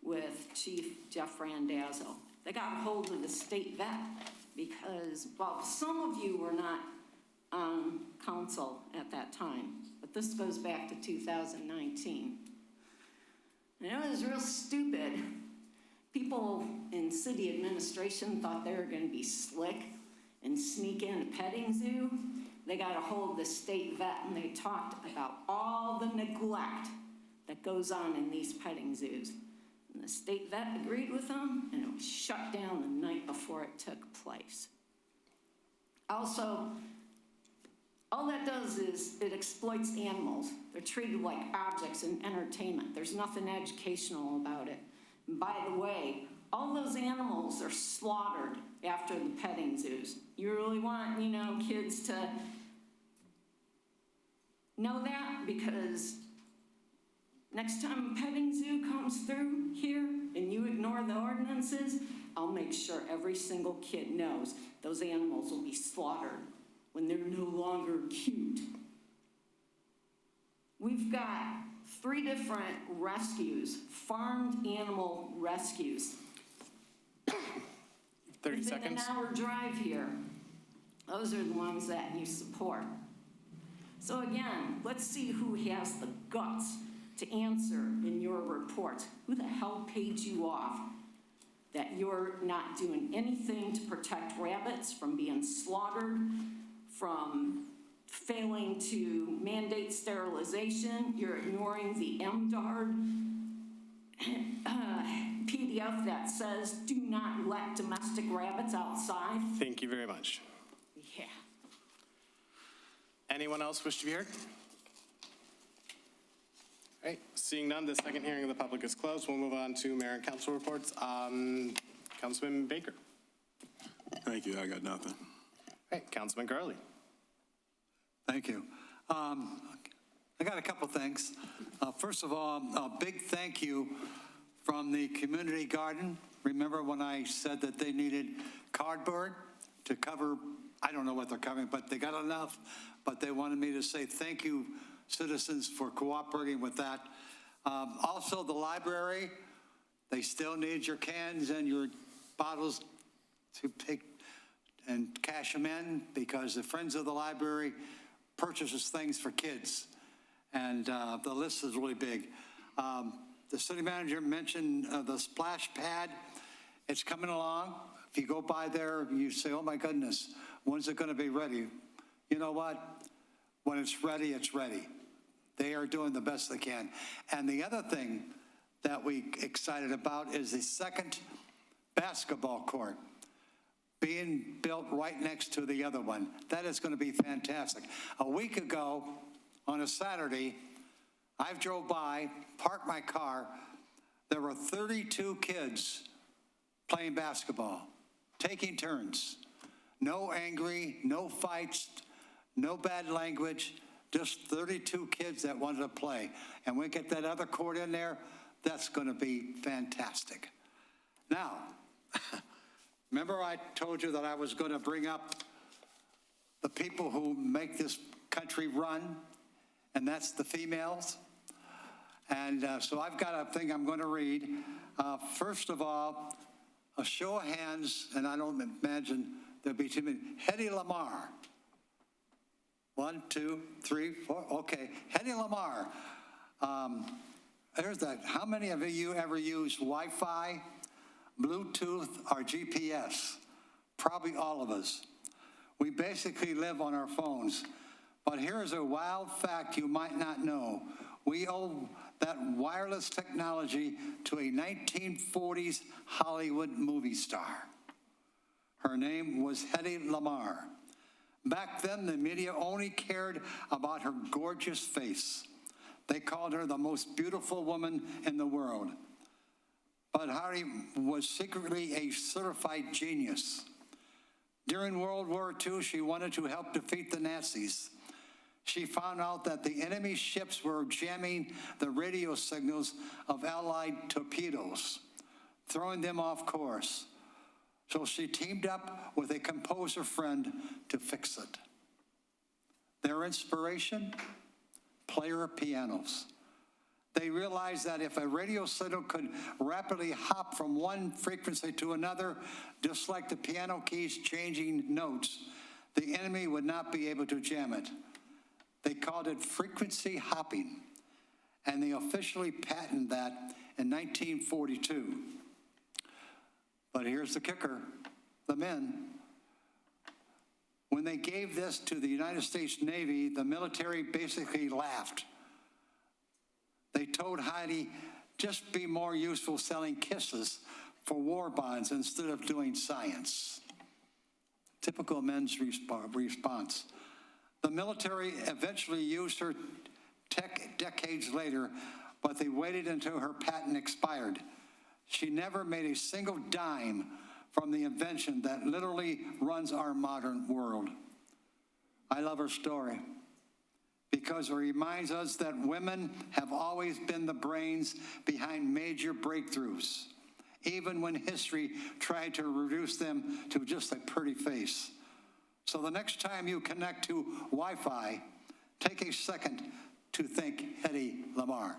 with Chief Jeff Randazzo. They got a hold of the state vet because, well, some of you were not on council at that time, but this goes back to 2019. And it was real stupid. People in city administration thought they were going to be slick and sneak in a petting zoo. They got a hold of the state vet and they talked about all the neglect that goes on in these petting zoos. And the state vet agreed with them, and it was shut down the night before it took place. Also, all that does is it exploits animals. They're treated like objects in entertainment. There's nothing educational about it. And by the way, all those animals are slaughtered after the petting zoos. You really want, kids to know that? Because next time a petting zoo comes through here and you ignore the ordinances, I'll make sure every single kid knows those animals will be slaughtered when they're no longer cute. We've got 3 different rescues, farmed animal rescues. 30 seconds. Within an hour drive here. Those are the ones that you support. So again, let's see who has the guts to answer in your report. Who the hell paid you off that you're not doing anything to protect rabbits from being slaughtered, from failing to mandate sterilization? You're ignoring the MDARD PDF that says do not let domestic rabbits outside. Thank you very much. Yeah. Anyone else wish to be heard? All right, seeing none, the second hearing of the public is closed. We'll move on to mayor and council reports. Councilman Baker. Thank you, I got nothing. All right, Councilman Gurley. Thank you. I got a couple things. First of all, a big thank you from the community garden. Remember when I said that they needed cardboard to cover, I don't know what they're covering, but they got enough. But they wanted me to say thank you, citizens, for cooperating with that. Also, the library, they still need your cans and your bottles to take and cash them in, because the Friends of the Library purchases things for kids. And the list is really big. The city manager mentioned the splash pad. It's coming along. If you go by there, you say, oh my goodness, when's it going to be ready? You know what? When it's ready, it's ready. They are doing the best they can. And the other thing that we excited about is the second basketball court being built right next to the other one. That is going to be fantastic. A week ago, on a Saturday, I drove by, parked my car. There were 32 kids playing basketball, taking turns. No angry, no fights, no bad language, just 32 kids that wanted to play. And we get that other court in there, that's going to be fantastic. Now, remember I told you that I was going to bring up the people who make this country run, and that's the females. And so I've got a thing I'm going to read. First of all, a show of hands, and I don't imagine there'll be too many. Hedy Lamarr. 1, 2, 3, 4. Okay, Hedy Lamarr. There's that. How many of you ever use Wi-Fi, Bluetooth, or GPS? Probably all of us. We basically live on our phones. But here's a wild fact you might not know. We owe that wireless technology to a 1940s Hollywood movie star. Her name was Hedy Lamarr. Back then, the media only cared about her gorgeous face. They called her the most beautiful woman in the world. But Hedy was secretly a certified genius. During World War II, she wanted to help defeat the Nazis. She found out that the enemy ships were jamming the radio signals of Allied torpedoes, throwing them off course. So she teamed up with a composer friend to fix it. Their inspiration? Player pianos. They realized that if a radio signal could rapidly hop from one frequency to another, just like the piano keys changing notes, the enemy would not be able to jam it. They called it frequency hopping, and they officially patented that in 1942. But here's the kicker, the men. When they gave this to the United States Navy, the military basically laughed. They told Hedy, just be more useful selling kisses for war bonds instead of doing science. Typical men's response. The military eventually used her tech decades later, but they waited until her patent expired. She never made a single dime from the invention that literally runs our modern world. I love her story because it reminds us that women have always been the brains behind major breakthroughs, even when history tried to reduce them to just a pretty face. So the next time you connect to Wi-Fi, take a second to think Hedy Lamarr.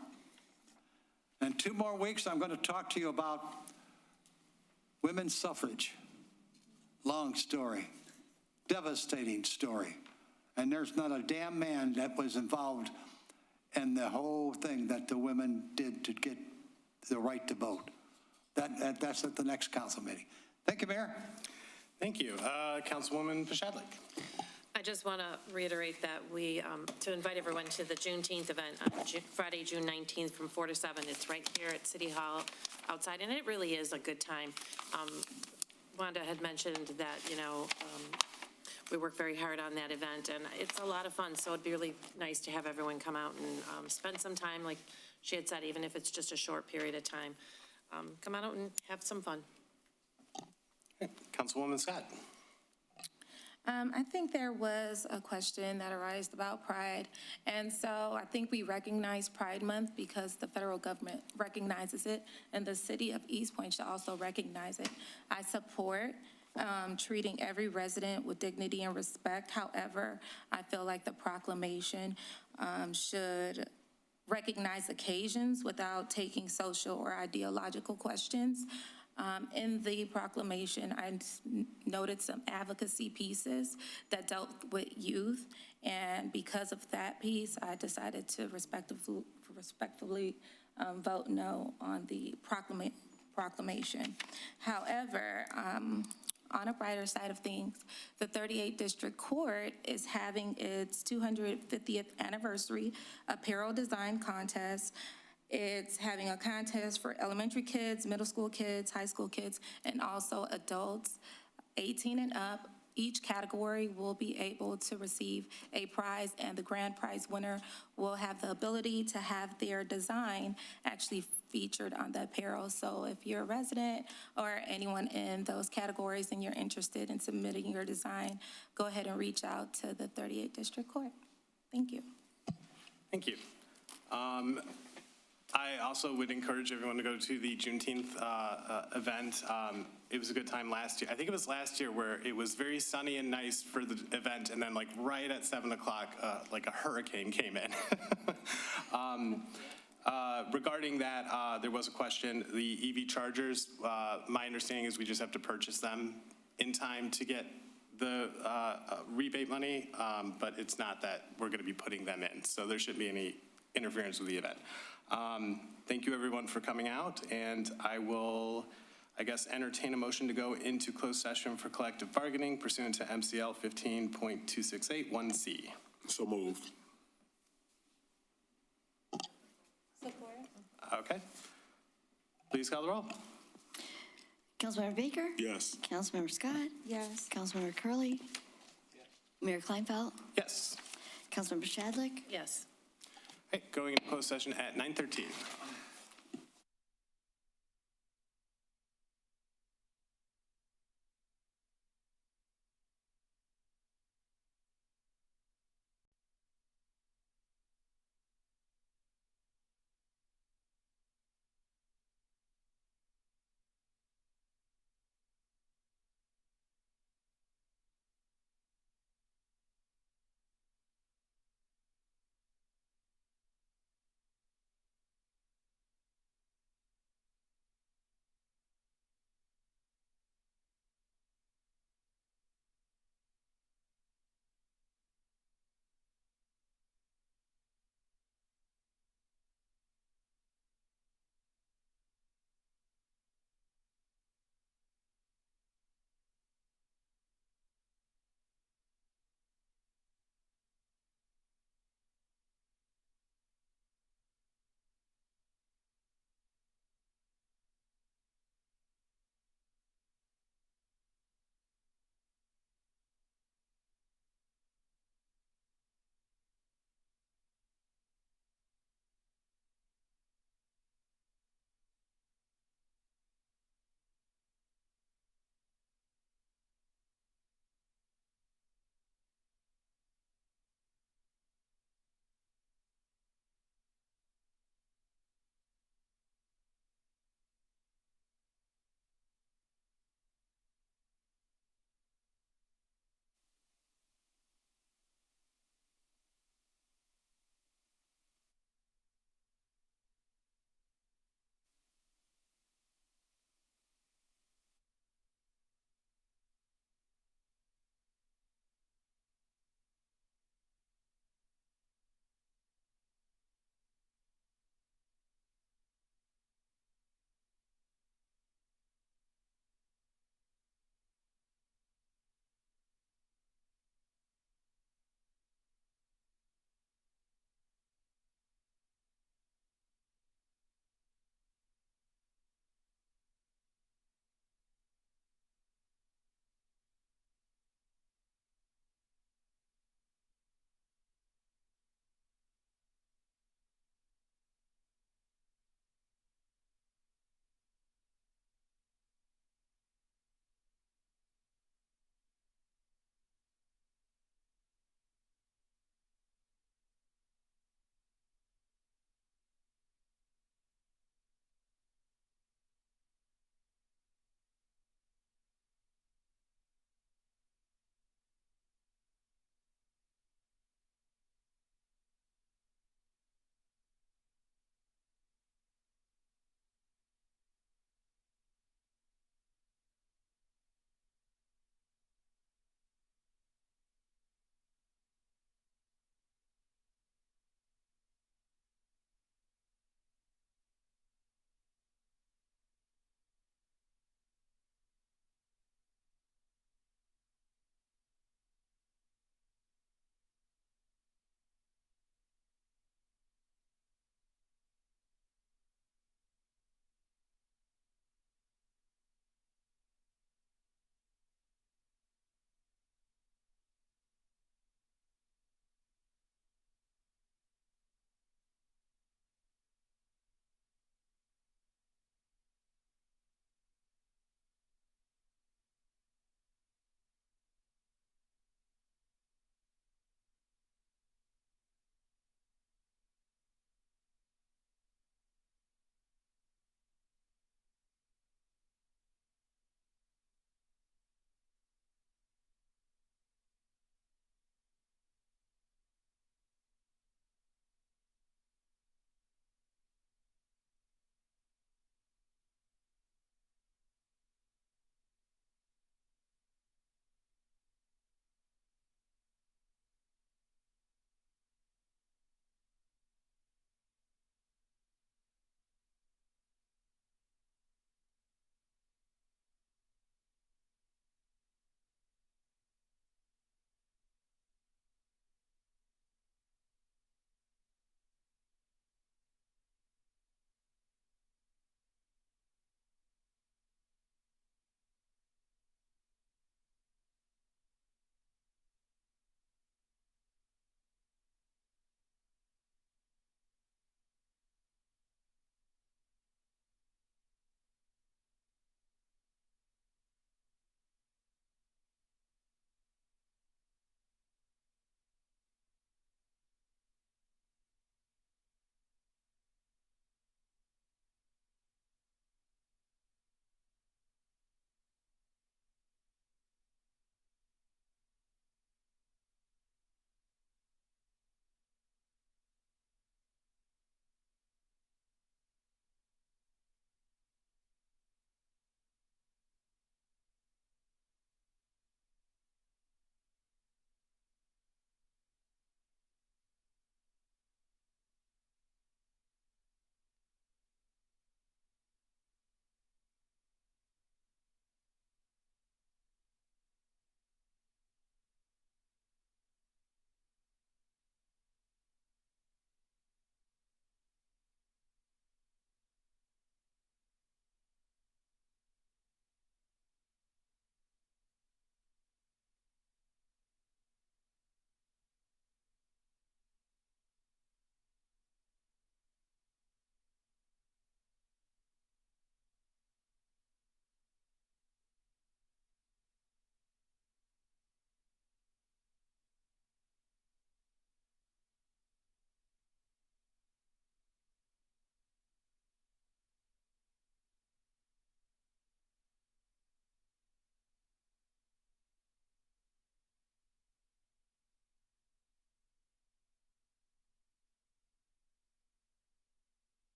In 2 more weeks, I'm going to talk to you about women's suffrage. Long story, devastating story. And there's not a damn man that was involved in the whole thing that the women did to get the right to vote. That's at the next council meeting. Thank you, Mayor. Thank you. Councilwoman Pashadlik. I just want to reiterate that to invite everyone to the Juneteenth event on Friday, June 19th from 4 to 7. It's right here at City Hall outside, and it really is a good time. Wanda had mentioned that, we work very hard on that event, and it's a lot of fun, so it'd be really nice to have everyone come out and spend some time, like she had said, even if it's just a short period of time. Come out and have some fun. Councilwoman Scott. I think there was a question that arose about Pride, and so I think we recognize Pride Month because the federal government recognizes it, and the city of Eastpointe should also recognize it. I support treating every resident with dignity and respect. However, I feel like the proclamation should recognize occasions without taking social or ideological questions. In the proclamation, I noted some advocacy pieces that dealt with youth, and because of that piece, I decided to respectfully vote no on the proclamation. However, on a brighter side of things, the 38th District Court is having its 250th anniversary apparel design contest. It's having a contest for elementary kids, middle school kids, high school kids, and also adults 18 and up. Each category will be able to receive a prize, and the grand prize winner will have the ability to have their design actually featured on the apparel. So if you're a resident or anyone in those categories and you're interested in submitting your design, go ahead and reach out to the 38th District Court. Thank you. Thank you. I also would encourage everyone to go to the Juneteenth event. It was a good time last year. I think it was last year where it was very sunny and nice for the event, and then like right at 7 o'clock, like a hurricane came in. Regarding that, there was a question. The EV chargers, my understanding is we just have to purchase them in time to get the rebate money, but it's not that we're going to be putting them in, so there shouldn't be any interference with the event. Thank you, everyone, for coming out, and I will, entertain a motion to go into closed session for collective bargaining pursuant to MCL 15.268 1C. So moved. Support. Okay. Please call the roll. Councilmember Baker? Yes. Councilmember Scott? Yes. Councilmember Curley? Mayor Kleinfeld? Yes. Councilmember Shadlick? Yes. Okay, going into closed session at 9:13.